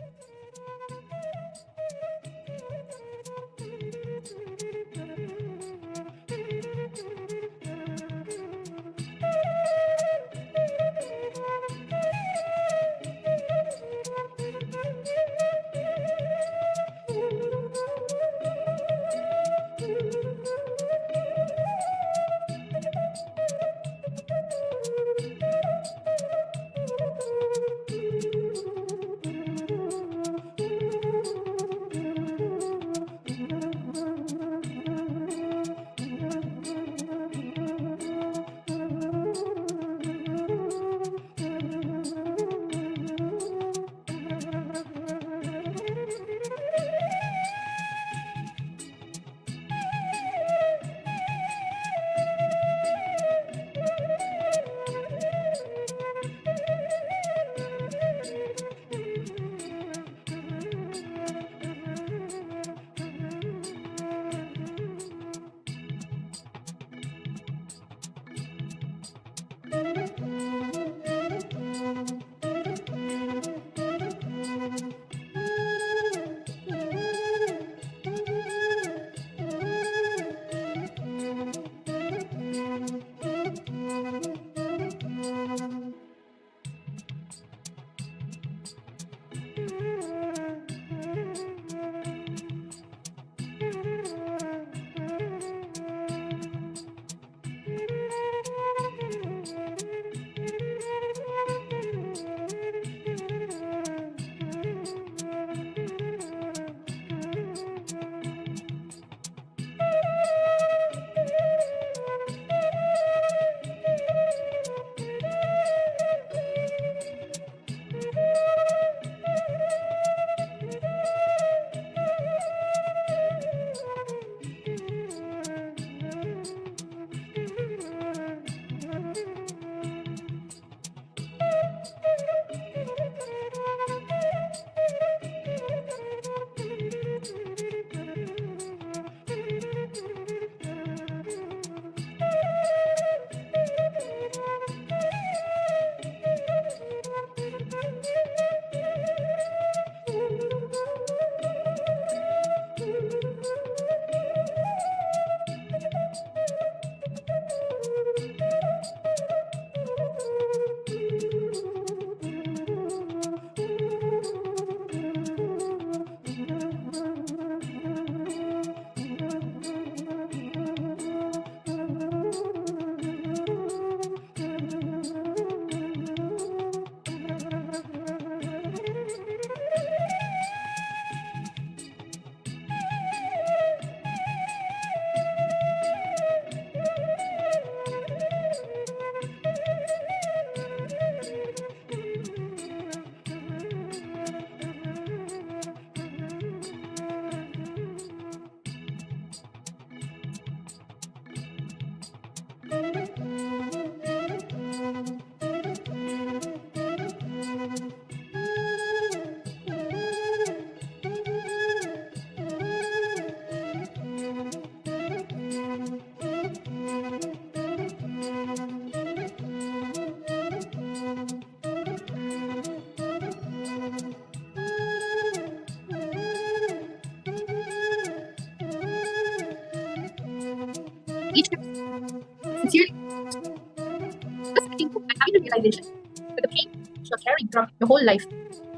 realization that the pain you are carrying throughout your whole life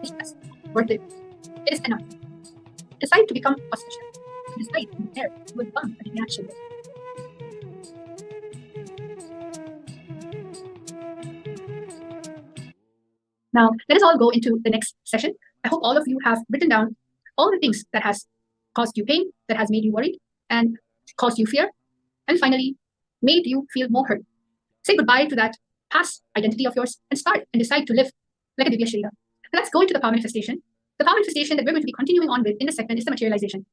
is worth it. It is enough. Decide to become auspicious. Decide to prepare to become a reaction. Now, let us all go into the next session. I hope all of you have written down all the things that has caused you pain, that has made you worried, and caused you fear, and finally made you feel more hurt. Say goodbye to that past identity of yours and start and decide to live like a Divya Sharira. Let's go into the power manifestation. The power manifestation that we're going to be continuing on with in this segment is the materialization.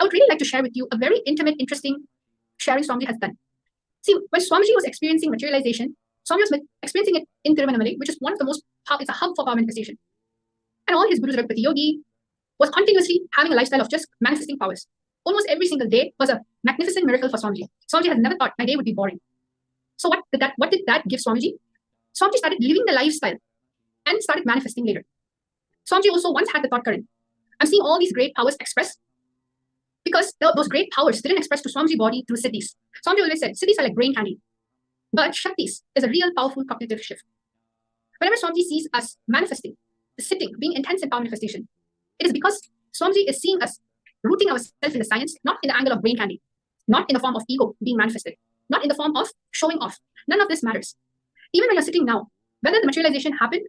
I would really like to share with you a very intimate, interesting sharing Swamiji has done. See, when Swamiji was experiencing materialization, Swamiji was experiencing it in Tiruvannamalai, which is one of the most, it's a hub for power manifestation. And all his gurus, Raghupathi Yogi, was continuously having a lifestyle of just manifesting powers. Almost every single day was a magnificent miracle for Swamiji. Swamiji has never thought my day would be boring. So what did that give Swamiji? Swamiji started living the lifestyle and started manifesting later. Swamiji also once had the thought current. I'm seeing all these great powers expressed because those great powers didn't express to Swamiji body through siddhis. Swamiji always said, siddhis are like brain candy. But Shaktis is a real powerful cognitive shift. Whenever Swamiji sees us manifesting, sitting, being intense in power manifestation, it is because Swamiji is seeing us rooting ourselves in the science, not in the angle of brain candy, not in the form of ego being manifested, not in the form of showing off. None of this matters. Even when you're sitting now, whether the materialization happened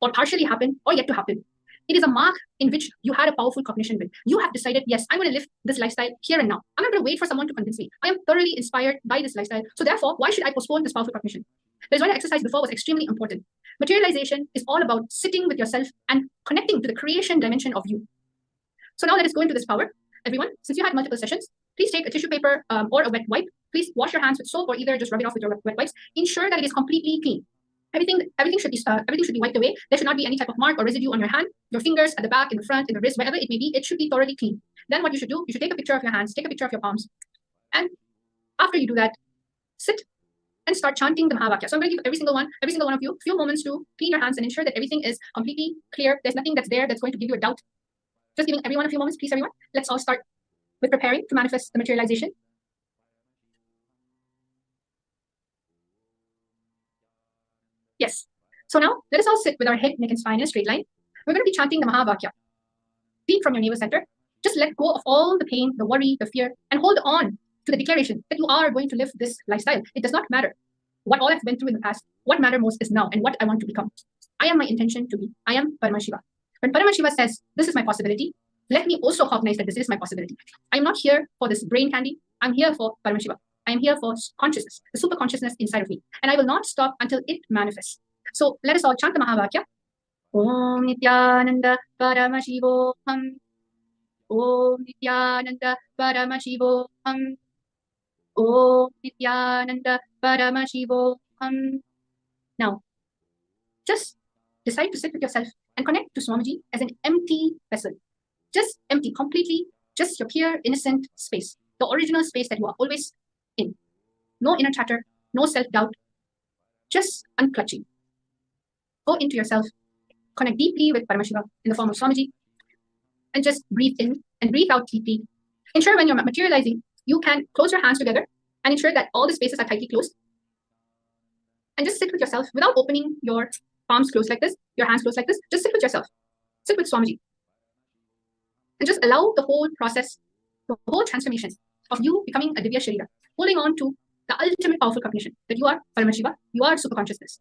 or partially happened or yet to happen, it is a mark in which you had a powerful cognition with. You have decided, yes, I'm going to live this lifestyle here and now. I'm not going to wait for someone to convince me. I am thoroughly inspired by this lifestyle. So therefore, why should I postpone this powerful cognition? That is why the exercise before was extremely important. Materialization is all about sitting with yourself and connecting to the creation dimension of you. So now let us go into this power. Everyone, since you had multiple sessions, please take a tissue paper or a wet wipe. Please wash your hands with soap or either just rub it off with your wet wipes. Ensure that it is completely clean. Everything should be wiped away. There should not be any type of mark or residue on your hand, your fingers, at the back, in the front, in the wrist, wherever it may be. It should be thoroughly clean. Then what you should do, you should take a picture of your hands, take a picture of your palms, and after you do that, sit and start chanting the Mahavakya. So I'm going to give every single one of you a few moments to clean your hands and ensure that everything is completely clear. There's nothing that's there that's going to give you a doubt. Just giving everyone a few moments, please, everyone. Let's all start with preparing to manifest the materialization. Yes. So now let us all sit with our head, neck, and spine in a straight line. We're going to be chanting the Mahavakya. Deep from your navel center. Just let go of all the pain, the worry, the fear, and hold on to the declaration that you are going to live this lifestyle. It does not matter what all I've been through in the past. What matters most is now and what I want to become. I am my intention to be. I am Paramashiva. When Paramashiva says, this is my possibility, let me also recognize that this is my possibility. I am not here for this brain candy. I'm here for Paramashiva. I am here for consciousness, the super consciousness inside of me. And I will not stop until it manifests. So let us all chant the Mahavakya. Om Nithyananda Paramashivoham. Om Nithyananda Paramashivoham. Om Nithyananda Paramashivoham. Now, just decide to sit with yourself and connect to Swamiji as an empty vessel. Just empty, completely, just your pure, innocent space. The original space that you are always in. No inner chatter, no self-doubt, just unclutching. Go into yourself, connect deeply with Paramashiva in the form of Swamiji, and just breathe in and breathe out deeply. Ensure when you're materializing, you can close your hands together and ensure that all the spaces are tightly closed. And just sit with yourself without opening your palms closed like this, your hands closed like this. Just sit with yourself. Sit with Swamiji. And just allow the whole process, the whole transformation of you becoming a Divya Sharira, holding on to the ultimate powerful cognition that you are Paramashiva, you are super consciousness.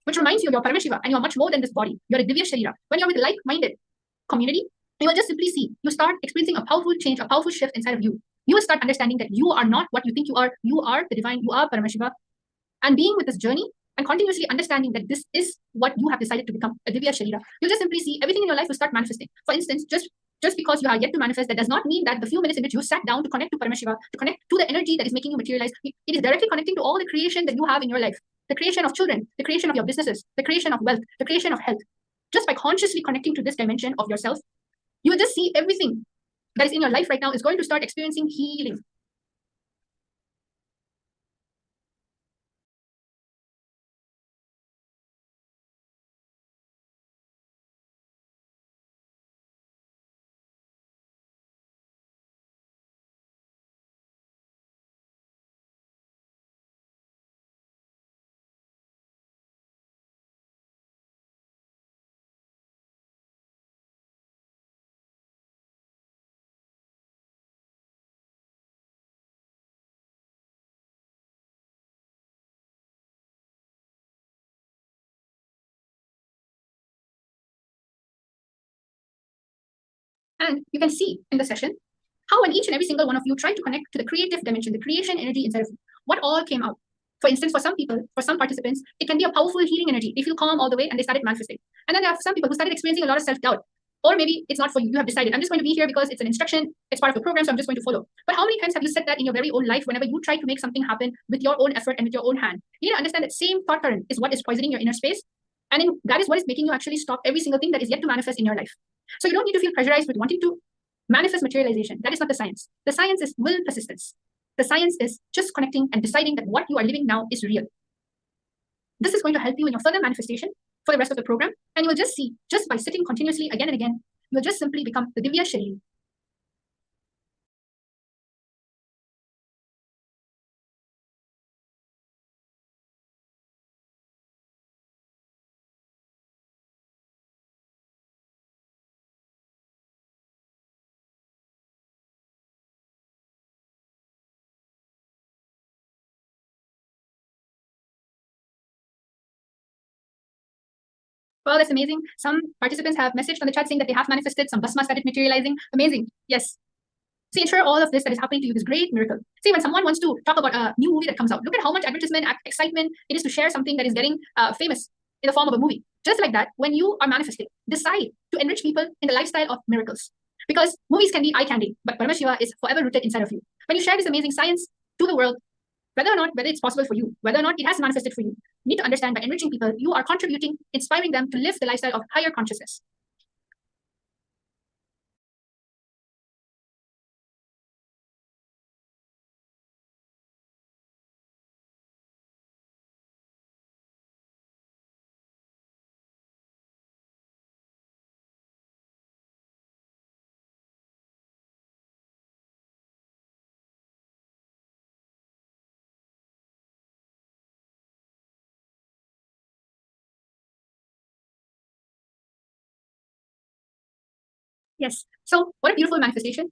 which reminds you of your Paramashiva, and you are much more than this body. You're a Divya Sharira. When you're with a like-minded community, you will just simply see, you start experiencing a powerful change, a powerful shift inside of you. You will start understanding that you are not what you think you are. You are the divine, you are Paramashiva. And being with this journey and continuously understanding that this is what you have decided to become, a Divya Sharira, you'll just simply see everything in your life will start manifesting. For instance, just because you are yet to manifest, that does not mean that the few minutes in which you sat down to connect to Paramashiva, to connect to the energy that is making you materialize, it is directly connecting to all the creation that you have in your life. The creation of children, the creation of your businesses, the creation of wealth, the creation of health. Just by consciously connecting to this dimension of yourself, you will just see everything that is in your life right now is going to start experiencing healing. And you can see in the session how when each and every single one of you try to connect to the creative dimension, the creation energy inside of you, what all came out. For instance, for some people, for some participants, it can be a powerful healing energy. They feel calm all the way and they started manifesting. And then there are some people who started experiencing a lot of self-doubt. Or maybe it's not for you. You have decided, I'm just going to be here because it's an instruction, it's part of the program, so I'm just going to follow. But how many times have you said that in your very own life whenever you try to make something happen with your own effort and with your own hand? You need to understand that same thought current is what is poisoning your inner space. And then that is what is making you actually stop every single thing that is yet to manifest in your life. So you don't need to feel pressurized with wanting to manifest materialization. That is not the science. The science is will persistence. The science is just connecting and deciding that what you are living now is real. This is going to help you in your further manifestation for the rest of the program. And you will just see, just by sitting continuously again and again, you'll just simply become the Divya Sharira. Well, that's amazing. Some participants have messaged on the chat saying that they have manifested. Some basma started materializing. Amazing. Yes. See, ensure all of this that is happening to you, this great miracle. See, when someone wants to talk about a new movie that comes out, look at how much advertisement, excitement it is to share something that is getting famous in the form of a movie. Just like that, when you are manifesting, decide to enrich people in the lifestyle of miracles. Because movies can be eye candy, but Paramashiva is forever rooted inside of you. When you share this amazing science to the world, whether it's possible for you, whether or not it has manifested for you, you need to understand by enriching people, you are contributing, inspiring them to live the lifestyle of higher consciousness. Yes. So what a beautiful manifestation.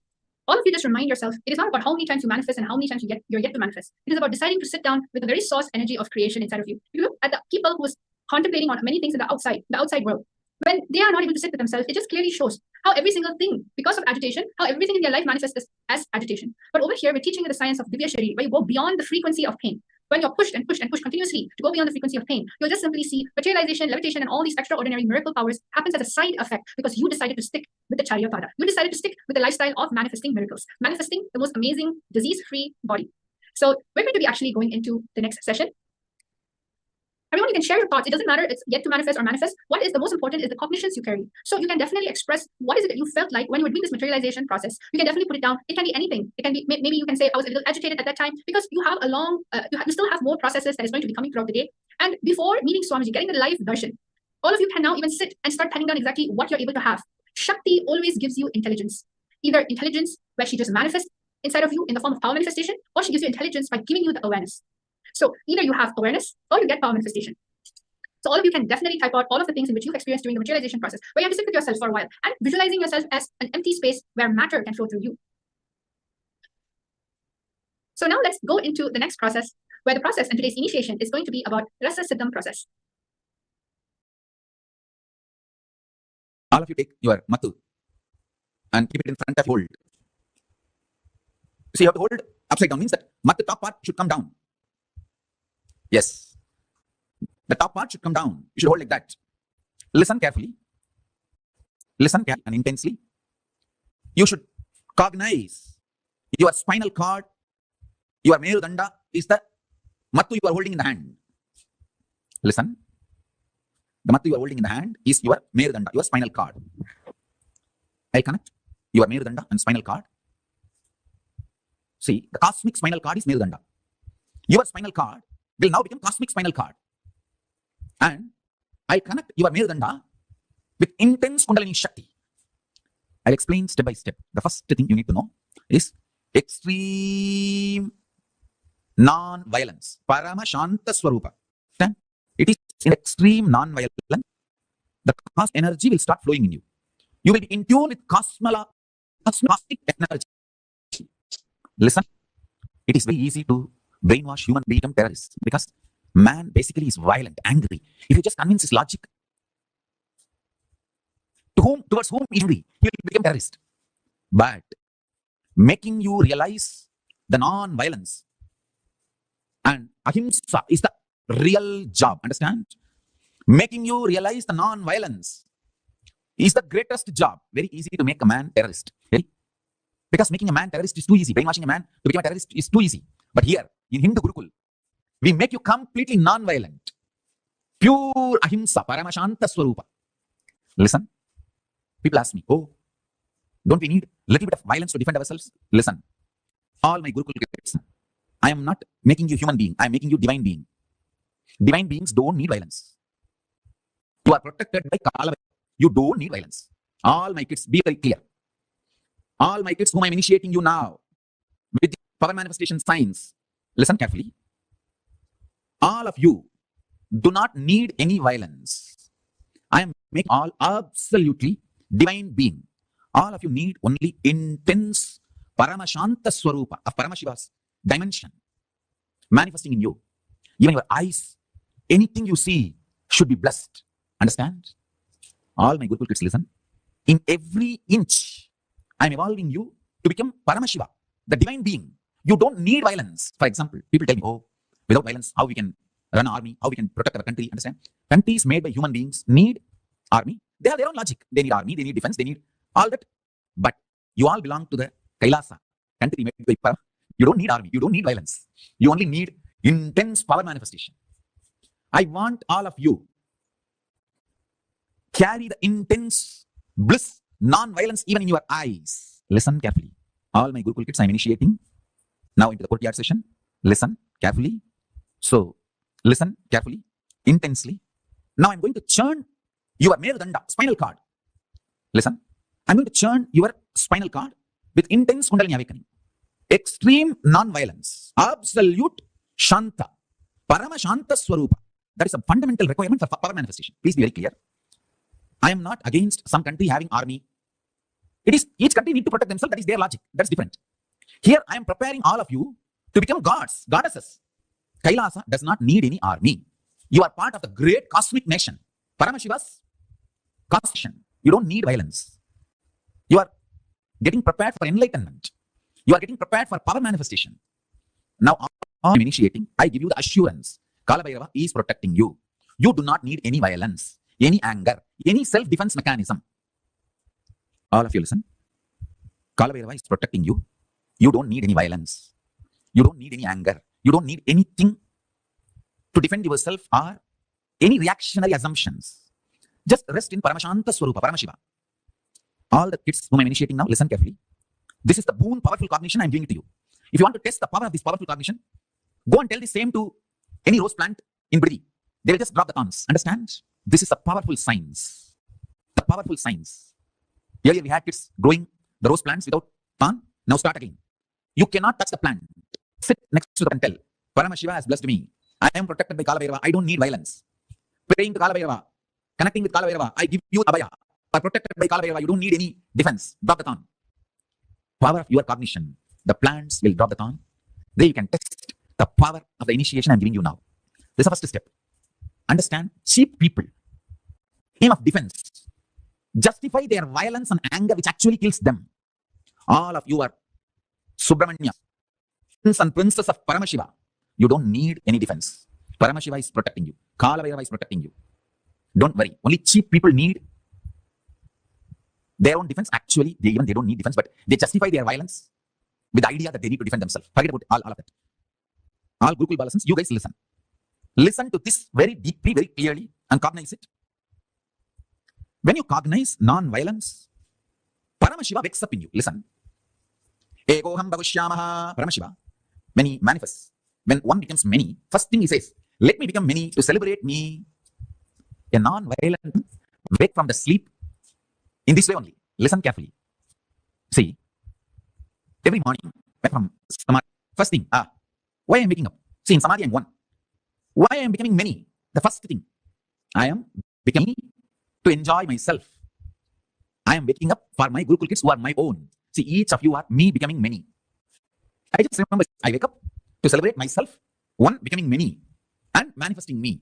All of you just remind yourself, it is not about how many times you manifest and how many times you're yet to manifest. It is about deciding to sit down with the very source energy of creation inside of you. You look at the people who's contemplating on many things in the outside world. When they are not able to sit with themselves, it just clearly shows how every single thing, because of agitation, how everything in their life manifests as agitation. But over here, we're teaching you the science of Divya Sharira, where you go beyond the frequency of pain. When you're pushed and pushed and pushed continuously to go beyond the frequency of pain, you'll just simply see materialization, levitation, and all these extraordinary miracle powers happens as a side effect because you decided to stick with the Charyapada. You decided to stick with the lifestyle of manifesting miracles, manifesting the most amazing disease-free body. So we're going to be actually going into the next session. Everyone, you can share your thoughts. It doesn't matter it's yet to manifest or manifest. What is the most important is the cognitions you carry. So you can definitely express what is it that you felt like when you were doing this materialization process. You can definitely put it down. It can be anything. It can be, maybe you can say, I was a little agitated at that time because you have a long, you still have more processes that is going to be coming throughout the day. And before meeting Swamiji, getting the live darshan, all of you can now even sit and start penning down exactly what you're able to have. Shakti always gives you intelligence. Either intelligence where she just manifests inside of you in the form of power manifestation, or she gives you intelligence by giving you the awareness. So either you have awareness or you get power manifestation. So all of you can definitely type out all of the things in which you've experienced during the materialization process, where you have to sit with yourself for a while and visualizing yourself as an empty space where matter can flow through you. So now let's go into the next process, where the process and today's initiation is going to be about Rasa Siddham process. All of you take your matu and keep it in front of you. Hold. See, you have to hold upside down, means that matu top part should come down. Yes. The top part should come down. You should hold like that. Listen carefully. Listen carefully and intensely. You should cognize your spinal cord, your Merudanda is the matu you are holding in the hand. Listen. The matu you are holding in the hand is your Merudanda, your spinal cord. I connect your Merudanda and spinal cord. See, the cosmic spinal cord is Merudanda. Your spinal cord will now become cosmic spinal cord. And I connect your Merudanda with intense Kundalini Shakti. I'll explain step by step. The first thing you need to know is extreme non-violence. Paramashanta Swarupa. It is in extreme non-violence. The cosmic energy will start flowing in you. You will be in tune with cosmic energy. Listen, it is very easy to brainwash human being become terrorists because man basically is violent, angry. If you just convince his logic, towards whom he will become terrorist. But making you realize the non-violence and ahimsa is the real job. Understand? Making you realize the non-violence is the greatest job. Very easy to make a man terrorist. Okay? Because making a man terrorist is too easy. Brainwashing a man to become a terrorist is too easy. But here, in Hindu Gurukul, we make you completely non-violent. Pure ahimsa, paramashanta swarupa. Listen. People ask me, oh, don't we need a little bit of violence to defend ourselves? Listen. All my Gurukul kids, I am not making you human being. I am making you divine being. Divine beings don't need violence. You are protected by Kala. You don't need violence. All my kids, be very clear. All my kids whom I am initiating you now with power manifestation signs, listen carefully. All of you do not need any violence. I am making all absolutely divine being. All of you need only intense Paramashanta Swarupa of Paramashiva's dimension manifesting in you. Even your eyes, anything you see should be blessed. Understand? All my Gurukul kids, listen. In every inch, I am evolving you to become Paramashiva, the divine being. You don't need violence. For example, people tell me, oh, without violence, how we can run an army, how we can protect our country. Understand? Countries made by human beings need army. They have their own logic. They need army, they need defense, they need all that. But you all belong to the Kailasa, country made by Para. You don't need army, you don't need violence. You only need intense power manifestation. I want all of you carry the intense bliss, non-violence even in your eyes. Listen carefully. All my Gurukul kids I am initiating now into the courtyard session. Listen carefully. So, listen carefully, intensely. Now I'm going to churn your Merudanda, spinal cord. Listen. I'm going to churn your spinal cord with intense Kundalini awakening. Extreme non-violence. Absolute Shanta. Paramashanta Swarupa. That is a fundamental requirement for power manifestation. Please be very clear. I am not against some country having army. It is each country need to protect themselves. That is their logic. That's different. Here I am preparing all of you to become gods, goddesses. Kailasa does not need any army. You are part of the great cosmic nation. Paramashiva's cosmic. You don't need violence. You are getting prepared for enlightenment. You are getting prepared for power manifestation. Now, I'm initiating. I give you the assurance. Kala Bhairava is protecting you. You do not need any violence, any anger, any self-defense mechanism. All of you listen. Kala Bhairava is protecting you. You don't need any violence. You don't need any anger. You don't need anything to defend yourself or any reactionary assumptions. Just rest in Paramashanta Swarupa, Paramashiva. All the kids whom I'm initiating now, listen carefully. This is the boon, powerful cognition I'm giving to you. If you want to test the power of this powerful cognition, go and tell the same to any rose plant in Bridi. They will just drop the thorns. Understand? This is a powerful science. The powerful science. Earlier we had kids growing the rose plants without thorn. Now start again. You cannot touch the plant. Sit next to the plant and tell, Paramashiva has blessed me. I am protected by Kala Bhairava. I don't need violence. Praying to Kala Bhairava, connecting with Kala Bhairava, I give you abhaya. Are protected by Kala Bhairava. You don't need any defense. Drop the thorn. Power of your cognition. The plants will drop the thorn. There you can test the power of the initiation I'm giving you now. This is the first step. Understand? Cheap people. Aim of defense. justify their violence and anger which actually kills them. All of you are Subramanya, prince and princess of Paramashiva. You don't need any defense. Paramashiva is protecting you. Kailasa is protecting you. Don't worry. Only cheap people need their own defense. Actually, they don't need defense, but they justify their violence with the idea that they need to defend themselves. Forget about all of that. All Gurukul Balasans, you guys listen. Listen to this very deeply, very clearly, and cognize it. When you cognize non-violence, Paramashiva wakes up in you. Listen. Ekoham bhavushyamaha. Paramashiva, when he manifests, when one becomes many, first thing he says, let me become many to celebrate me. A non-violent wake from the sleep in this way only. Listen carefully. See, every morning, from Samadhi, first thing, why I am waking up? See, in Samadhi I am one. Why I am becoming many? The first thing, I am becoming to enjoy myself. I am waking up for my Gurukul kids who are my own. See, each of you are me becoming many. I just remember, I wake up to celebrate myself, one becoming many, and manifesting me.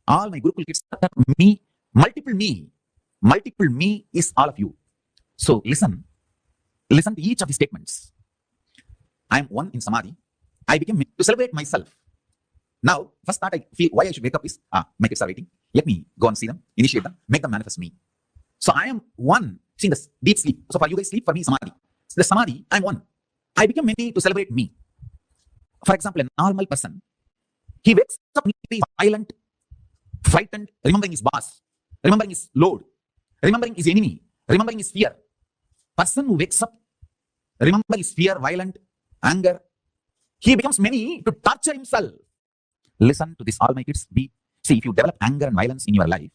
All my Gurukul kids are me, multiple me. Multiple me is all of you. So listen to each of the statements. I am one in Samadhi. I became to celebrate myself. Now, first thought I feel why I should wake up is, my kids are waiting. Let me go and see them, initiate them, make them manifest me. So I am one, see, in the deep sleep. So for you guys sleep, for me Samadhi. So the Samadhi, I am one. I become many to celebrate me. For example, a normal person, he wakes up violent, frightened, remembering his boss, remembering his load, remembering his enemy, remembering his fear. Person who wakes up, remember his fear, violent, anger, he becomes many to torture himself. Listen to this, all my kids. See, if you develop anger and violence in your life,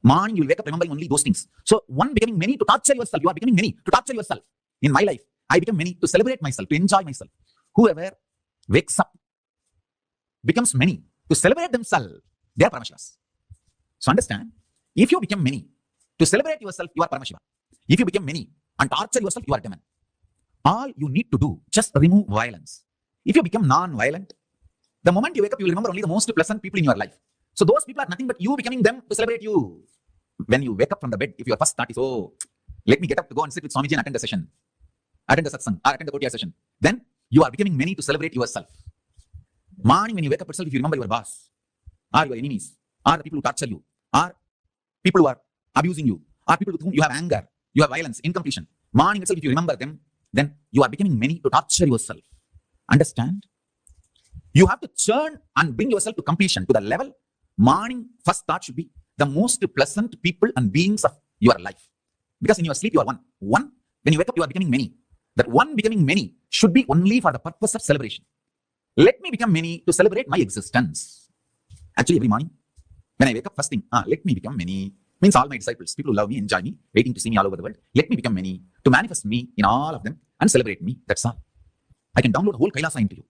morning you will wake up remembering only those things. So one becoming many to torture yourself. You are becoming many to torture yourself. In my life, I become many to celebrate myself, to enjoy myself. Whoever wakes up becomes many to celebrate themselves. They are Paramashivas. So understand, if you become many to celebrate yourself, you are Paramashiva. If you become many and torture yourself, you are demon. All you need to do, just remove violence. If you become non-violent, the moment you wake up, you will remember only the most pleasant people in your life. So those people are nothing but you becoming them to celebrate you. When you wake up from the bed, if your first thought is, oh, let me get up to go and sit with Swamiji and attend the session, attend the satsang, or attend the Kotiya session, then you are becoming many to celebrate yourself. Morning when you wake up itself, if you remember your boss, or your enemies, or the people who torture you, or people who are abusing you, or people with whom you have anger, you have violence, incompletion. Morning itself, if you remember them, then you are becoming many to torture yourself. Understand? You have to churn and bring yourself to completion, to the level. Morning first thought should be the most pleasant people and beings of your life. Because in your sleep, you are one. One, when you wake up, you are becoming many. That one becoming many should be only for the purpose of celebration. Let me become many to celebrate my existence. Actually, every morning, when I wake up, first thing, let me become many. Means all my disciples, people who love me, enjoy me, waiting to see me all over the world. Let me become many to manifest me in all of them and celebrate me. That's all. I can download whole Kailasa into you.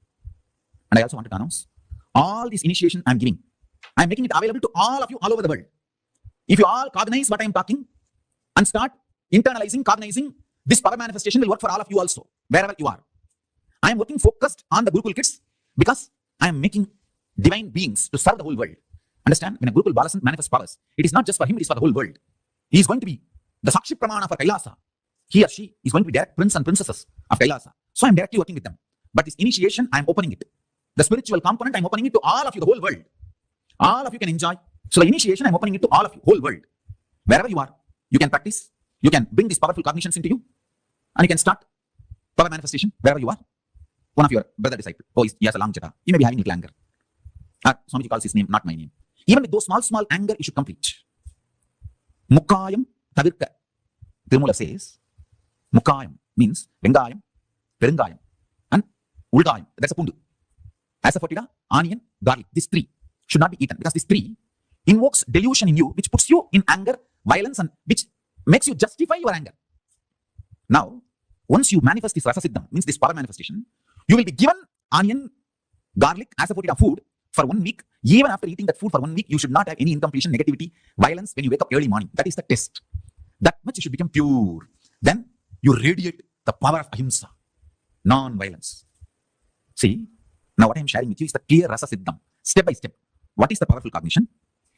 And I also wanted to announce all this initiation I'm giving. I'm making it available to all of you all over the world. If you all cognize what I'm talking and start internalizing, cognizing, this power manifestation will work for all of you also, wherever you are. I am working focused on the Gurukul kids because I am making divine beings to serve the whole world. Understand? When a Gurukul Balasan manifests powers, it is not just for him, it is for the whole world. He is going to be the Sakshi Pramana for Kailasa. He or she is going to be direct prince and princesses of Kailasa. So I'm directly working with them. But this initiation, I'm opening it. The spiritual component, I'm opening it to all of you, the whole world. All of you can enjoy. So the initiation, I'm opening it to all of you, whole world. Wherever you are, you can practice. You can bring these powerful cognitions into you. And you can start power manifestation wherever you are. One of your brother disciple, he has a long jata. He may be having little anger. Swamiji calls his name, not my name. Even with those small anger, you should complete. Mukayam tavirka. Tirumula says, Mukayam means Vengayam, Perungayam, and Uldayam. That's a pundu. Asafoetida, onion, garlic. These three should not be eaten because these three invokes delusion in you, which puts you in anger, violence, and which makes you justify your anger. Now, once you manifest this rasa siddham, means this power manifestation, you will be given onion, garlic, asafoetida food for 1 week. Even after eating that food for 1 week, you should not have any incompletion, negativity, violence when you wake up early morning. That is the test. That much you should become pure. Then you radiate the power of ahimsa, non-violence. See, now what I am sharing with you is the clear rasa siddham, step by step. What is the powerful cognition?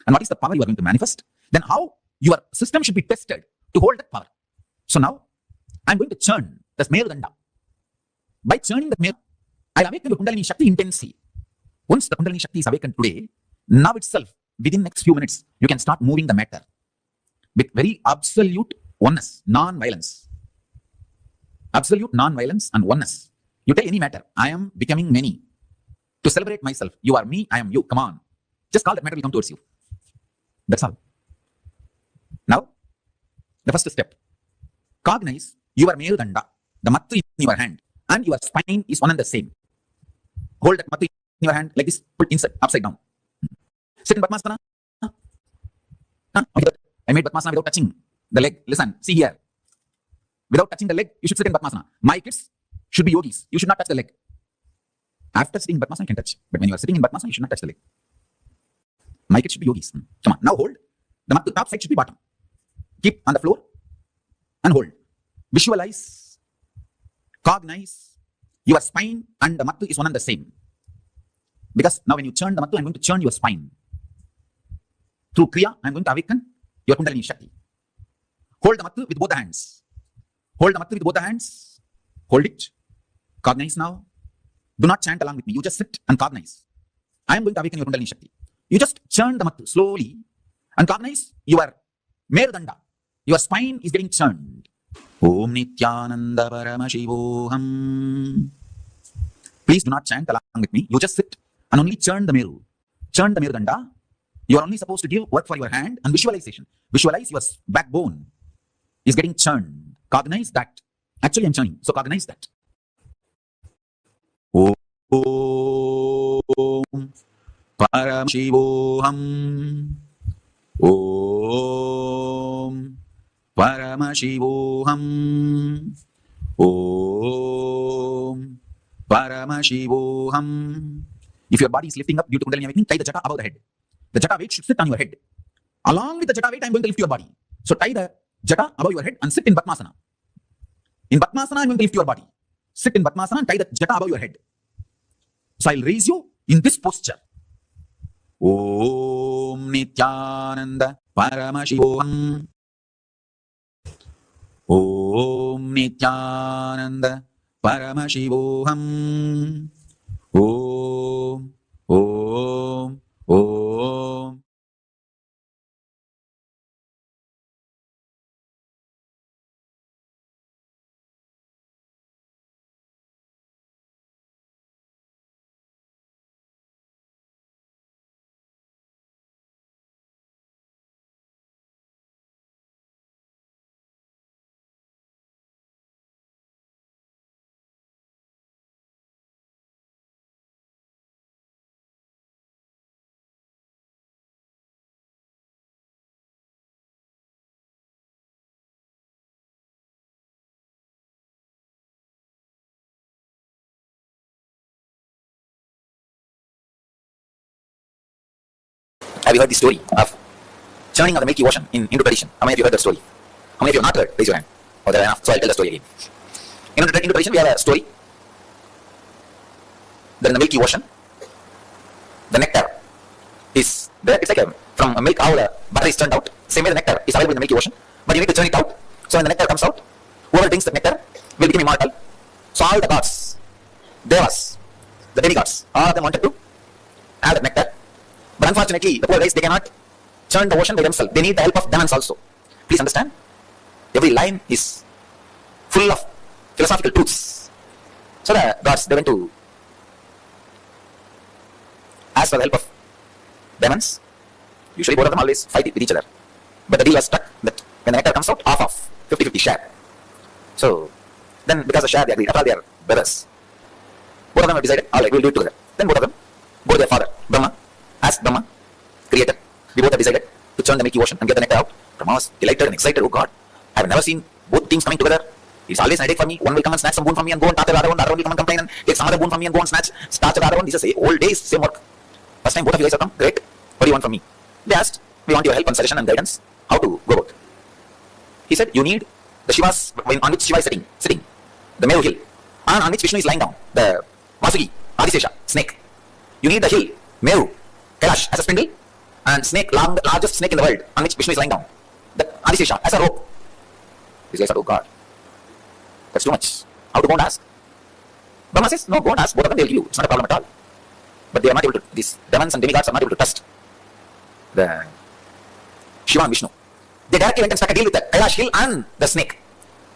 And what is the power you are going to manifest? Then how your system should be tested to hold that power. So now, I'm going to churn this Merudanda. By churning that Meru, I'll awaken your Kundalini Shakti intensely. Once the Kundalini Shakti is awakened today, now itself, within next few minutes, you can start moving the matter with very absolute oneness, non-violence. Absolute non-violence and oneness. You tell any matter, I am becoming many. To celebrate myself, you are me, I am you. Come on. Just call that matter will come towards you. That's all. Now, the first step. Cognize your Merudanda, the mattu in your hand, and your spine is one and the same. Hold that mattu in your hand like this, put inside, upside down. Sit in Padmasana. Okay. I made Padmasana without touching the leg. Listen, see here. Without touching the leg, you should sit in Padmasana. My kids should be yogis. You should not touch the leg. After sitting in Padmasana, you can touch. But when you are sitting in Padmasana, you should not touch the leg. My kids should be yogis. Come on. Now hold. The mattu top side should be bottom. Keep on the floor and hold. Visualize. Cognize. Your spine and the mattu is one and the same. Because now when you churn the mattu, I'm going to churn your spine. Through Kriya, I'm going to awaken your Kundalini Shakti. Hold the mattu with both the hands. Hold the mattu with both the hands. Hold it. Cognize now. Do not chant along with me. You just sit and cognize. I am going to awaken your Kundalini Shakti. You just churn the mattu slowly and cognize your Merudanda. Your spine is getting churned. Om Nithyananda Paramashivoham. Please do not chant along with me. You just sit and only churn the Meru. Churn the Merudanda. You are only supposed to give work for your hand and visualization. Visualize your backbone is getting churned. Cognize that. Actually, I'm churning. So cognize that. Om Paramashivoham. Om Paramashivoham. Om Paramashivoham. If your body is lifting up due to Kundalini awakening, tie the jata above the head. The jata weight should sit on your head. Along with the jata weight, I'm going to lift your body. So tie the jata above your head and sit in Padmasana. In Padmasana, I'm going to lift your body. Sit in Padmasana and tie the jata above your head. So I'll raise you in this posture. Om Nithyananda Paramashivoham. Om Nithyananda Paramashivoham. Om. Have you heard the story of churning of the Milky Ocean in Hindu tradition? How many of you heard that story? How many of you have not heard? Raise your hand. Oh, there are enough. So I'll tell the story again. In Hindu tradition, we have a story that in the Milky Ocean, the nectar is there. It's like from a milk, how the butter is turned out. Same way the nectar is available in the Milky Ocean, but you need to churn it out. So when the nectar comes out, whoever drinks the nectar will become immortal. So all the gods, devas, the demigods, all of them wanted to have that nectar. But unfortunately, the poor guys, they cannot churn the ocean by themselves. They need the help of demons also. Please understand. Every line is full of philosophical truths. So the gods, they went to ask for the help of demons. Usually both of them always fight with each other. But the deal was struck that when the nectar comes out, half of 50-50 share. So then because of share, they agreed. After all, they are brothers. Both of them have decided, all right, we'll do it together. Then both of them go to their father, Brahma. Ask Brahma, creator, we both have decided to churn the Milky Ocean and get the nectar out. Brahma was delighted and excited. Oh God, I have never seen both teams coming together. It's always an headache for me. One will come and snatch some boon from me and go and torture the other one. The other one will come and complain and take some other boon from me and go and torture the other one. This is old days, same work. First time both of you guys have come, great. What do you want from me? They asked, we want your help and suggestion and guidance. How to go about. He said, you need the Shivas, on which Shiva is sitting, the Meru hill, and on which Vishnu is lying down, the Vasuki, Adisesha, snake. You need the hill, Meru, Kailasa as a spindle, and snake, largest snake in the world, on which Vishnu is lying down. The Adisesha as a rope. These guys are, oh God, that's too much. How to go and ask? Brahma says, no, go and ask. Both of them, they'll give you. It's not a problem at all. But they are not able to, these demons and demigods are not able to trust the Shiva and Vishnu. They directly went and struck a deal with the Kailash hill and the snake.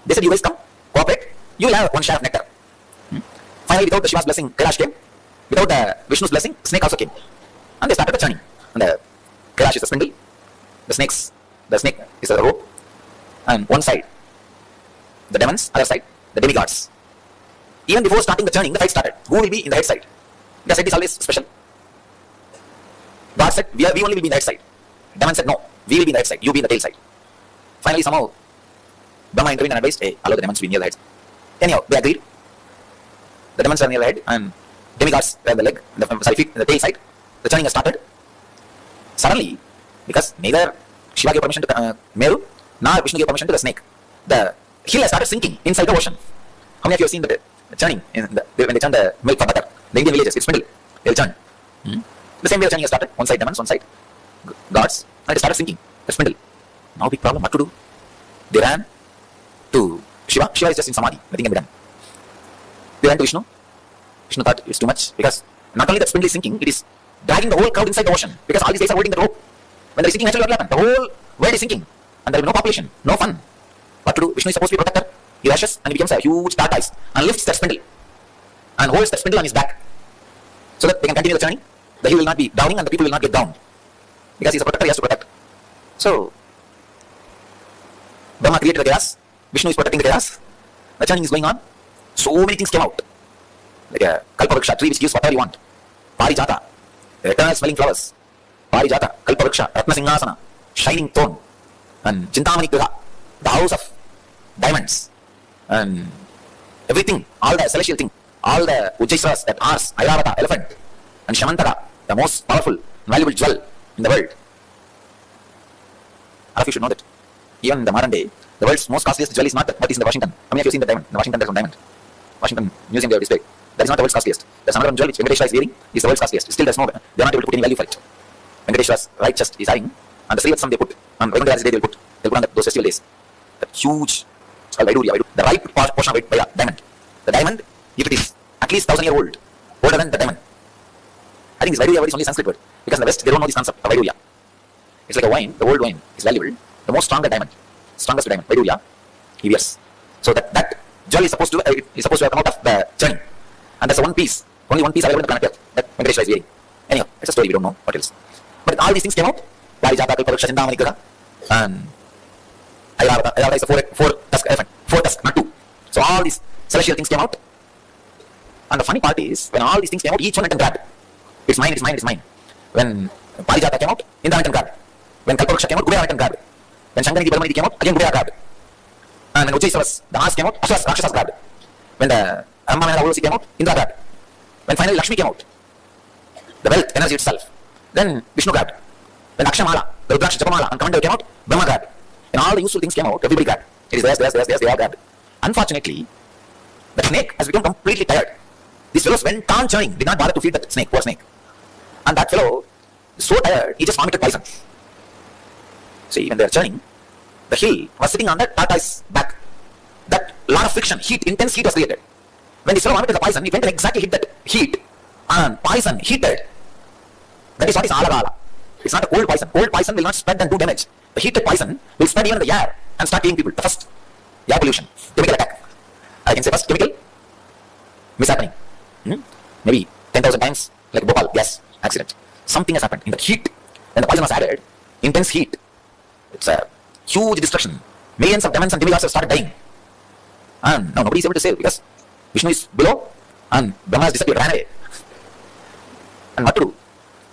They said, you guys come, cooperate, you will have one share of nectar. Finally, without the Shiva's blessing, Kailash came. Without the Vishnu's blessing, snake also came. And they started the journey. And the Kailash is the spindle, the snake is the rope, and one side, the demons, other side, the demigods. Even before starting the journey, the fight started. Who will be in the head side? The side is always special. God said, we only will be in the head side. Demon said, no, we will be in the head side, you be in the tail side. Finally, somehow, Brahma intervened and advised, hey, allow the demons to be near the head. Anyhow, they agreed. The demons are near the head and demigods were the leg, the tail side. The journey has started. Suddenly, because neither Shiva gave permission to Meru, nor Vishnu gave permission to the snake, the hill has started sinking inside the ocean. How many of you have seen the churning when they churn the milk for butter? The Indian villages, it's spindle, they'll churn. The same way the churning has started, one side demons, one side gods, and it started sinking, the spindle. Now big problem, what to do? They ran to Shiva. Shiva is just in Samadhi, nothing can be done. They ran to Vishnu. Vishnu thought it's too much, because not only the spindle is sinking, it is dragging the whole crowd inside the ocean, because all these guys are holding the rope. When there is sinking, naturally what will happen? The whole world is sinking, and there will be no population, no fun. What to do? Vishnu is supposed to be a protector. He rushes and he becomes a huge tortoise and lifts that spindle and holds the spindle on his back so that they can continue the journey. The hill will not be downing and the people will not get down, because he is a protector, he has to protect. So, Brahma created the chaos, Vishnu is protecting the chaos, the journey is going on. So many things came out, like a Kalpavriksha tree which gives whatever you want, Parijata, the eternal smelling flowers, Parijata, Kalpavriksha, Ratna Singhasana, shining throne, and Chintamani Kriha, the house of diamonds, and everything, all the celestial thing, all the Ujjaisras, that Ars, Airavata, elephant, and Shamantaka, the most powerful, valuable jewel in the world. All of you should know that. Even in the modern day, the world's most costliest jewel is not what is in the Washington. How many of you have seen the diamond? In the Washington, there is one diamond. Washington Museum, they have displayed. That is not the world's costliest. There's another jewel which Venkateshwara is wearing, is the world's costliest. Still, there's no, they are not able to put any value for it. Venkateshwara's right chest is having, and the Srivatsam they put, and Vaikuntha day they'll put on those festival days. That huge, it's called Vaidurya, the right portion of it, diamond. The diamond, if it is at least 1,000 years old, older than the diamond. I think this Vaidurya word is only Sanskrit word, because in the West they don't know this concept of Vaidurya. It's like a wine, the old wine is valuable, the most stronger diamond, strongest diamond, Vaidurya, he wears. So that jewel is supposed to have come out of the journey. And there's one piece, only one piece available in the planet Earth, that Venkateshwara is wearing. Anyhow, it's a story, we don't know what else. But all these things came out, Parijata, Kalpavriksha, Chintamani Kriha, and Airavata is a four-tusk elephant, 4 tusks, not 2. So all these celestial things came out. And the funny part is, when all these things came out, each one went and grabbed. It's mine, it's mine, it's mine. When Parijata came out, Indra went and grabbed. When Kalpavriksha came out, Kubera went and grabbed. When Shankarnidhi Paramanidhi came out, again Kubera grabbed. And when Ujjaisavas, the Ars came out, Rakshasas grabbed. When the Amamana Urusi came out, Indra grabbed. When finally Lakshmi came out, the wealth, energy itself, then Vishnu grabbed. When Akshamala, the Rudraksh Japamala and Kamandala came out, Brahma grabbed. When all the useful things came out, everybody grabbed. It is theirs, they all grabbed. Unfortunately, the snake has become completely tired. These fellows went on churning, did not bother to feed that snake, poor snake. And that fellow is so tired, he just vomited poison. See, when they are churning, the hill was sitting on the tortoise back. That lot of friction, heat, intense heat was created. When this fellow vomited the poison, it went and exactly hit that heat, and poison heated. That is what is alagala. It's not a cold poison. Cold poison will not spread and do damage. The heated poison will spread even in the air and start killing people. The first air pollution, chemical attack. I can say first chemical mishappening. Maybe 10,000 times, like Bhopal gas accident. Something has happened in the heat. When the poison was added, intense heat. It's a huge destruction. Millions of demons and demigods have started dying. And now nobody is able to save, because Vishnu is below and Brahma has disappeared, ran away. And what to do?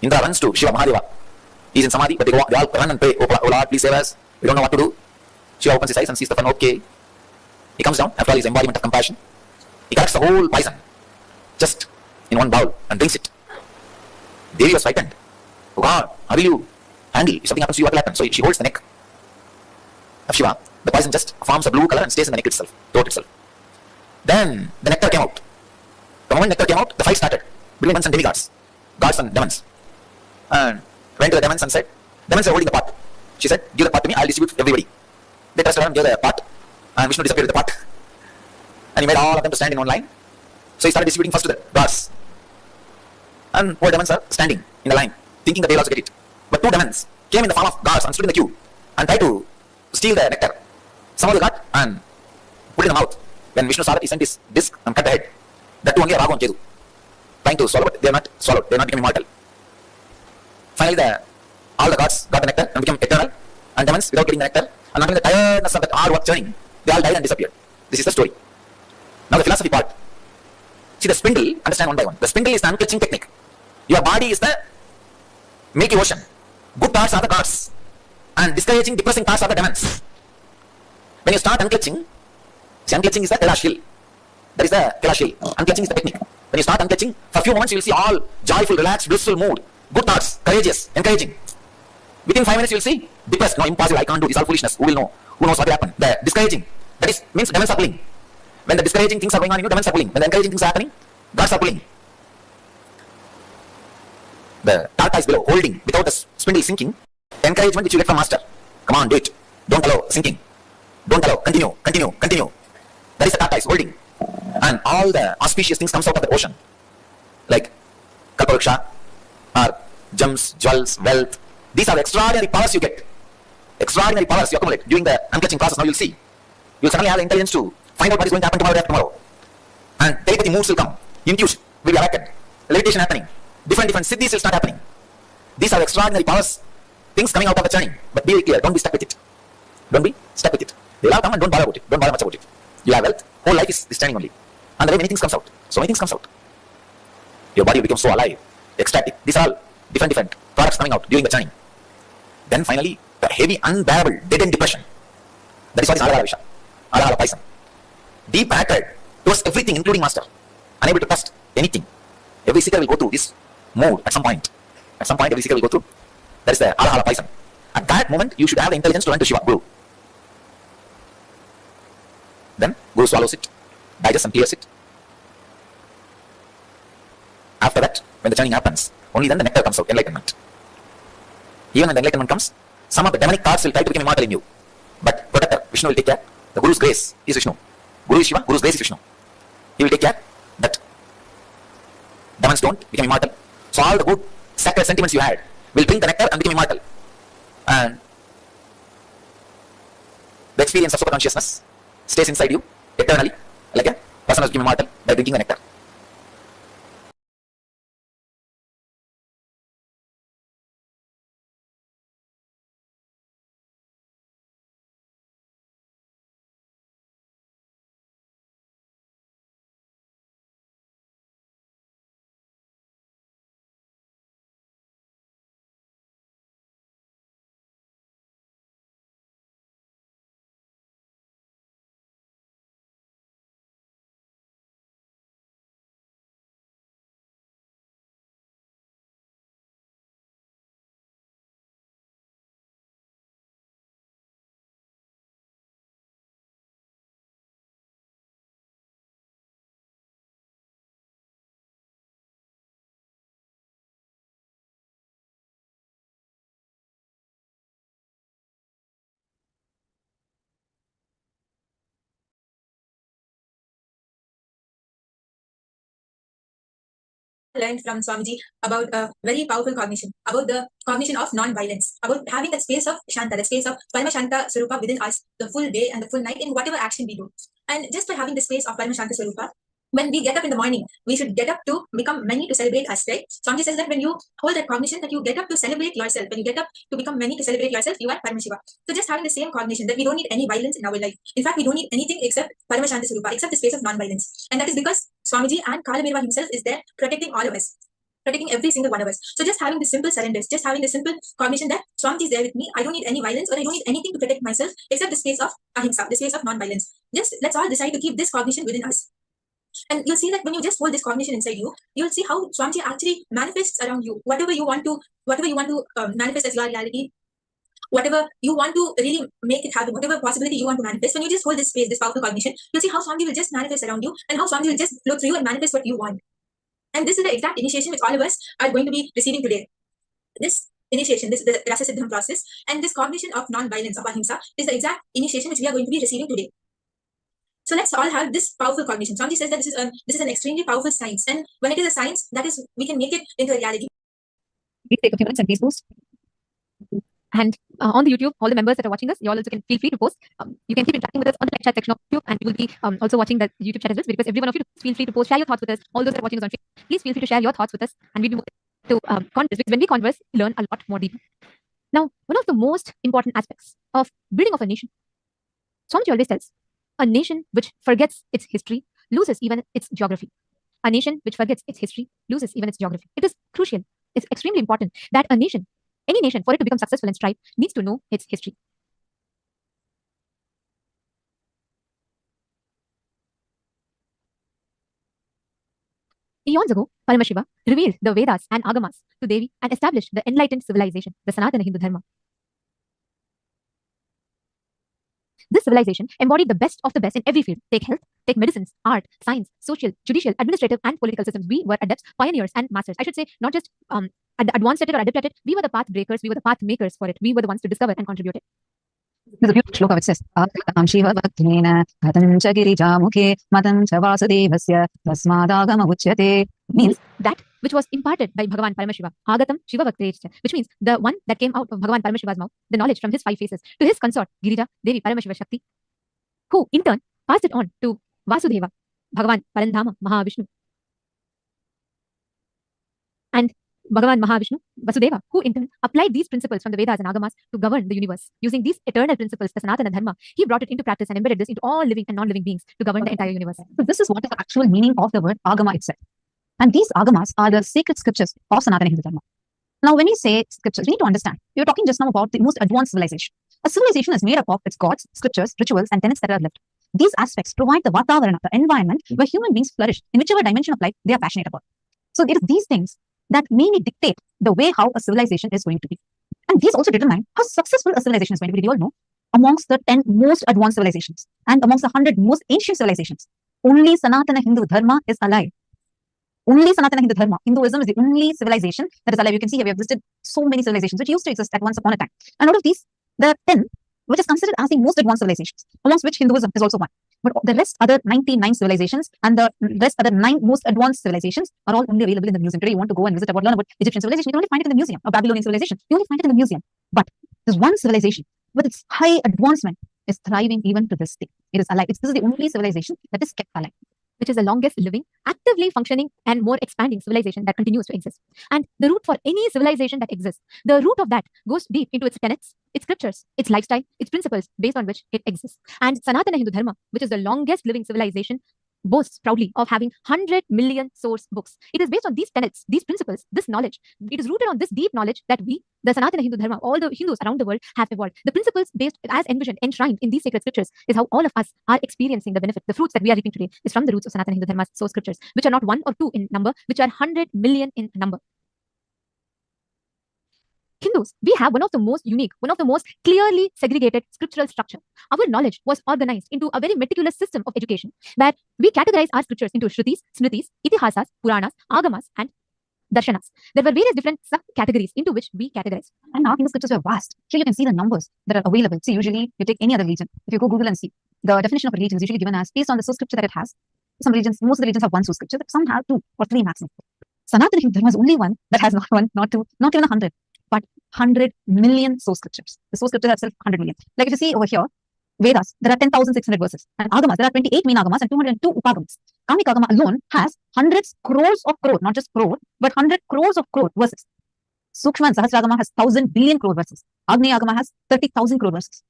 Indra runs to Shiva Mahadeva. He is in Samadhi, but they all run and pray, oh Lord, please save us. We don't know what to do. Shiva opens his eyes and sees the fun, okay. He comes down, after all his embodiment of compassion. He collects the whole poison, just in one bowl, and drinks it. Devi was frightened. Oh God, how will you handle? If something happens to you, what will happen? So she holds the neck of Shiva. The poison just forms a blue color and stays in the neck itself, throat itself. Then the nectar came out. The moment nectar came out, the fight started between demons and demigods, gods and demons. And went to the demons and said, demons are holding the pot. She said, give the pot to me, I'll distribute to everybody. They trusted her and gave the pot. And Vishnu disappeared with the pot. And he made all of them to stand in one line. So he started distributing first to the gods. And four demons are standing in the line, thinking that they'll also get it. But two demons came in the form of gods and stood in the queue and tried to steal the nectar. Some of the got and put it in the mouth. When Vishnu saw that, he sent his disc and cut the head. That too only Rahu and Ketu, trying to swallow, but they are not swallowed. They are not become immortal. Finally, all the gods got the nectar and became eternal. And demons, without getting the nectar and not having the tiredness of that hard work churning, they all died and disappeared. This is the story. Now the philosophy part. See the spindle, understand one by one. The spindle is the unclutching technique. Your body is the Milky Ocean. Good thoughts are the gods. And discouraging, depressing thoughts are the demons. When you start unclutching, see, unclutching is the Kailasa hill. That is the Kailasa hill. Unclutching is the technique. When you start unclutching, for a few moments you will see all joyful, relaxed, blissful mood. Good thoughts, courageous, encouraging. Within 5 minutes you will see depressed. No, impossible, I can't do this, all foolishness. Who will know? Who knows what will happen? The discouraging. That is, means demons are pulling. When the discouraging things are going on in you, demons are pulling. When the encouraging things are happening, gods are pulling. The Tata is below, holding, without the spindle sinking. Encouragement which you get from master. Come on, do it. Don't allow sinking. Don't allow. Continue, continue, continue. That is the Tata is holding. And all the auspicious things comes out of the ocean. Like Kalparuksha, or gems, jewels, wealth. These are the extraordinary powers you get. Extraordinary powers you accumulate during the unclutching process. Now you'll see. You'll suddenly have the intelligence to find out what is going to happen tomorrow, day after tomorrow. And telepathy moves will come. Intuition will be awakened. Levitation happening. Different siddhis will start happening. These are extraordinary powers. Things coming out of the churning. But be clear, don't be stuck with it. Don't be stuck with it. They'll all come and don't bother about it. Don't bother much about it. You have wealth. Whole life is this churning only. And the way many things comes out. So many things comes out. Your body will become so alive, ecstatic. These are all different products coming out during the churning. Then finally, the heavy, unbearable, dead-end depression. That is what is Alahala Visha. Alahala poison. Deep hatred towards everything, including master. Unable to trust anything. Every seeker will go through this mood at some point. At some point, every seeker will go through. That is the Alahala poison. At that moment, you should have the intelligence to run to Shiva, Guru. Then, Guru swallows it, digests and clears it. After that, when the churning happens, only then the nectar comes out, enlightenment. Even when the enlightenment comes, some of the demonic thoughts will try to become immortal in you. But protector, Vishnu will take care. The Guru's grace is Vishnu. Guru is Shiva, Guru's grace is Vishnu. He will take care that demons don't become immortal. So all the good sacred sentiments you had will drink the nectar and become immortal. And the experience of super consciousness stays inside you eternally, like a person has become immortal by drinking the nectar. Learned from Swamiji about a very powerful cognition, about the cognition of non-violence, about having that space of Shanta, the space of Paramashanta Swarupa within us, the full day and the full night in whatever action we do. And just by having the space of Paramashanta Swarupa, when we get up in the morning, we should get up to become many to celebrate us, right? Swamiji says that when you hold that cognition, that you get up to celebrate yourself, when you get up to become many to celebrate yourself, you are Paramashiva. So just having the same cognition that we don't need any violence in our life. In fact, we don't need anything except Paramashanta Swarupa, except the space of non-violence. And that is because Swamiji and Kalabhaiva himself is there protecting all of us, protecting every single one of us. So just having the simple surrenders, just having the simple cognition that Swamiji is there with me, I don't need any violence or I don't need anything to protect myself except the space of ahimsa, the space of non-violence. Just let's all decide to keep this cognition within us. And you'll see that when you just hold this cognition inside you, you'll see how Swamiji actually manifests around you. Whatever you want to manifest as your reality, whatever you want to really make it happen, whatever possibility you want to manifest, when you just hold this space, this powerful cognition, you'll see how Swamiji will just manifest around you and how Swamiji will just flow through you and manifest what you want. And this is the exact initiation which all of us are going to be receiving today. This initiation, this is the Rasa Siddham process, and this cognition of non-violence, of ahimsa, is the exact initiation which we are going to be receiving today. So let's all have this powerful cognition. Swamiji says that this is an extremely powerful science, and when it is a science, that is, we can make it into a reality. Please take a few minutes and please post. And on the YouTube, all the members that are watching us, you all also can feel free to post. You can keep interacting with us on the chat section of YouTube, and we will be also watching the YouTube chat as well. Because every one of you, feel free to post, share your thoughts with us. All those that are watching us on Facebook, please feel free to share your thoughts with us, and we'll be to converse. Because when we converse, we learn a lot more deeply. Now, one of the most important aspects of building of a nation, Swamiji always tells, a nation which forgets its history loses even its geography. A nation which forgets its history loses even its geography. It is crucial. It's extremely important that a nation, any nation, for it to become successful and strive, needs to know its history. Eons ago, Paramashiva revealed the Vedas and Agamas to Devi and established the enlightened civilization, the Sanatana Hindu Dharma. This civilization embodied the best of the best in every field. Take health, take medicines, art, science, social, judicial, administrative, and political systems. We were adepts, pioneers, and masters. I should say, not just advanced at it or adept at it. We were the path breakers. We were the path makers for it. We were the ones to discover and contribute it. There's a beautiful shloka which says, Paramashivoham Level-3 means that which was imparted by Bhagavan Paramashiva, Agatam Shiva Bhaktirechcha, which means the one that came out of Bhagavan Paramashiva's mouth, the knowledge from his 5 faces, to his consort, Girija, Devi Paramashiva Shakti, who in turn passed it on to Vasudeva, Bhagavan Parandhama, Mahavishnu. And Bhagavan Mahavishnu, Vasudeva, who in turn applied these principles from the Vedas and Agamas to govern the universe. Using these eternal principles, the Sanatana Dharma, he brought it into practice and embedded this into all living and non-living beings to govern the entire universe. So this is what is the actual meaning of the word Agama itself. And these Agamas are the sacred scriptures of Sanatana Hindu Dharma. Now, when we say scriptures, we need to understand, we were talking just now about the most advanced civilization. A civilization is made up of its gods, scriptures, rituals, and tenets that are left. These aspects provide the Vatavarana, the environment where human beings flourish in whichever dimension of life they are passionate about. So it is these things that mainly dictate the way how a civilization is going to be. And these also determine how successful a civilization is going to be. We all know, amongst the 10 most advanced civilizations and amongst the 100 most ancient civilizations, only Sanatana Hindu Dharma is alive. Only Sanatana Hindu Dharma, Hinduism, is the only civilization that is alive. You can see here we have listed so many civilizations which used to exist at once upon a time. And out of these, there are 10 which is considered as the most advanced civilizations, amongst which Hinduism is also one. But the rest other 99 civilizations and the rest other 9 most advanced civilizations are all only available in the museum. Today you want to go and visit about, learn about Egyptian civilization, you can only find it in the museum. Or Babylonian civilization, you only find it in the museum. But this one civilization with its high advancement is thriving even to this day. It is alive. This is the only civilization that is kept alive, which is the longest living, actively functioning, and more expanding civilization that continues to exist. And the root for any civilization that exists, the root of that goes deep into its tenets, its scriptures, its lifestyle, its principles based on which it exists. And Sanatana Hindu Dharma, which is the longest living civilization, boasts proudly of having 100 million source books. It is based on these tenets, these principles, this knowledge. It is rooted on this deep knowledge that we, the Sanatana Hindu Dharma, all the Hindus around the world have evolved. The principles based as envisioned, enshrined in these sacred scriptures is how all of us are experiencing the benefit. The fruits that we are reaping today is from the roots of Sanatana Hindu Dharma's source scriptures, which are not 1 or 2 in number, which are 100 million in number. Hindus, we have one of the most unique, one of the most clearly segregated scriptural structure. Our knowledge was organized into a very meticulous system of education where we categorize our scriptures into Shrutis, Smritis, Itihasas, Puranas, Agamas, and Darshanas. There were various different subcategories into which we categorized. And now Hindu scriptures were vast. Here you can see the numbers that are available. See, usually you take any other religion. If you go Google and see, the definition of a religion is usually given as based on the source scripture that it has. Some religions, most of the religions have 1 source scripture, but some have 2 or 3 maximum. Sanatana Hindu Dharma is only one that has not 1, not 2, not even 100, but 100 million source scriptures. The source scriptures are itself 100 million. Like if you see over here, Vedas, there are 10,600 verses. And Agamas, there are 28 main Agamas and 202 Upagamas. Kamika Agama alone has hundreds crores of crore, not just crore, but 100 crores of crore verses. Sukshma and Sahasragama has 1,000 billion crore verses. Agneya Agama has 30,000 crore verses.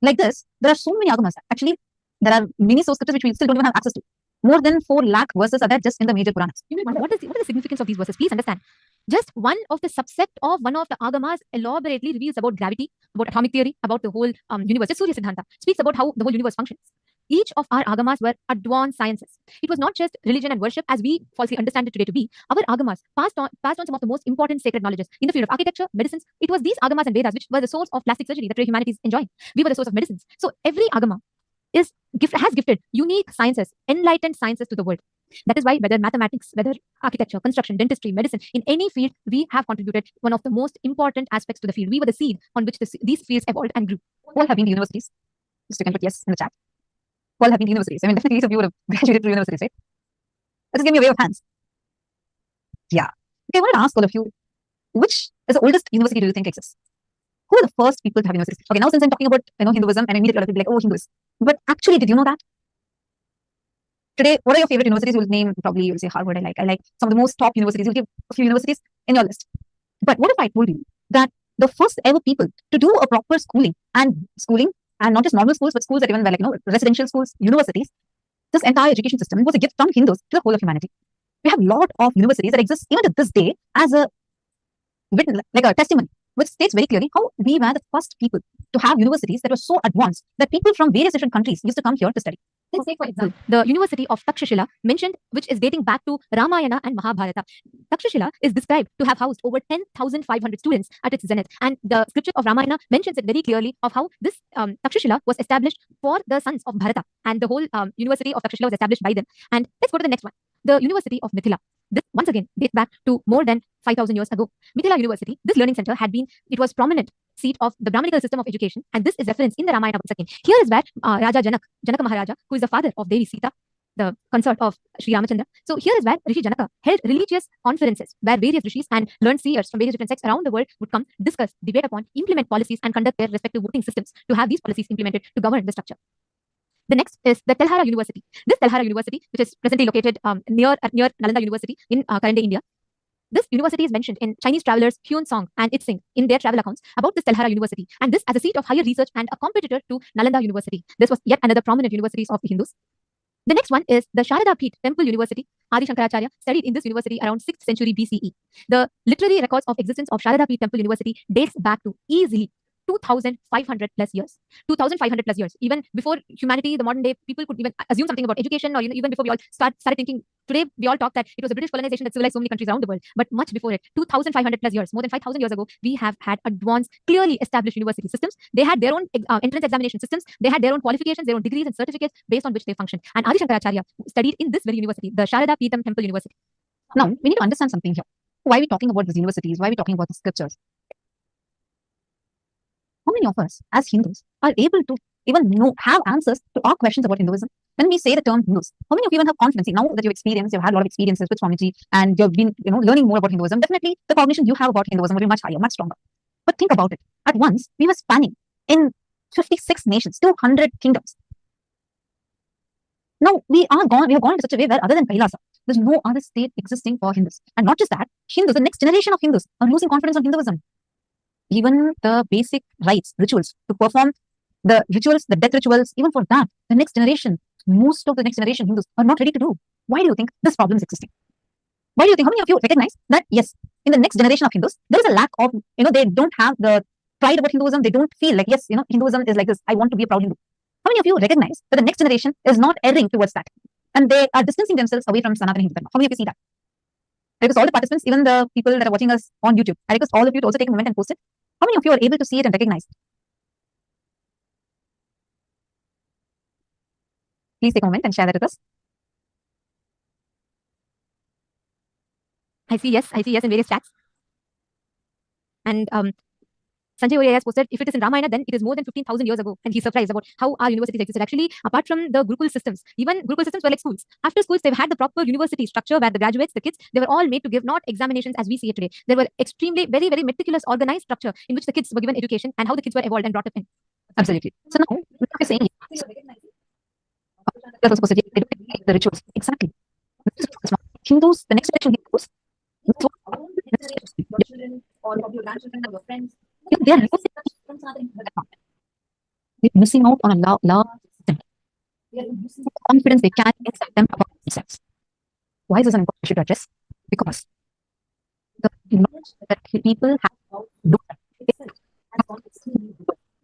Like this, there are so many Agamas. Actually, there are many source scriptures which we still don't even have access to. More than 4 lakh verses are there just in the major Puranas. What is the significance of these verses? Please understand. Just one of the subset of one of the Agamas elaborately reveals about gravity, about atomic theory, about the whole universe. Just Surya Siddhanta speaks about how the whole universe functions. Each of our Agamas were advanced sciences. It was not just religion and worship as we falsely understand it today to be. Our Agamas passed on some of the most important sacred knowledges in the field of architecture, medicines. It was these Agamas and Vedas which were the source of plastic surgery that humanity is enjoying. We were the source of medicines. So every Agama has gifted unique sciences, enlightened sciences to the world. That is why whether mathematics, whether architecture, construction, dentistry, medicine, in any field, we have contributed one of the most important aspects to the field. We were the seed on which these fields evolved and grew. All have been the universities. Just you can put yes in the chat. all have been to universities. I mean, definitely each of you would have graduated through universities, right? Let's give me a wave of hands. Yeah. Okay, I wanted to ask all of you, which is the oldest university do you think exists? Who are the first people to have universities? Okay, now since I'm talking about Hinduism, and immediately a lot of people like, oh, Hindus. But actually, did you know that? Today, what are your favorite universities? You'll name, probably you'll say Harvard. I like some of the most top universities. You'll give a few universities in your list. But what if I told you that the first ever people to do a proper schooling, and not just normal schools, but schools that even were like, residential schools, universities, this entire education system was a gift from Hindus to the whole of humanity. We have a lot of universities that exist even to this day as a written, like a testimony, which states very clearly how we were the first people to have universities that were so advanced that people from various different countries used to come here to study. Let's take, for example, the University of Takshashila mentioned, which is dating back to Ramayana and Mahabharata. Takshashila is described to have housed over 10,500 students at its zenith. And the scripture of Ramayana mentions it very clearly of how this Takshashila was established for the sons of Bharata. And the whole University of Takshashila was established by them. And let's go to the next one. The University of Mithila. This once again dates back to more than 5,000 years ago. Mithila University, this learning center it was prominent seat of the Brahminical system of education, and this is referenced in the Ramayana once again. Here is where Raja Janaka Maharaja, who is the father of Devi Sita, the consort of Sri Ramachandra. So here is where Rishi Janaka held religious conferences where various rishis and learned seers from various different sects around the world would come, discuss, debate upon, implement policies, and conduct their respective voting systems to have these policies implemented to govern the structure. The next is the Telhara University. This Telhara University, which is presently located near Nalanda University in current day India. This university is mentioned in Chinese travelers Hyun Song and It Sing in their travel accounts about this Telhara University, and this as a seat of higher research and a competitor to Nalanda University. This was yet another prominent universities of the Hindus. The next one is the Sharada Peeth Temple University. Adi Shankaracharya studied in this university around 6th century BCE. The literary records of existence of Sharada Peeth Temple University dates back to easily 2,500 plus years. 2,500 plus years. Even before humanity, the modern day, people could even assume something about education, or even before we all started thinking. Today, we all talk that it was a British colonization that civilized so many countries around the world. But much before it, 2,500 plus years, more than 5,000 years ago, we have had advanced, clearly established university systems. They had their own entrance examination systems. They had their own qualifications, their own degrees and certificates based on which they function. And Adi Shankaracharya studied in this very university, the Sharada Peetham Temple University. Now, we need to understand something here. Why are we talking about these universities? Why are we talking about the scriptures? How many of us as Hindus are able to even have answers to our questions about Hinduism? When we say the term Hindus, how many of you even have confidence? Now that you've had a lot of experiences with Swamiji and you've been learning more about Hinduism, definitely the cognition you have about Hinduism will be much higher, much stronger. But think about it. At once, we were spanning in 56 nations, 200 kingdoms. Now we have gone in such a way where other than Kailasa, there's no other state existing for Hindus. And not just that, Hindus, the next generation of Hindus are losing confidence on Hinduism. Even the basic rites, rituals, to perform the rituals, the death rituals, even for that, the next generation, most of the next generation Hindus are not ready to do. Why do you think this problem is existing? Why do you think, how many of you recognize that, yes, in the next generation of Hindus, there is a lack of, they don't have the pride about Hinduism. They don't feel like, yes, Hinduism is like this. I want to be a proud Hindu. How many of you recognize that the next generation is not erring towards that? And they are distancing themselves away from Sanatana Hindu Dharma? How many of you see that? I request all the participants, even the people that are watching us on YouTube, I request all of you to also take a moment and post it. How many of you are able to see it and recognize it? Please take a moment and share that with us. I see yes in various chats. And Sanjay Oya has posted, if it is in Ramayana, then it is more than 15,000 years ago. And he's surprised about how our universities existed. Actually, apart from the Gurukul systems, even Gurukul systems were like schools. After schools, they've had the proper university structure where the graduates, the kids, they were all made to give not examinations as we see it today. There were extremely, very, very meticulous, organized structure in which the kids were given education and how the kids were evolved and brought up in. Absolutely. So now, what you're saying is, the rituals. Exactly. Hindus, the next generation Hindus, they're missing out on a large extent. The confidence they carry inside them about themselves. Why is this an important issue to address? Because the knowledge that people have,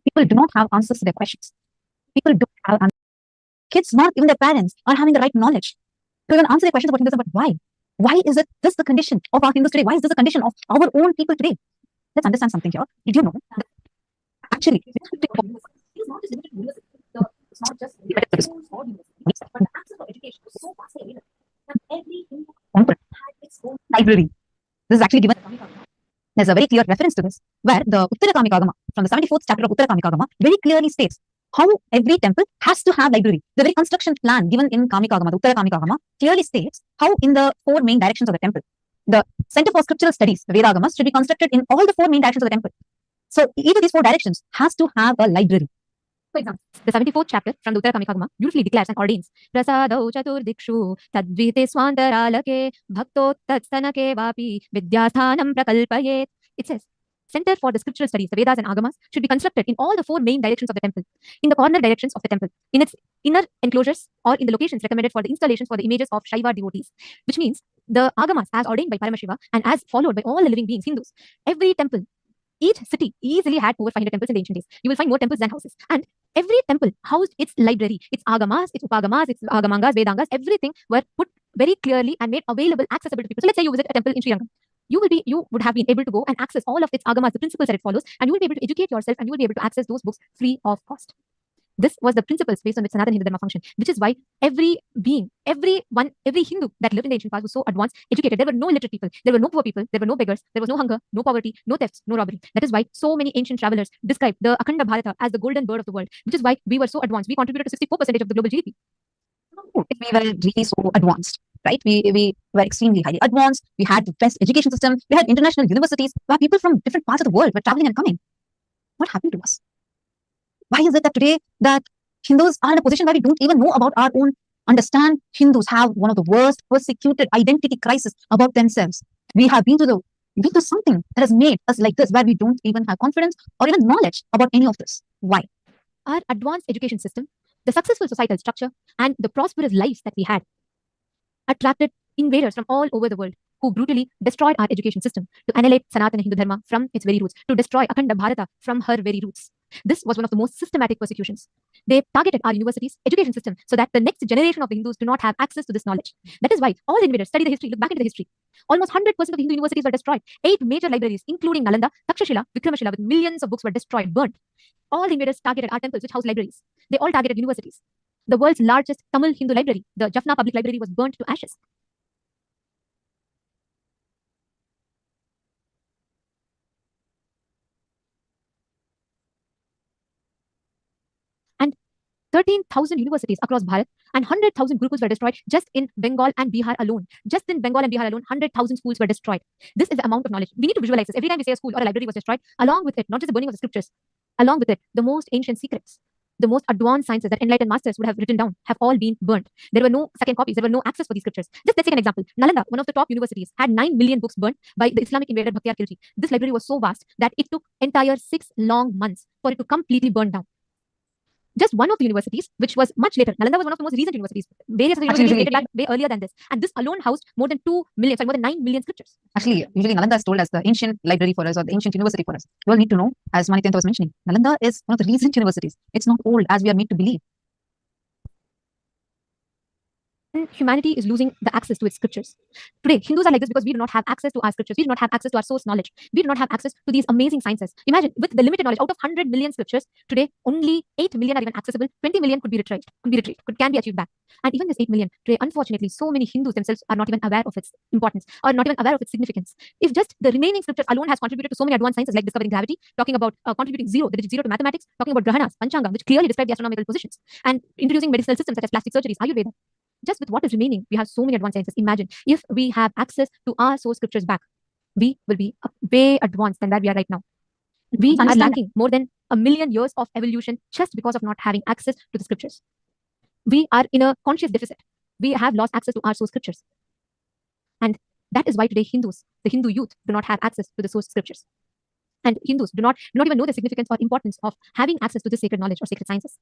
people do not have answers to their questions. People don't have answers. Kids, not even their parents, are having the right knowledge to even answer their questions about Hinduism. But why? Why is it this the condition of our Hindus today? Why is this the condition of our own people today? Let's understand something here. Did you know that actually it's not just library. This is actually given. There's a very clear reference to this, where the Uttarakamikagama, from the 74th chapter of Uttarakamikagama, very clearly states how every temple has to have library. The very construction plan given in Kamikagama, the Uttara Kamikagama, clearly states how in the 4 main directions of the temple, the Center for Scriptural Studies, the Vedagamas, should be constructed in all the 4 main directions of the temple. So each of these 4 directions has to have a library. For example, the 74th chapter from the Uttara Kamikagama beautifully declares and ordains Prasadau Chaturdikshu Tadvite Swantaralake Bhakto Tatstanake Vapi Vidyathanam Prakalpayet. It says, Center for the Scriptural Studies, the Vedas and Agamas, should be constructed in all the 4 main directions of the temple, in the corner directions of the temple, in its inner enclosures, or in the locations recommended for the installations for the images of Shaiva devotees. Which means the Agamas, as ordained by Paramashiva and as followed by all the living beings, Hindus, every temple, each city easily had over 500 temples in the ancient days. You will find more temples than houses. And every temple housed its library, its Agamas, its Upagamas, its Agamangas, Vedangas, everything were put very clearly and made available, accessible to people. So let's say you visit a temple in Sri Lanka. You would have been able to go and access all of its agamas, the principles that it follows, and you will be able to educate yourself, and you will be able to access those books free of cost. This was the principles based on which Sanatana Hindu Dharma functioned, which is why every being, every Hindu that lived in the ancient past was so advanced, educated. There were no illiterate people, there were no poor people, there were no beggars, there was no hunger, no poverty, no thefts, no robbery. That is why so many ancient travelers described the Akhanda Bharata as the golden bird of the world, which is why we were so advanced. We contributed to 64% of the global GDP. If we were really so advanced, right? We were extremely highly advanced. We had the best education system. We had international universities where people from different parts of the world were traveling and coming. What happened to us? Why is it that today that Hindus are in a position where we don't even know about our own? Understand, Hindus have one of the worst persecuted identity crisis about themselves. We have been to something that has made us like this, where we don't even have confidence or even knowledge about any of this. Why? Our advanced education system, the successful societal structure, and the prosperous lives that we had attracted invaders from all over the world who brutally destroyed our education system to annihilate Sanatana Hindu Dharma from its very roots, to destroy Akhanda Bharata from her very roots. This was one of the most systematic persecutions. They targeted our universities, education system, so that the next generation of the Hindus do not have access to this knowledge. That is why all the invaders study the history, look back into the history. Almost 100% of the Hindu universities were destroyed. 8 major libraries, including Nalanda, Takshashila, Vikramashila, with millions of books were destroyed, burnt. All the invaders targeted our temples, which house libraries. They all targeted universities. The world's largest Tamil Hindu library, the Jaffna Public Library, was burnt to ashes. And 13,000 universities across Bharat and 100,000 gurukuls were destroyed just in Bengal and Bihar alone. Just in Bengal and Bihar alone, 100,000 schools were destroyed. This is the amount of knowledge. We need to visualize this. Every time we say a school or a library was destroyed, along with it, not just the burning of the scriptures, along with it, the most ancient secrets, the most advanced sciences that enlightened masters would have written down, have all been burnt. There were no second copies. There were no access for these scriptures. Just let's take an example. Nalanda, one of the top universities, had 9 million books burnt by the Islamic invader Bhaktiar Khilji. This library was so vast that it took entire 6 long months for it to completely burn down. Just one of the universities, which was much later. Nalanda was one of the most recent universities. Various other universities dated back way earlier than this. And this alone housed more than 2 million, more than 9 million scriptures. Actually, usually Nalanda is told as the ancient library for us, or the ancient university for us. You all need to know, as Nithyananda was mentioning, Nalanda is one of the recent universities. It's not old as we are made to believe. Humanity is losing the access to its scriptures. Today, Hindus are like this because we do not have access to our scriptures. We do not have access to our source knowledge. We do not have access to these amazing sciences. Imagine, with the limited knowledge, out of 100 million scriptures, today only 8 million are even accessible. 20 million can be retrieved, can be achieved back. And even this 8 million, today, unfortunately, so many Hindus themselves are not even aware of its importance or not even aware of its significance. If just the remaining scriptures alone has contributed to so many advanced sciences like discovering gravity, talking about contributing the digit 0 to mathematics, talking about grahanas, panchanga, which clearly describe the astronomical positions, and introducing medicinal systems such as plastic surgeries, Ayurveda. Just with what is remaining, we have so many advanced sciences. Imagine if we have access to our source scriptures back, we will be way advanced than where we are right now. We are lacking more than 1 million years of evolution just because of not having access to the scriptures. We are in a conscious deficit. We have lost access to our source scriptures. And that is why today Hindus, the Hindu youth, do not have access to the source scriptures. And Hindus do not even know the significance or importance of having access to the sacred knowledge or sacred sciences.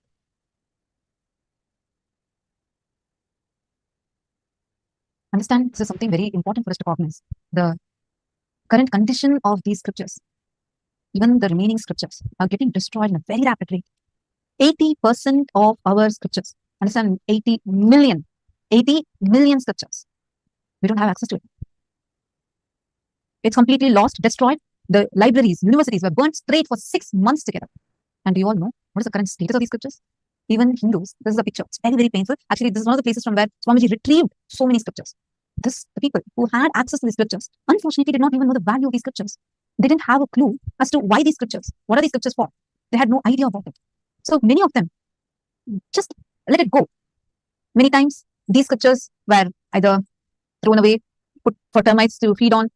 Understand, this is something very important for us to recognize. The current condition of these scriptures, even the remaining scriptures, are getting destroyed in a very rapid rate. 80% of our scriptures, understand, 80 million scriptures, we don't have access to it. It's completely lost, destroyed. The libraries, universities were burnt straight for 6 months together. And do you all know what is the current status of these scriptures? Even Hindus, this is a picture. It's very, very painful. Actually, this is one of the places from where Swamiji retrieved so many scriptures. The people who had access to these scriptures, unfortunately, did not even know the value of these scriptures. They didn't have a clue as to why these scriptures, what are these scriptures for? They had no idea about it. So many of them just let it go. Many times these scriptures were either thrown away, put for termites to feed on,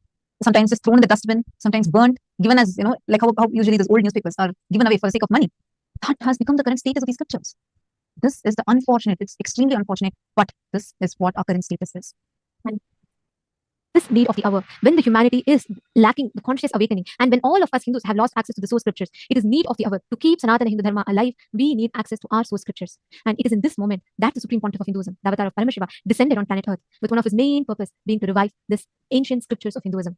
sometimes just thrown in the dustbin, sometimes burnt, given as, like how usually these old newspapers are given away for the sake of money. That has become the current status of these scriptures. This is the unfortunate, it's extremely unfortunate, but this is what our current status is. And this need of the hour, when the humanity is lacking the conscious awakening, and when all of us Hindus have lost access to the source scriptures, it is need of the hour to keep Sanatana Hindu Dharma alive. We need access to our source scriptures. And it is in this moment that the Supreme Pontiff of Hinduism, the avatar of Paramashiva, descended on planet Earth, with one of his main purpose being to revive this ancient scriptures of Hinduism.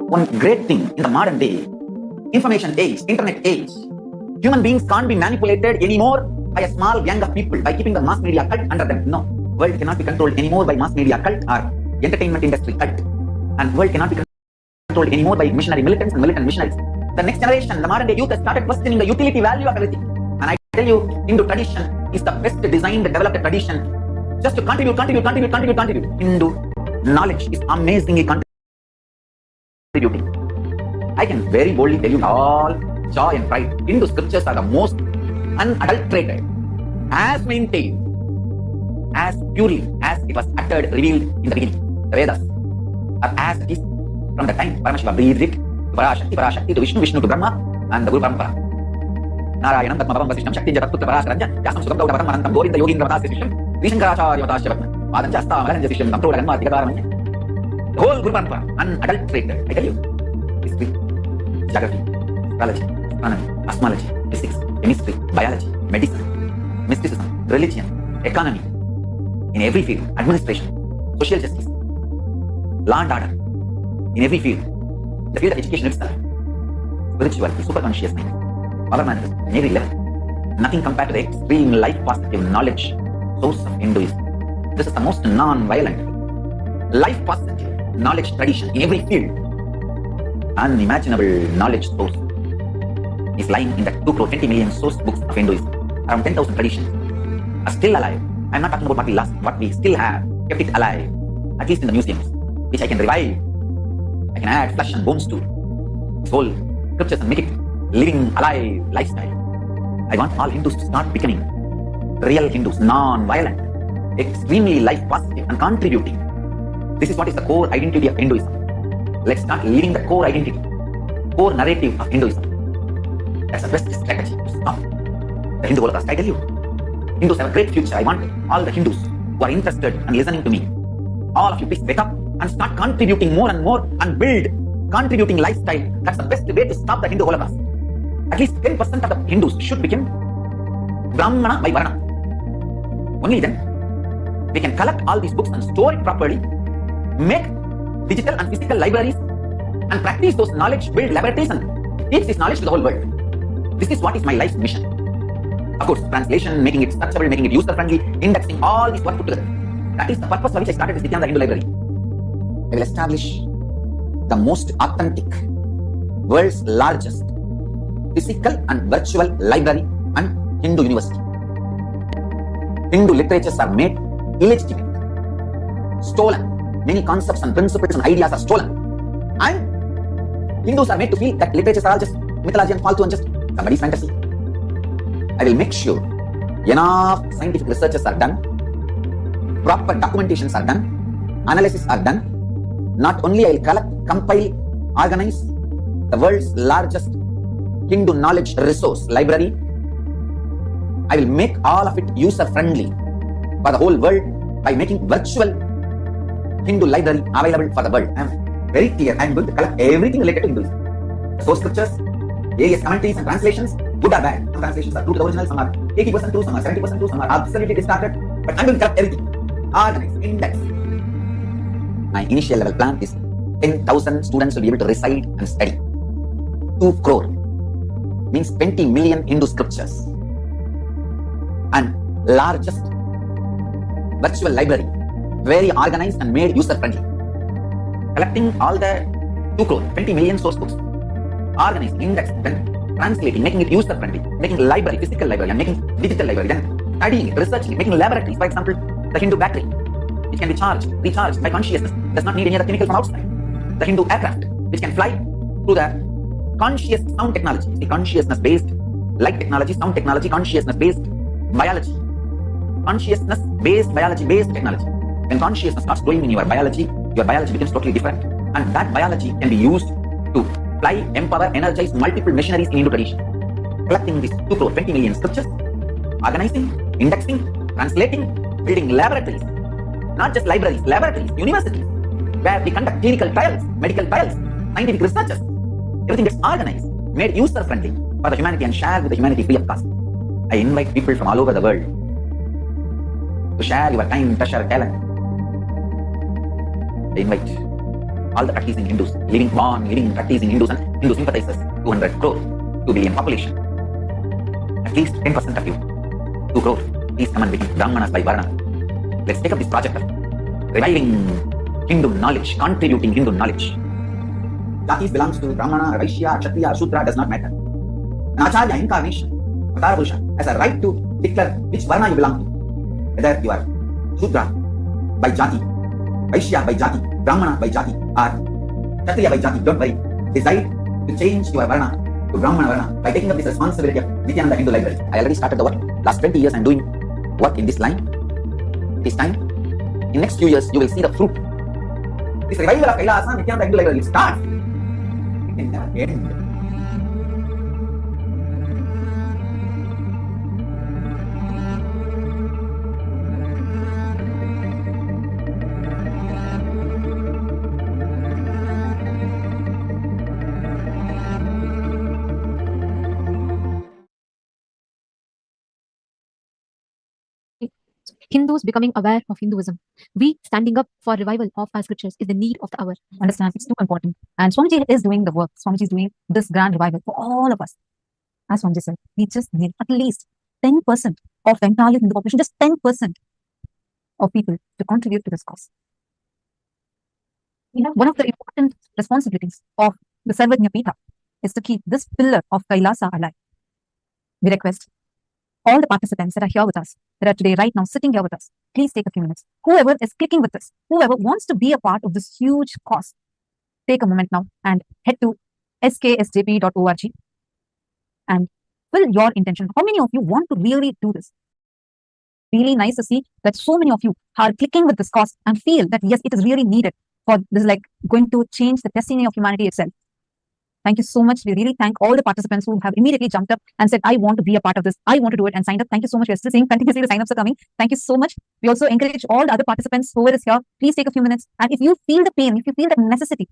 One great thing in the modern day, information age, internet age, human beings can't be manipulated anymore by a small gang of people by keeping the mass media cult under them. No, world cannot be controlled anymore by mass media cult or entertainment industry cult, and world cannot be controlled anymore by missionary militants and militant missionaries. The next generation, the modern day youth, has started questioning the utility value of everything. And I tell you, Hindu tradition is the best designed, developed tradition just to contribute. Hindu knowledge is amazingly contributing. I can very boldly tell you all joy and pride. Hindu scriptures are the most unadulterated, as maintained, as purely as it was uttered, revealed in the beginning. The Vedas are as it is from the time Paramashiva breathed it, Parashakti to Vishnu to Brahma, and the Guru Parampara. Narayanam Tatmabhavam Vasishtam Shakti Jatatputra Parasaranja, Yasam Sugam Gaudavatam Marantam Govinda Yogindra Vatasisham, Vishankaracharya Vatashyavatan, Vadancha Asta Maharanja Sisham, Tamtro Laganma Tikakaramanya. The whole Guru Parampara, unadulterated, I tell you, history, geography, astrology, astronomy, cosmology, physics, chemistry, biology, medicine, mysticism, religion, economy, in every field, administration, social justice, law and order, in every field, the field of education itself, spirituality, superconscious mind, power management, in every level, nothing compared to the extreme life positive knowledge source of Hinduism. This is the most non-violent, life positive knowledge tradition in every field. Unimaginable knowledge source is lying in the 220 million source books of Hinduism. Around 10,000 traditions are still alive. I'm not talking about what we lost, what we still have, kept it alive, at least in the museums, which I can revive. I can add flesh and bones to this whole scriptures and make it living, alive lifestyle. I want all Hindus to start becoming real Hindus, non-violent, extremely life positive and contributing. This is what is the core identity of Hinduism. Let's start living the core identity, core narrative of Hinduism. That's the best strategy to stop the Hindu Holocaust. I tell you, Hindus have a great future. I want all the Hindus who are interested and listening to me, all of you please wake up and start contributing more and more and build contributing lifestyle. That's the best way to stop the Hindu Holocaust. At least 10% of the Hindus should become Brahmana by Varna. Only then we can collect all these books and store it properly, make digital and physical libraries, and practice those knowledge, build laboratories and teach this knowledge to the whole world. This is what is my life's mission. Of course, translation, making it searchable, making it user-friendly, indexing, all this work put together. That is the purpose for which I started this Nithyananda Hindu Library. I will establish the most authentic, world's largest physical and virtual library and Hindu university. Hindu literatures are made illegitimate, stolen. Many concepts and principles and ideas are stolen. And Hindus are made to feel that literatures are all just mythology and faltu and just somebody's fantasy. I will make sure enough scientific researches are done, proper documentations are done, analysis are done. Not only I will collect, compile, organize the world's largest Hindu knowledge resource library, I will make all of it user-friendly for the whole world by making virtual Hindu library available for the world. I am very clear. I am going to collect everything related to Hinduism. Source scriptures, various commentaries and translations, good or bad. Some translations are true to the original, some are 80% true, some are 70% true, some are absolutely distorted. But I am going to collect everything. Organize, index. My initial level plan is 10,000 students will be able to reside and study. 2 crore means 20 million Hindu scriptures. And largest virtual library, very organized and made user-friendly. Collecting all the 2 crore, 20 million source books, organizing, indexing, then translating, making it user-friendly, making library, physical library, and making digital library, then studying it, researching it, making laboratories. For example, the Hindu battery, which can be charged, recharged by consciousness, does not need any other chemical from outside. The Hindu aircraft, which can fly through the conscious sound technology, the consciousness-based light technology, sound technology, consciousness-based biology, consciousness-based biology-based technology. When consciousness starts growing in your biology becomes totally different, and that biology can be used to fly, empower, energize multiple machineries in Hindu tradition. Collecting these 2 crore, 20 million scriptures, organizing, indexing, translating, building laboratories, not just libraries, laboratories, universities, where we conduct clinical trials, medical trials, scientific researches. Everything gets organized, made user-friendly for the humanity and shared with the humanity free of cost. I invite people from all over the world to share your time, treasure, talent. I invite all the practicing Hindus, living, practicing Hindus and Hindu sympathizers, 200 crore, 2 billion population. At least 10% of you, 2 crore, please come and become Brahmanas by Varna. Let's take up this project of reviving Hindu knowledge, contributing Hindu knowledge. Jatis belongs to Brahmana, Vaishya, Kshatriya, Shudra, does not matter. An Acharya incarnation, Avatara Purusha, has a right to declare which Varna you belong to. Whether you are Shudra by Jati, Vaishya by Jati, Brahmana by Jati, or Kshatriya by Jati, don't worry. Decide to change your Varna to Brahmana Varna by taking up this responsibility of Nithyananda Hindu Library. I already started the work. Last 20 years I am doing work in this line. It is time. In next few years you will see the fruit. This revival of Kailasa, Nithyananda Hindu Library will start. It can never end. Hindus becoming aware of Hinduism. We standing up for revival of our scriptures is the need of the hour. Understand, it's too important. And Swamiji is doing the work. Swamiji is doing this grand revival for all of us. As Swamiji said, we just need at least 10% of the entire Hindu population, just 10% of people to contribute to this cause. One of the important responsibilities of the Sarvajna Pitha is to keep this pillar of Kailasa alive. We request all the participants that are here with us, that are today, right now, sitting here with us, please take a few minutes. Whoever is clicking with us, whoever wants to be a part of this huge cause, take a moment now and head to sksjp.org and fill your intention. How many of you want to really do this? Really nice to see that so many of you are clicking with this cause and feel that yes, it is really needed for this, like going to change the destiny of humanity itself. Thank you so much. We really thank all the participants who have immediately jumped up and said, I want to be a part of this. I want to do it and signed up. Thank you so much. We're still seeing continuously the sign-ups are coming. Thank you so much. We also encourage all the other participants whoever is here, please take a few minutes. And if you feel the pain, if you feel the necessity,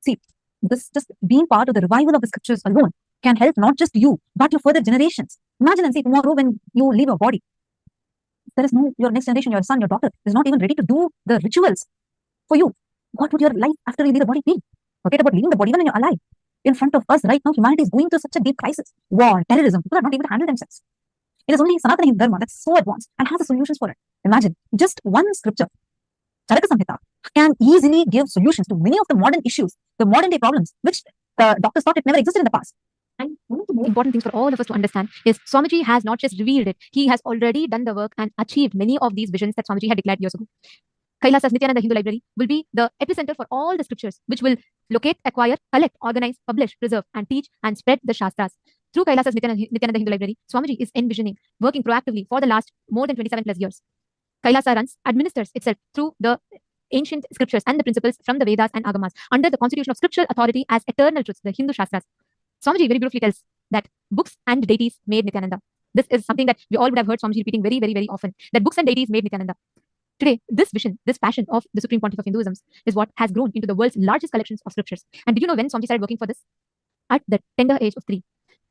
see, this just being part of the revival of the scriptures alone can help not just you, but your further generations. Imagine and see tomorrow when you leave your body, there is no, your next generation, your son, your daughter is not even ready to do the rituals for you. What would your life after you leave the body be? Forget about leaving the body even when you're alive. In front of us right now, humanity is going through such a deep crisis. War, terrorism, people are not able to handle themselves. It is only Sanatana Hindu Dharma that's so advanced and has the solutions for it. Imagine, just one scripture, Charaka Samhita, can easily give solutions to many of the modern issues, the modern day problems, which the doctors thought it never existed in the past. And one of the most important things for all of us to understand is Swamiji has not just revealed it, he has already done the work and achieved many of these visions that Swamiji had declared years ago. Kailasa's Nithyananda Hindu Library will be the epicenter for all the scriptures, which will locate, acquire, collect, organize, publish, preserve, and teach and spread the Shastras. Through Kailasa's Nithyananda Hindu Library, Swamiji is envisioning, working proactively for the last more than 27 plus years. Kailasa administers itself through the ancient scriptures and the principles from the Vedas and Agamas under the constitution of scriptural authority as eternal truths, the Hindu Shastras. Swamiji very beautifully tells that books and deities made Nithyananda. This is something that we all would have heard Swamiji repeating very, very, very often, that books and deities made Nithyananda. Today, this vision, this passion of the Supreme Pontiff of Hinduism is what has grown into the world's largest collections of scriptures. And did you know when Swamiji started working for this? At the tender age of 3.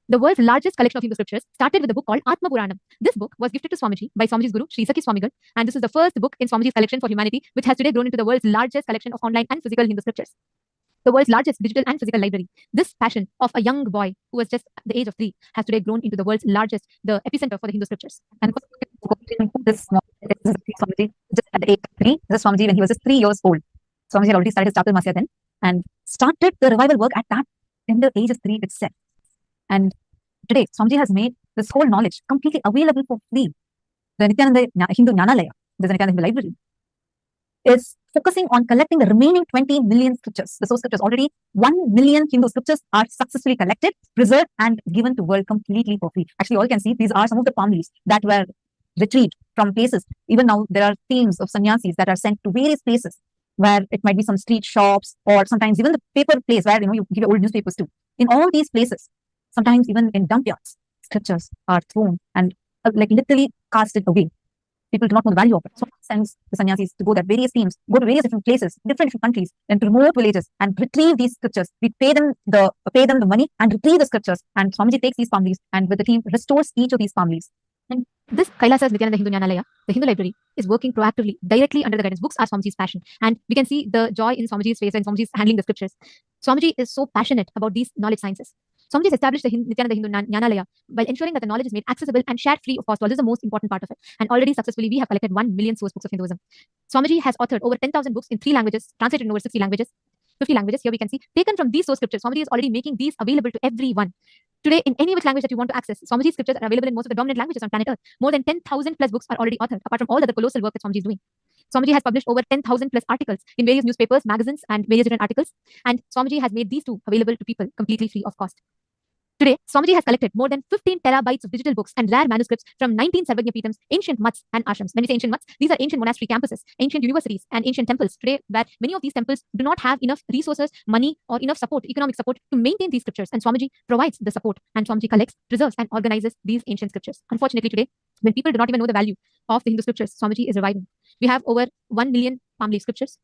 The world's largest collection of Hindu scriptures started with a book called Atma Puranam. This book was gifted to Swamiji by Swamiji's guru, Sri Sakhi Swamigal, and this is the first book in Swamiji's collection for humanity, which has today grown into the world's largest collection of online and physical Hindu scriptures. The world's largest digital and physical library. This passion of a young boy who was just the age of 3 has today grown into the world's largest, the epicenter for the Hindu scriptures. And this Swamiji, just at the age of 3, this Swamiji when he was just 3 years old. Swamiji had already started his Chaturmasya then and started the revival work at that tender age of 3 itself. And today, Swamiji has made this whole knowledge completely available for free. The Nithyananda Hindu Jnanalaya, the Nithyananda Hindu Library, is focusing on collecting the remaining 20 million scriptures. The source scriptures, already 1 million Hindu scriptures are successfully collected, preserved, and given to world completely for free. Actually, all you can see, these are some of the palm leaves that were retrieved from places. Even now, there are teams of sannyasis that are sent to various places where it might be some street shops or sometimes even the paper place where you give your old newspapers to. In all these places, sometimes even in dump yards, scriptures are thrown and like literally casted away. People do not know the value of it. So sends the sannyasis to go to various teams, go to various different places, different countries, and to remote villages and retrieve these scriptures. We pay them the money and retrieve the scriptures. And Swamiji takes these palm leaves and with the team restores each of these palm leaves. And this Kailasa's Nithyananda Hindu Jnanalaya, the Hindu library, is working proactively, directly under the guidance. Books are Swamiji's passion. And we can see the joy in Swamiji's face when Swamiji is handling the scriptures. Swamiji is so passionate about these knowledge sciences. Swamiji has established the Nithyananda Hindu Jnanalaya while ensuring that the knowledge is made accessible and shared free of cost. This is the most important part of it. And already successfully, we have collected 1 million source books of Hinduism. Swamiji has authored over 10,000 books in 3 languages, translated in over 60 languages, 50 languages. Here we can see, taken from these source scriptures. Swamiji is already making these available to everyone. Today, in any which language that you want to access, Swamiji's scriptures are available in most of the dominant languages on planet Earth. More than 10,000 plus books are already authored, apart from all the other colossal work that Swamiji is doing. Swamiji has published over 10,000 plus articles in various newspapers, magazines, and various different articles. And Swamiji has made these two available to people completely free of cost. Today, Swamiji has collected more than 15 terabytes of digital books and rare manuscripts from 19 Sarvagya ancient mutts and ashrams. When we say ancient mutts, these are ancient monastery campuses, ancient universities, and ancient temples. Today, where many of these temples do not have enough resources, money, or enough support, economic support to maintain these scriptures. And Swamiji provides the support, and Swamiji collects, preserves, and organizes these ancient scriptures. Unfortunately, today, when people do not even know the value of the Hindu scriptures, Swamiji is reviving. We have over 1 million palm leaf scriptures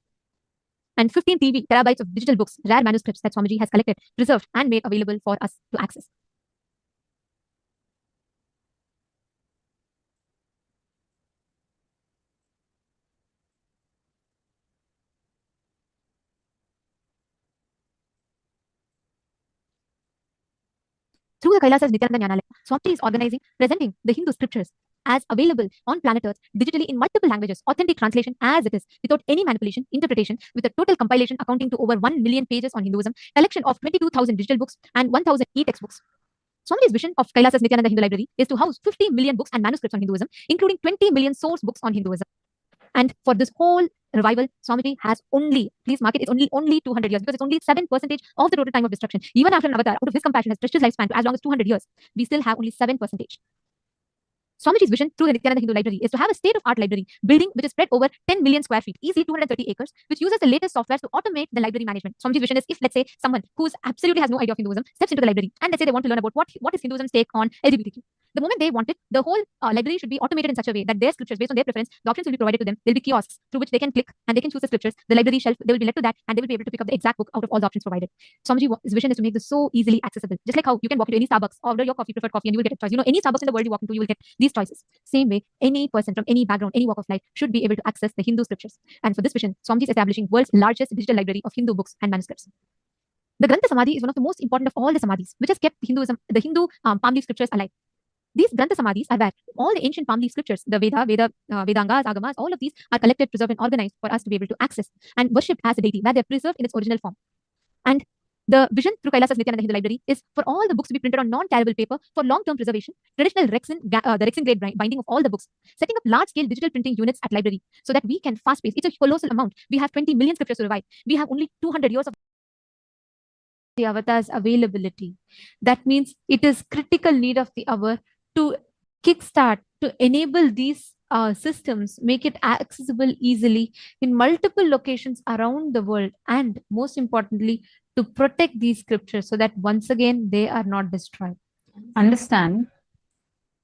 and 15 terabytes of digital books, rare manuscripts that Swamiji has collected, preserved, and made available for us to access. Through the Kailasa's Nithyananda Jnanalaya, Swamiji is organizing, presenting the Hindu scriptures as available on planet Earth digitally in multiple languages, authentic translation as it is, without any manipulation, interpretation, with a total compilation accounting to over 1 million pages on Hinduism, collection of 22,000 digital books and 1,000 e-textbooks. Swamiji's vision of Kailasa's Nithyananda Hindu Library is to house 50 million books and manuscripts on Hinduism, including 20 million source books on Hinduism. And for this whole revival, Swamiji has only, please mark it, it's only 200 years, because it's only 7% of the total time of destruction. Even after an avatar, out of his compassion, has stretched his lifespan to as long as 200 years, we still have only 7%. Swamiji's vision through the Nithyananda Hindu Library is to have a state-of-art library building which is spread over 10 million square feet, easily 230 acres, which uses the latest software to automate the library management. Swamiji's vision is, if let's say someone who absolutely has no idea of Hinduism steps into the library and let's say they want to learn about what is Hinduism's take on LGBTQ. The moment they want it, the whole library should be automated in such a way that their scriptures, based on their preference, the options will be provided to them. There will be kiosks through which they can click and they can choose the scriptures. The library shelf, they will be led to that and they will be able to pick up the exact book out of all the options provided. Swamiji's vision is to make this so easily accessible. Just like how you can walk into any Starbucks, order your preferred coffee, and you will get a choice. Any Starbucks in the world you walk into, you will get these choices. Same way, any person from any background, any walk of life should be able to access the Hindu scriptures. And for this vision, Swamiji is establishing world's largest digital library of Hindu books and manuscripts. The Grantha Samadhi is one of the most important of all the Samadhis, which has kept the Hindu palm leaf scriptures alive. These Grantha Samadhis are where all the ancient palm leaf scriptures, the Vedangas, Agamas, all of these are collected, preserved, and organized for us to be able to access and worship as a deity, where they're preserved in its original form. And the vision through Kailasa's Nithyananda Hindu Library is for all the books to be printed on non-tearable paper for long-term preservation, traditional the Rexin grade binding of all the books, setting up large-scale digital printing units at library so that we can fast-pace. It's a colossal amount. We have 20 million scriptures to revive. We have only 200 years of the avatar's availability. That means it is critical need of the hour to kickstart, to enable these systems, make it accessible easily in multiple locations around the world, and most importantly, to protect these scriptures so that once again they are not destroyed. Understand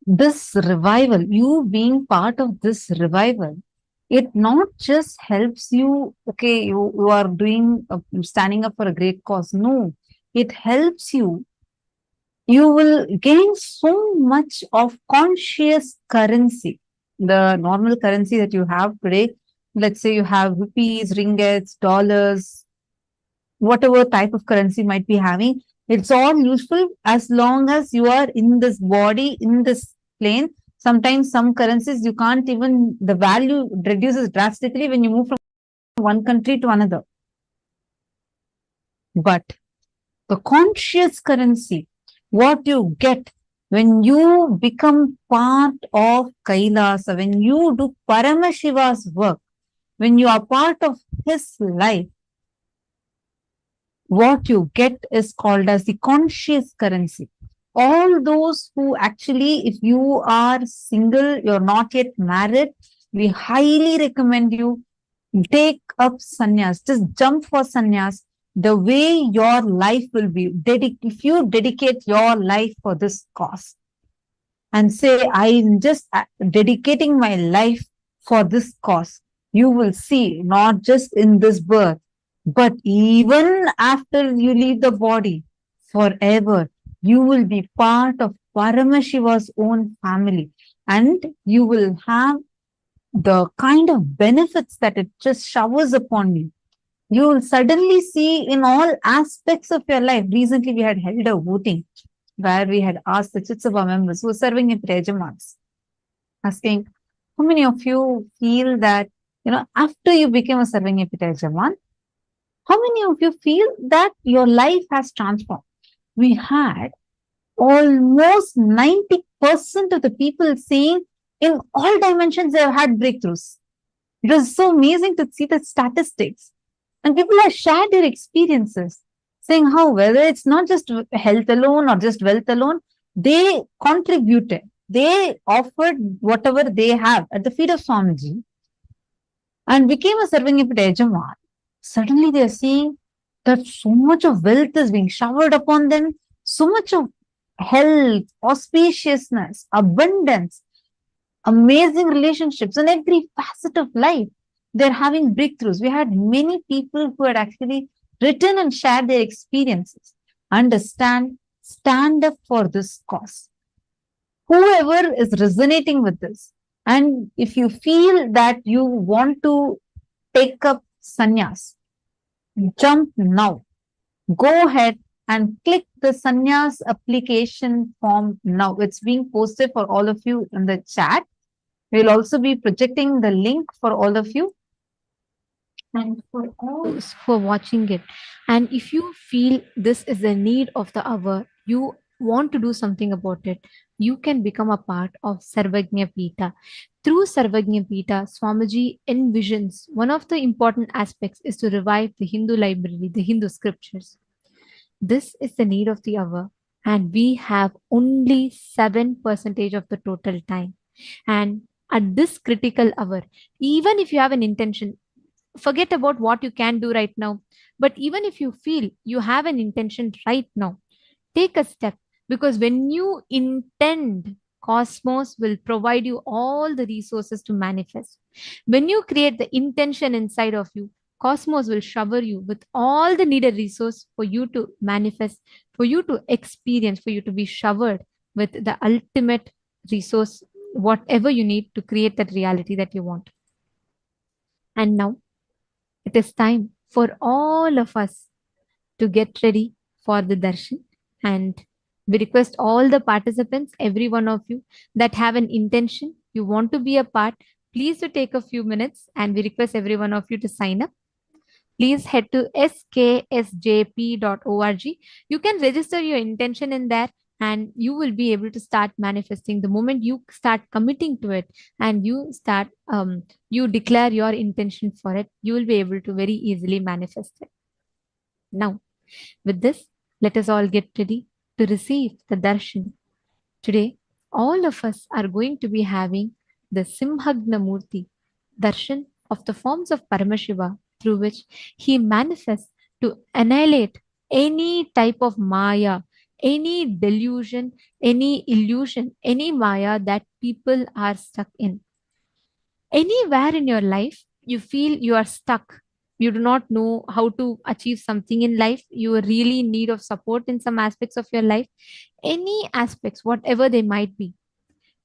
this revival, you being part of this revival, it not just helps you, okay, you are doing, standing up for a great cause. No, it helps you. You will gain so much of conscious currency. The normal currency that you have today, let's say you have rupees, ringgits, dollars, whatever type of currency might be having, it's all useful as long as you are in this body, in this plane. Sometimes some currencies you can't even, the value reduces drastically when you move from one country to another. But the conscious currency, what you get when you become part of Kailasa, when you do Paramashiva's work, when you are part of his life, what you get is called as the conscious currency. All those who actually, if you are single, you're not yet married, we highly recommend you take up sannyas. Just jump for sannyas. The way your life will be, if you dedicate your life for this cause and say, I'm just dedicating my life for this cause, you will see not just in this birth, but even after you leave the body, forever, you will be part of Paramashiva's own family, and you will have the kind of benefits that it just showers upon you. You will suddenly see in all aspects of your life. Recently, we had held a voting where we had asked the Chitsabha members who were serving in Prejamans, asking, how many of you feel that, after you became a serving Epitajaman, how many of you feel that your life has transformed? We had almost 90% of the people saying in all dimensions they have had breakthroughs. It was so amazing to see the statistics. And people have shared their experiences, saying how whether it's not just health alone or just wealth alone, they contributed. They offered whatever they have at the feet of Swamiji and became a serving Epitajaman. Suddenly they are seeing that so much of wealth is being showered upon them, so much of health, auspiciousness, abundance, amazing relationships in every facet of life. They're having breakthroughs. We had many people who had actually written and shared their experiences. Understand, stand up for this cause. Whoever is resonating with this, and if you feel that you want to take up sannyas, jump now. Go ahead and click the sannyas application form now. It's being posted for all of you in the chat. We'll also be projecting the link for all of you. And for all for watching it. And if you feel this is the need of the hour, you want to do something about it, you can become a part of Sarvagnya Pita. Through Sarvagnya Pita, Swamiji envisions one of the important aspects is to revive the Hindu library, the Hindu scriptures. This is the need of the hour, and we have only 7% of the total time. And at this critical hour, even if you have an intention, forget about what you can do right now. But even if you feel you have an intention right now, take a step, because when you intend, Cosmos will provide you all the resources to manifest. When you create the intention inside of you, Cosmos will shower you with all the needed resource for you to manifest, for you to experience, for you to be showered with the ultimate resource, whatever you need to create that reality that you want. And now, it is time for all of us to get ready for the darshan, and we request all the participants, every one of you that have an intention, you want to be a part, please to take a few minutes, and we request every one of you to sign up. Please head to sksjp.org. You can register your intention in there, and you will be able to start manifesting the moment you start committing to it, and you start you declare your intention for it. You will be able to very easily manifest it. Now, with this, Let us all get ready to receive the darshan. Today, all of us are going to be having the Simhagna Murti, darshan of the forms of Paramashiva, through which he manifests to annihilate any type of Maya, any delusion, any illusion, any Maya that people are stuck in. Anywhere in your life, you feel you are stuck. You do not know how to achieve something in life. You are really in need of support in some aspects of your life. Any aspects, whatever they might be,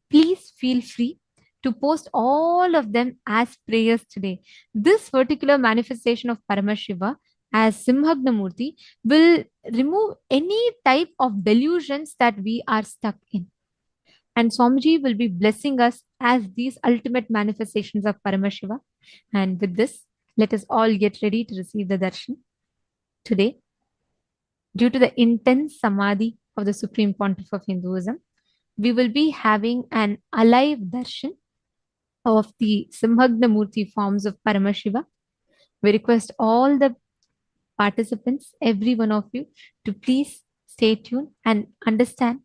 please feel free to post all of them as prayers today. This particular manifestation of Paramashiva as Simhagnamurti will remove any type of delusions that we are stuck in. And Swamiji will be blessing us as these ultimate manifestations of Paramashiva. And with this, let us all get ready to receive the darshan. Today, due to the intense samadhi of the Supreme Pontiff of Hinduism, we will be having an alive darshan of the Simhagna Murti forms of Paramashiva. We request all the participants, every one of you, to please stay tuned and understand.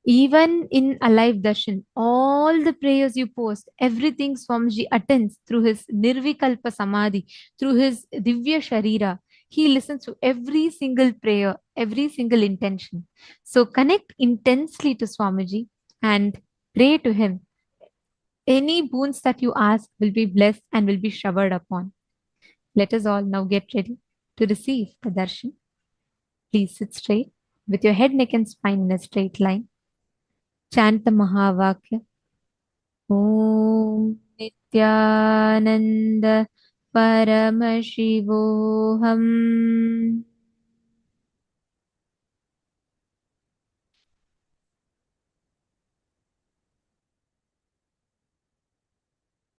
Even in a live darshan, all the prayers you post, everything Swamiji attends through his Nirvikalpa Samadhi, through his Divya Sharira. He listens to every single prayer, every single intention. So connect intensely to Swamiji and pray to him. Any boons that you ask will be blessed and will be showered upon. Let us all now get ready to receive the darshan. Please sit straight with your head, neck, and spine in a straight line. Chant the Mahavakya. Om Nithyananda Paramashivoham